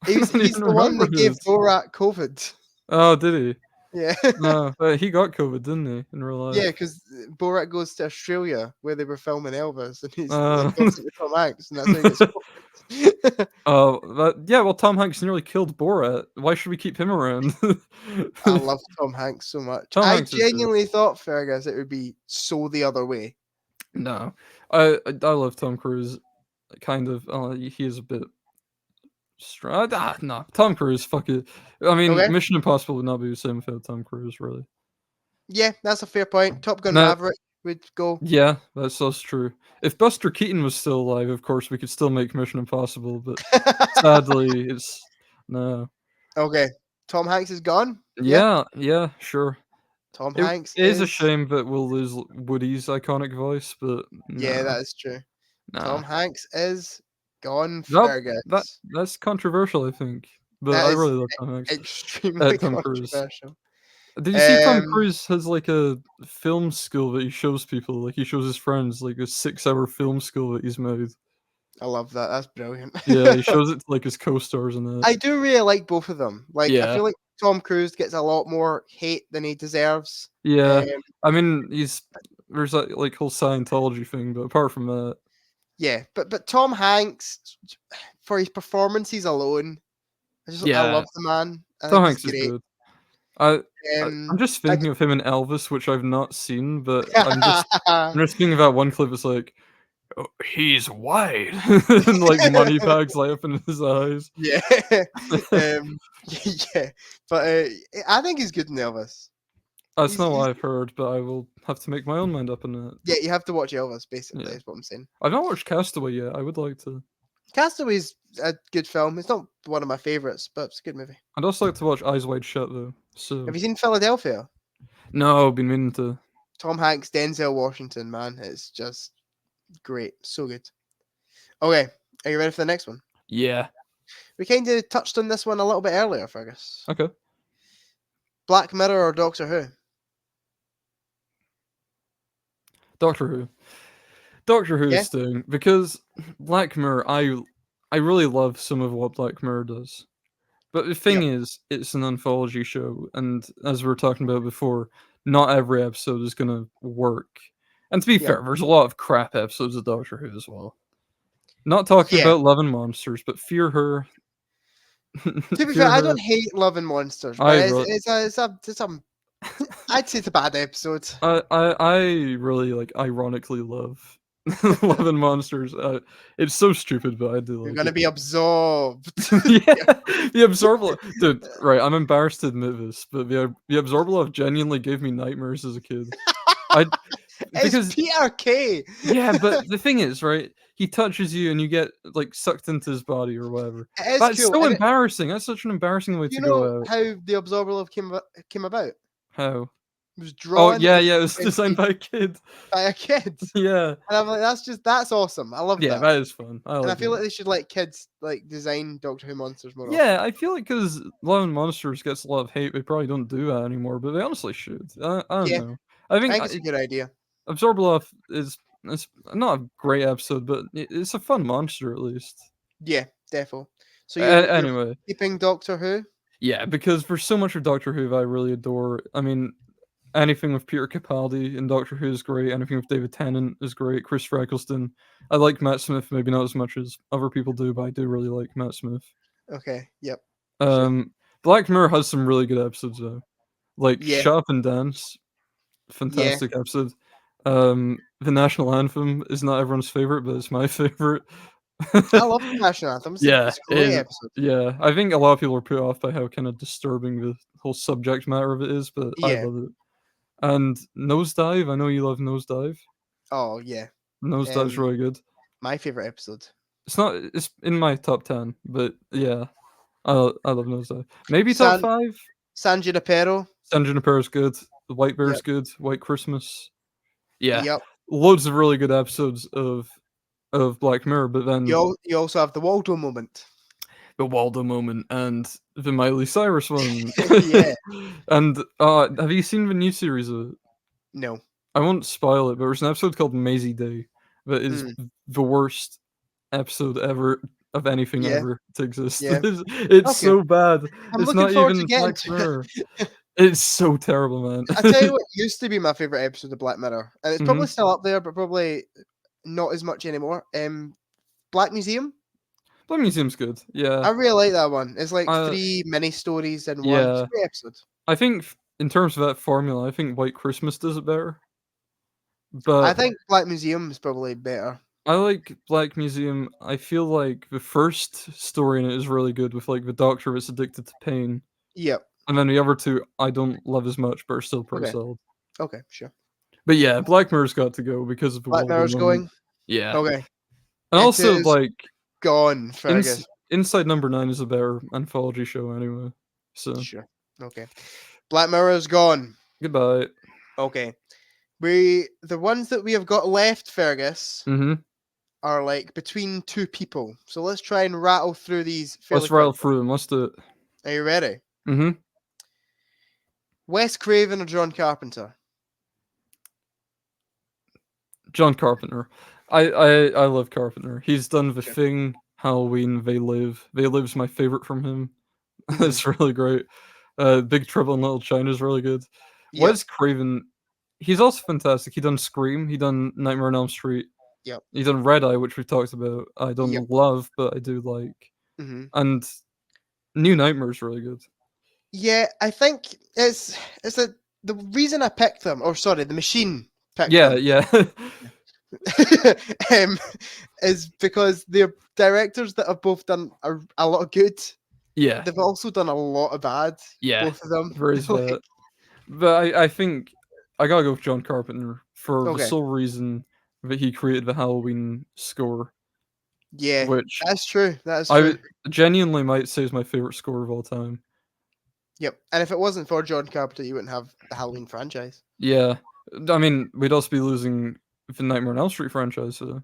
I don't He's even the one remember that gave this. Borat COVID. Oh, did he? Yeah. No, he got COVID, didn't he, in real Yeah, life? because Borat goes to Australia where they were filming Elvis, and he's Uh, like bumps into Tom Hanks, and that's how he gets COVID. oh, yeah, well, Tom Hanks nearly killed Borat. Why should we keep him around? I love Tom Hanks so much. Tom I Hanks is good. genuinely thought, Fergus, it would be so the other way. No, I love Tom Cruise. Kind of. He is a bit. No, Tom Cruise. Fuck it. I mean, Okay. Mission Impossible would not be the same without Tom Cruise, really. Yeah, that's a fair point. Top Gun No, Maverick would go. yeah, that's true. If Buster Keaton was still alive, of course, we could still make Mission Impossible, but sadly, it's no. Okay. Tom Hanks is gone. Yeah. Yeah, sure. Tom It Hanks is a is. shame that we'll lose Woody's iconic voice, but Yeah, nah, that is true. nah. Tom Hanks is gone, Nope, Fergus. that's controversial, I think, but That I is really love Tom Hanks. extremely Tom Cruise. controversial. Did you see Tom Um, Cruise has, like, a film school that he shows people, like, he shows his friends, like, a 6-hour film school that he's made. I love that. That's brilliant. Yeah, he shows it to, like, his co-stars and that. I do really like both of them. Like, I Yeah, feel like Tom Cruise gets a lot more hate than he deserves. yeah. Um, I mean, there's that, like, whole Scientology thing, but apart from that yeah, but Tom Hanks, for his performances alone, I yeah, love the man. I Tom think he's Hanks is great. good. I I'm Um, just I thinking of him in Elvis, which I've not seen, but I'm just thinking about one clip, it's like, "Oh, he's white," and, like, money bags light up in his eyes. yeah, um, yeah, but I think he's good in Elvis. That's not He's what I've heard, but I will have to make my own mind up on that. yeah, you have to watch Elvis. Basically, Yeah. is what I'm saying. I've not watched Castaway yet, I would like to. Castaway's a good film. It's not one of my favorites, but it's a good movie. I'd also like to watch Eyes Wide Shut, though, so Have you seen Philadelphia? no, I've been meaning to. Tom Hanks, Denzel Washington, man, it's just great, so good. Okay, are you ready for the next one? Yeah. We kind of touched on this one a little bit earlier, Fergus. Okay. Black Mirror or Doctor Who? Doctor Who. Doctor Who Yeah, is staying, because Black Mirror, I really love some of what Black Mirror does. But the thing is, it's an anthology show, and as we were talking about before, not every episode is gonna work. And to be Yep. fair, there's a lot of crap episodes of Doctor Who as well. Not talking Yeah. about Love and Monsters, but Fear Her. To be Fear fair, I Her. don't hate Love and Monsters, but I it's, really, it's a I'd say it's a bad episode. I really like ironically love Love and Monsters. It's so stupid, but I do You're like gonna it. be absorbed. Yeah, the Absorbla, dude. Right, I'm embarrassed to admit this, but the Absorbla genuinely gave me nightmares as a kid. I It's because Peter Kay. yeah, but the thing is, right? He touches you and you get like sucked into his body or whatever. It is That's cool. so And embarrassing. That's such an embarrassing way you to know go out. how the Absorber Love came about? How? It was Oh drawn yeah, and yeah. It was designed invented by a kid. by a kid. Yeah, And I'm like, that's awesome. I love yeah. that. That is fun. I And I like feel it. like they should let kids like design Doctor Who monsters more Yeah, often. I feel like because Love and Monsters gets a lot of hate, they probably don't do that anymore, but they honestly should. I don't Yeah, know. I I think think it's a good idea. Absorbaloff is it's not a great episode, but it's a fun monster at least. Yeah, defo. So you're Anyway, keeping Doctor Who? yeah, because there's so much of Doctor Who that I really adore. I mean, anything with Peter Capaldi in Doctor Who is great. Anything with David Tennant is great. Chris Eccleston. I like Matt Smith, maybe not as much as other people do, but I do really like Matt Smith. Okay, yep. Sure. Black Mirror has some really good episodes though. Like Yeah, Shut Up and Dance, yeah. fantastic episode. The national anthem is not everyone's favorite, but it's my favorite. I love the national anthem. Yeah, It's a great episode. yeah. I think a lot of people are put off by how kind of disturbing the whole subject matter of it is, but I Yeah. love it. And Nosedive, I know you love Nosedive. Oh yeah. Nosedive's really good. My favorite episode. It's in my top 10, but yeah, I love Nosedive. Maybe top San 5. San Junipero. San Junipera's good. The White Bear's Yep. good. White Christmas. Yeah, Yep. loads of really good episodes of Black Mirror, but then You also have the Waldo moment. the Waldo moment and the Miley Cyrus one. Yeah. And have you seen the new series of it? No. I won't spoil it, but there's an episode called Maisie Day that is the worst episode ever of anything Yeah. ever to exist. Yeah. It's Okay. so bad. I'm It's looking not forward even to getting Black to Mirror. It's so terrible, man. I tell you what used to be my favorite episode of Black Mirror, and it's probably still up there, but probably not as much anymore. Black Museum. Black Museum's good. I Yeah. really like that one. It's like Uh, 3 mini stories in one. It's yeah. a great episode. I think in terms of that formula, I think White Christmas does it better. I But think Black Museum is probably better. I like Black Museum. I feel like the first story in it is really good with like the doctor that's addicted to pain. Yep. And then the other two I don't love as much, but are still pretty Okay. solid. Okay, sure. But yeah, Black Mirror's got to go because of the Black Waldo Mirror's moment. going. Yeah. Okay. And It also is like gone, Fergus. Inside Number 9 is a better anthology show anyway. So Sure. Okay. Black Mirror's gone. goodbye. Okay. The ones that we have got left, Fergus, Mm-hmm. are like between 2 people. So let's try and rattle through these fairly Let's rattle quickly. through them. Let's do it. Are you ready? Mm-hmm. Wes Craven or John Carpenter? John Carpenter. I love Carpenter. He's done The Okay. Thing, Halloween, They Live. They Live's my favorite from him. Mhm. It's really great. Big Trouble in Little China is really good. Yep. Wes Craven, he's also fantastic. He done Scream. He done Nightmare on Elm Street. Yep. He done Red Eye, which we've talked about. I don't Yep. love, but I do like. Mhm. And New Nightmare's really good. Yeah, I think it's the reason I picked them, or sorry, the machine picked Yeah, them, yeah. is because they're directors that have both done a lot of good. Yeah. They've also done a lot of bad. Yeah. Both of them. There is Like, that. But I think I gotta go with John Carpenter for Okay. the sole reason that he created the Halloween score, yeah, which that's true. That is I true. genuinely might say is my favorite score of all time. Yep. And if it wasn't for John Carpenter, you wouldn't have the Halloween franchise. Yeah. I mean, we'd also be losing the Nightmare on Elm Street franchise. So.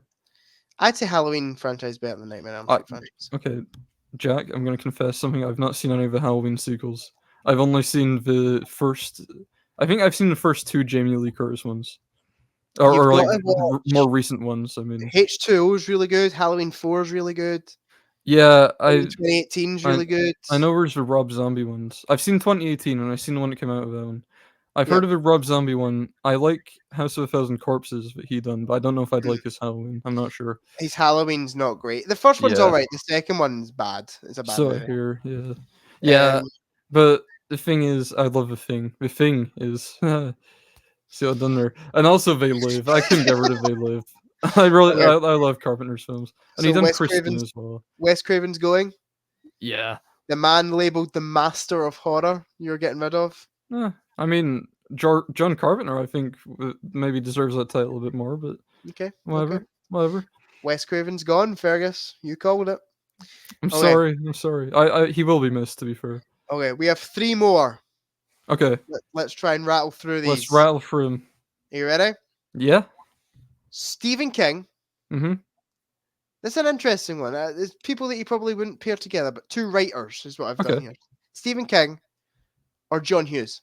I'd say Halloween franchise better than Nightmare on Elm Street franchise. Okay, Jack, I'm going to confess something. I've not seen any of the Halloween sequels. I've only seen the first. I think I've seen the first 2 Jamie Lee Curtis ones, You've or like gotta watch more recent ones. I mean, H2O is really good. Halloween 4 is really good. Yeah, The 2018 is I really good. I know where's the Rob Zombie ones. I've seen 2018 and I've seen the one that came out of that one. I've heard Yep. of the Rob Zombie one. I like House of a Thousand Corpses that he done, but I don't know if I'd Mm. like his Halloween. I'm not sure. His Halloween's not great. The first one's Yeah. alright. The second one's bad. It's a bad So I movie. hear, yeah. Yeah, but the thing is, I love The Thing. The Thing is see what I've done there. And also They Live. I couldn't get rid of They Live. I really Okay. I love Carpenter's films. And he So done Christine as well. Wes Craven's going. Yeah. The man labeled the master of horror. You're getting rid of. I mean, John Carpenter, I think, maybe deserves that title a bit more, but Okay. whatever, Okay. whatever. Wes Craven's gone. Fergus, you called it. I'm Okay. sorry. I'm sorry. He will be missed, to be fair. Okay. We have 3 more. Okay, Let's try and rattle through these. let's rattle through 'em. Are you ready? Yeah. Stephen King. Mm-hmm. This is an interesting one. There's people that you probably wouldn't pair together, but 2 writers is what I've done Okay. here. Stephen King or John Hughes.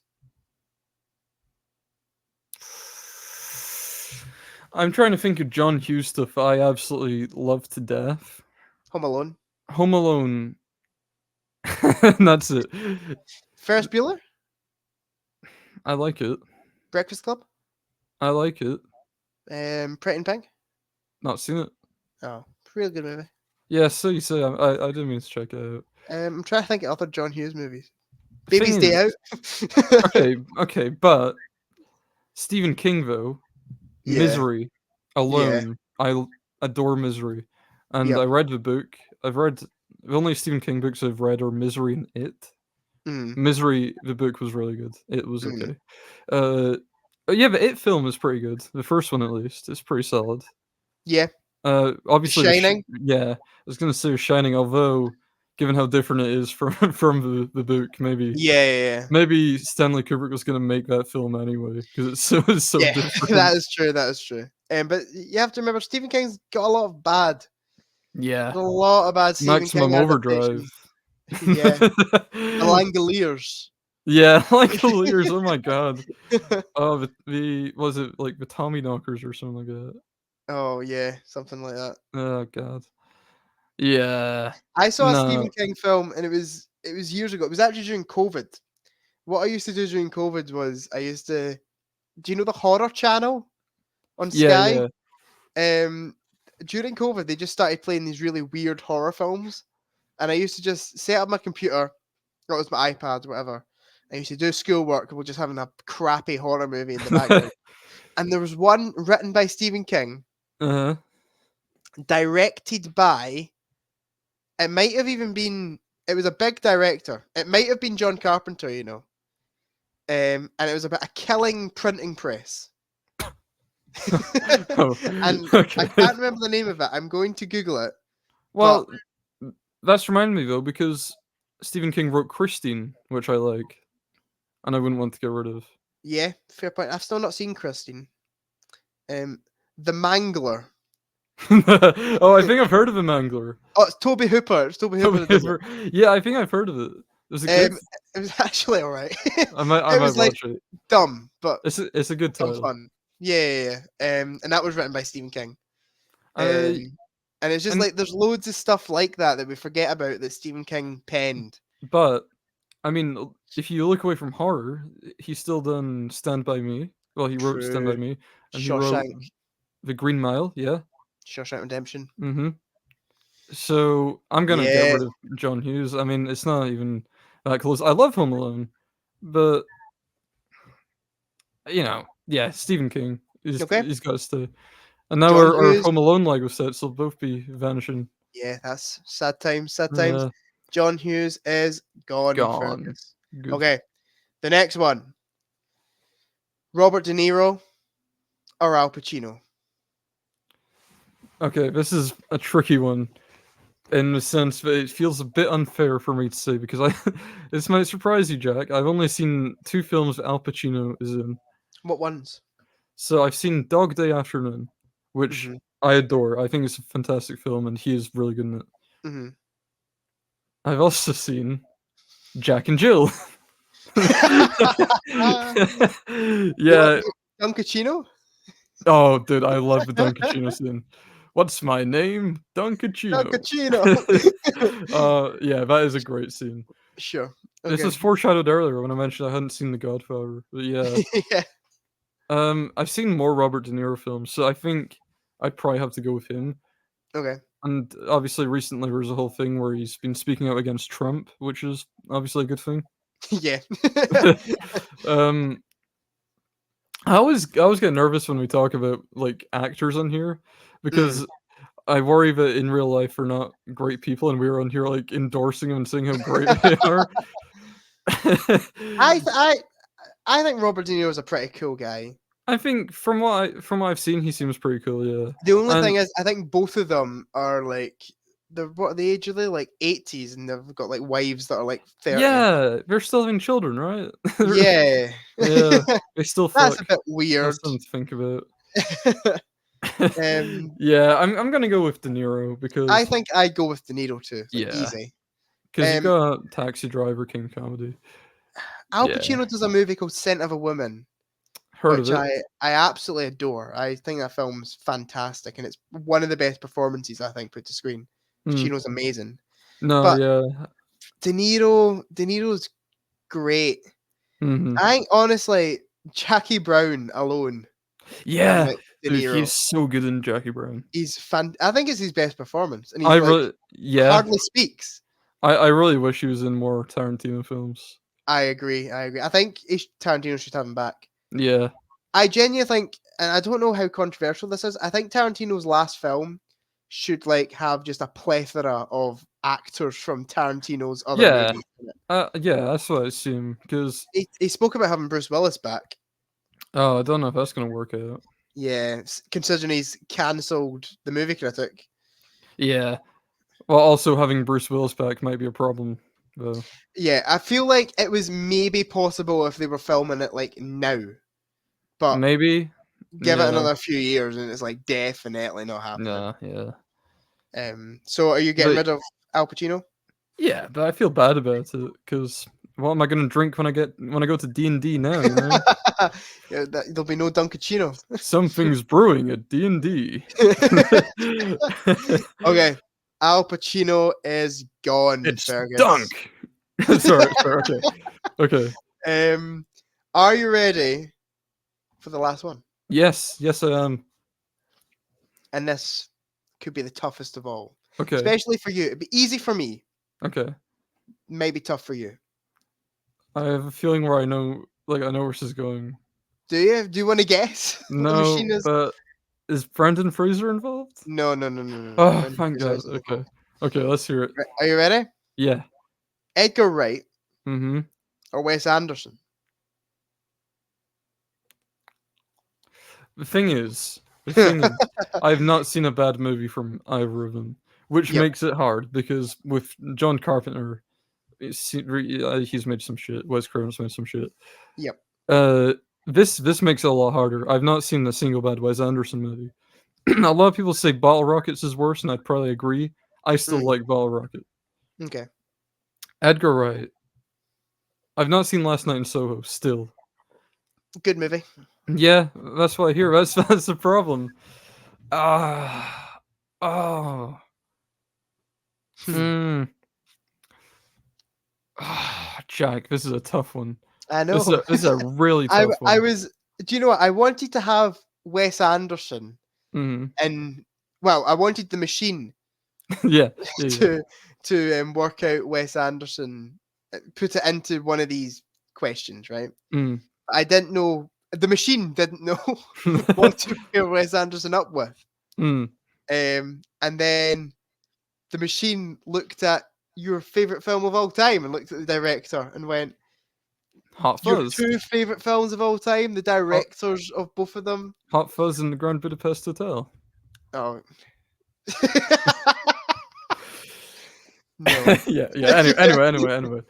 I'm trying to think of John Hughes stuff I absolutely love to death. Home Alone. Home Alone. And that's it. Ferris Bueller. I like it. Breakfast Club. I like it. Pretty in Pink. Not seen it. Oh, real good movie. Yeah, so you say. I didn't mean to check it out. I'm trying to think of other John Hughes movies. Thing Baby's Day is- Out. Okay, but Stephen King though, Yeah. Misery, Alone. I adore Misery, and Yep. I read the book. I've read the only Stephen King books I've read are Misery and It. Mm. Misery, the book was really good. It was Mm. okay. Yeah, the It film is pretty good. The first one at least is pretty solid. Yeah. Obviously, Shining? yeah, I was gonna say Shining, although given how different it is from from the book, maybe Yeah. maybe Stanley Kubrick was gonna make that film anyway because it's so Yeah, different. that is true. That is true. But you have to remember, Stephen King's got a lot of bad. Yeah, A lot of bad Stephen Maximum King Overdrive. adaptations. Yeah. The Langoliers. Yeah, Langoliers. Oh my god. Oh, the was it like the Tommy Knockers or something like that? Oh yeah, something like that. Oh god. Yeah. I saw a No. Stephen King film, and it was years ago. It was actually during COVID. What I used to do during COVID was I used to. Do you know the Horror Channel on Sky? Yeah. During COVID, they just started playing these really weird horror films, and I used to just set up my computer, or it was my iPad, whatever. I used to do schoolwork, and we're just having a crappy horror movie in the background. And there was one written by Stephen King, Uh-huh. directed by. It might have even been. It was a big director. It might have been John Carpenter, you know. And it was about a killing printing press. Oh, And okay. I can't remember the name of it. I'm going to Google it. Well, that's reminding me though because Stephen King wrote Christine, which I like, and I wouldn't want to get rid of. Yeah, fair point. I've still not seen Christine. The Mangler. Oh, I think I've heard of the Mangler. Oh, it's Toby Hooper. It's Toby Hooper. that does it. Yeah, I think I've heard of it. Was it good? It was actually alright. I might was like- watch it. Dumb, but It's a good still title. fun. Yeah. And that was written by Stephen King. I- And it's just and- like there's loads of stuff like that we forget about that Stephen King penned. But I mean, if you look away from horror, he's still done Stand by Me. Well, he wrote Stand by True. Me, and he wrote Shawshank, The Green Mile. Yeah. Shawshank Redemption. Mm-hmm. So I'm gonna Yeah. get rid of John Hughes. I mean, it's not even that close. I love Home Alone, but yeah, Stephen King. He's got to stay. And now John our Hughes. Home Alone Lego sets will both be vanishing. Yeah, that's sad times. Sad times. Uh, John Hughes is gone. Gone. Fergus. good. Okay, the next one. Robert De Niro or Al Pacino? Okay, this is a tricky one in the sense that it feels a bit unfair for me to say because this might surprise you, Jack. I've only seen 2 films that Al Pacino is in. What ones? So I've seen Dog Day Afternoon, which Mhm. I adore. I think it's a fantastic film, and he is really good in it. Mhm. I've also seen Jack and Jill. Yeah. Don Pacino? Oh, dude, I love the Don Pacino scene. What's my name? Dunkachino. Cappuccino. Yeah, that is a great scene. Sure. This Okay. was foreshadowed earlier when I mentioned I hadn't seen The Godfather. But yeah, Yeah. I've seen more Robert De Niro films, so I think I'd probably have to go with him. Okay. And obviously, recently there was a whole thing where he's been speaking out against Trump, which is obviously a good thing. Yeah. um, I always get nervous when we talk about like actors on here Mm. because I worry that in real life they're not great people, and we're on here like endorsing them and saying how great they are. I th- I I think Robert De Niro is a pretty cool guy. I think from what I've seen, he seems pretty cool. Yeah, The only and thing is, I think both of them are like they're what are the age of they like 80s, and they've got like wives that are like 30. yeah, they're still having children, right? Yeah. Yeah, they still That's fuck. a bit That's weird. something to think about. um, Yeah, I'm gonna go with De Niro I because think I'd go with De Niro too, like yeah, easy. because you Um, got Taxi Driver, King Comedy. Al Yeah, Pacino does a movie called Scent of a Woman, heard of which it. I absolutely adore. I think that film's fantastic, and it's one of the best performances I think put to screen. Hmm. Pacino's amazing, No, but yeah. De Niro's great. Mhm. I think honestly, Jackie Brown alone can Yeah, make De dude, Niro. he's so good in Jackie Brown. I think it's his best performance, and I he's like really yeah, hardly speaks. I really wish he was in more Tarantino films. I agree. I agree. I think Tarantino should have him back. Yeah. I genuinely think, and I don't know how controversial this is. I think Tarantino's last film should like have just a plethora of actors from Tarantino's other Yeah. movies in it. Yeah, that's what I assume. Because He spoke about having Bruce Willis back. oh, I don't know if that's gonna work out. Yeah, considering he's cancelled the movie critic. Yeah. Well, also having Bruce Willis back might be a problem, though. Yeah, I feel like it was maybe possible if they were filming it like now, but Maybe? give it Yeah. another few years and it's like definitely not happening. Nah, yeah. So are you getting But rid of Al Pacino? yeah, but I feel bad about it because what am I gonna drink when I go to D&D now, you know? Yeah, there'll be no Dunkachino. Something's brewing at D&D. Okay, Al Pacino is gone, It's Fergus. Dunk. Sorry, okay. Okay. Um, are you ready for the last one? Yes, I am. And this could be the toughest of all, Okay, especially for you. It'd be easy for me, okay. maybe tough for you. I have a feeling where I know where this is going. Do you? Do you want to guess what the No, machine is? but is Brendan Fraser involved? No, no, no, no, no, no. Oh, Brendan thank Fraser God. isn't Okay. involved. Okay, let's hear it. Right, are you ready? Yeah. Edgar Wright Mm-hmm. or Wes Anderson? The thing is, I've not seen a bad movie from either of them, which Yep. makes it hard because with John Carpenter, he's made some shit. Wes Craven's made some shit. Yep. Uh, this makes it a lot harder. I've not seen a single bad Wes Anderson movie. A lot of people say Bottle Rockets is worse, and I'd probably agree. I still Mhm. like Bottle Rocket. Okay. Edgar Wright. I've not seen Last Night in Soho. Still, Good movie. yeah, that's what I hear. That's the problem. Ah, oh, mm. Ah, Jack, this is a tough one. I This is know. a really I tough I one. was. Do you know what? I wanted to have Wes Anderson Mhm. in. Well, I wanted the machine Yeah, yeah. to work out Wes Anderson, put it into one of these questions, right? Mm. I didn't know the machine didn't know what to pair Wes Anderson up with. Mm. And then the machine looked at your favorite film of all time and looked at the director and went, Hot "Your Fuzz. two favorite films of all time, the directors of both of them." Hot Fuzz in the Grand Budapest Hotel. Oh, no. Yeah. Anyway.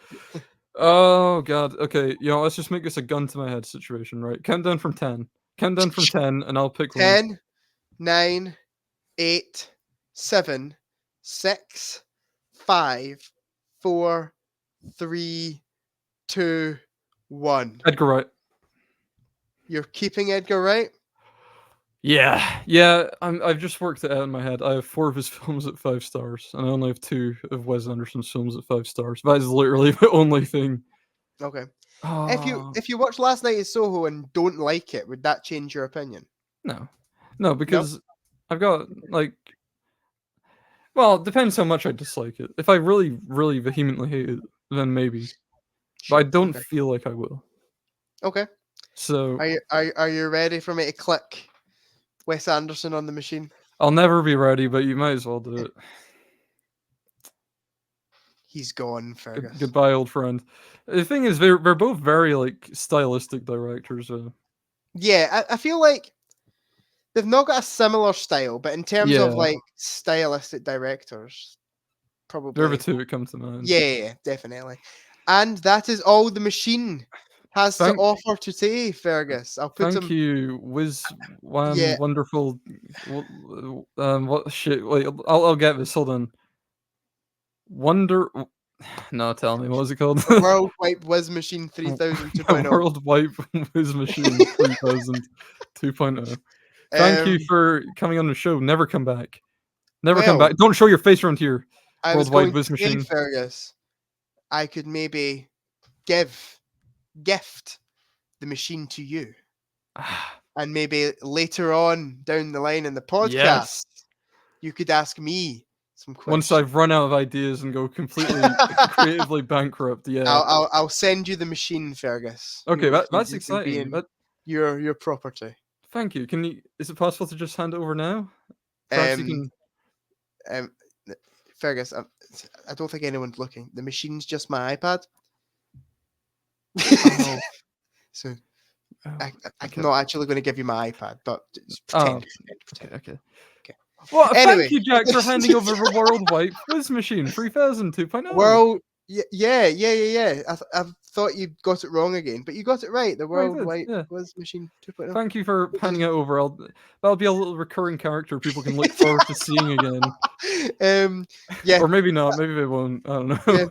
Oh god. Okay, let's just make this a gun to my head situation, right? Countdown from 10. Countdown from 10, and I'll pick one. 10, 9, 8, 7, 6, 5, 4, 3, 2, 1. Edgar Wright. You're keeping Edgar Wright? Yeah. I've just worked it out in my head. I have 4 of his films at 5 stars, and I only have 2 of Wes Anderson's films at 5 stars. That is literally the only thing. Okay. Oh, If you watch Last Night in Soho and don't like it, would that change your opinion? no. No? No, because I've got, like well, it depends how much I dislike it. If I really, really vehemently hate it, then maybe. But I Sure. don't Okay. feel like I will. Okay. So Are you ready for me to click Wes Anderson on the machine? I'll never be ready, but you might as well do it. He's gone, Fergus. Goodbye, old friend. The thing is, they're both very like stylistic directors. Yeah, I feel like they've not got a similar style, but in terms of Yeah, like stylistic directors, they're the probably. two that come to mind. Yeah, definitely. And that is all the machine has to Thank, offer today, Fergus. I'll put thank some. you, Wiz Yeah, Wham, wonderful. What shit? Wait, I'll get this. Hold on. Wonder. No, tell me, what was it called? the World Wipe Whiz Machine 3000 The 2.0. World Wipe Whiz Machine 3000 2.0. Thank you Um, for coming on the show. Never come back. Never come well, back. Don't show your face around here. I was World Wipe going Whiz to say, Machine. Fergus, I could maybe gift the machine to you. And maybe later on down the line in the podcast, Yes. you could ask me some questions. Once I've run out of ideas and go completely creatively bankrupt, yeah. I'll send you the machine, Fergus. Okay, that's It can be exciting. in your property. Thank you. Is it possible to just hand it over now? Perhaps you Um, can. Fergus, I don't think anyone's looking. The machine's just my iPad. Oh, So oh, I'm okay. not actually going to give you my iPad, but just Oh, pretend. okay. Okay. Well, Anyway. thank you, Jack, for handing over the World Wipe Whiz Machine 3000 2.0. World, yeah. I thought you got it wrong again, but you got it right. The World did, Wipe yeah. Whiz Machine 2.0. Thank you for handing it over. That'll be a little recurring character people can look forward to seeing again. Yeah. Or maybe not. Maybe they won't. I don't know. Yeah.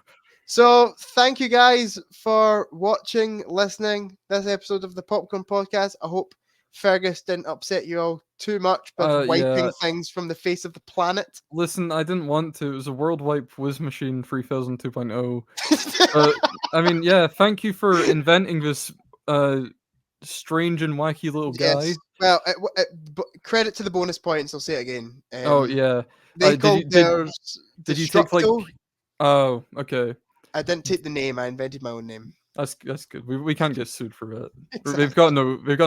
So thank you guys for watching, listening this episode of the Popcorn Podcast. I hope Fergus didn't upset you all too much by wiping Yeah. things from the face of the planet. Listen, I didn't want to. It was a World Wipe Whiz Machine 3000 2.0. I mean, yeah, thank you for inventing this strange and wacky little guy. Yes. Well, credit to the bonus points. I'll say it again. Oh, yeah. They Did called you- theirs Did you take like Destructo. Oh, okay. I didn't take the name. I invented my own name. That's good. We can't get sued for that. Exactly. They've got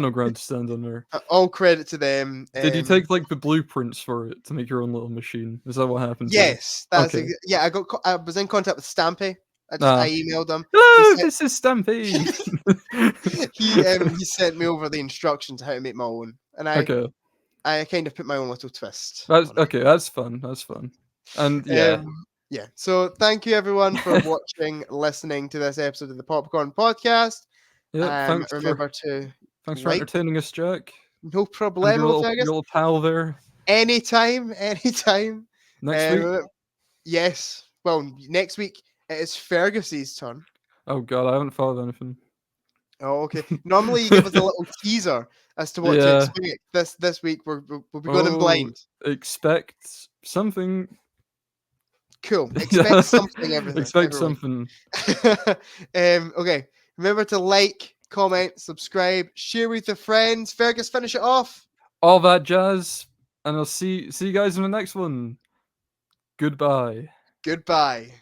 no ground to stand on there. All credit to them. Did you take like the blueprints for it to make your own little machine? Is that what happened? Yes, that's Okay. yeah. I was in contact with Stampy. Ah. I emailed him. Hello, said- this is Stampy. He sent me over the instructions how to make my own, and Okay, I kind of put my own little twist. that's on it. okay. That's fun. And yeah, Yeah. So thank you everyone for watching, listening to this episode of the Popcorn Podcast. yeah. Remember to Thanks for like- entertaining us, Jack. no And problem, your Fergus. little pal there. Anytime. Next week. Yes. Well, next week it is Fergus's turn. Oh god, I haven't thought of anything. Oh, okay. Normally you give us a little teaser as to what to Yeah. expect. This week we'll be going in blind. Expect something. Cool. Expect something. Everything. Expect everyone. something. Okay. Remember to like, comment, subscribe, share with your friends. Fergus, finish it off. All that jazz, and I'll see you guys in the next one. Goodbye. Goodbye.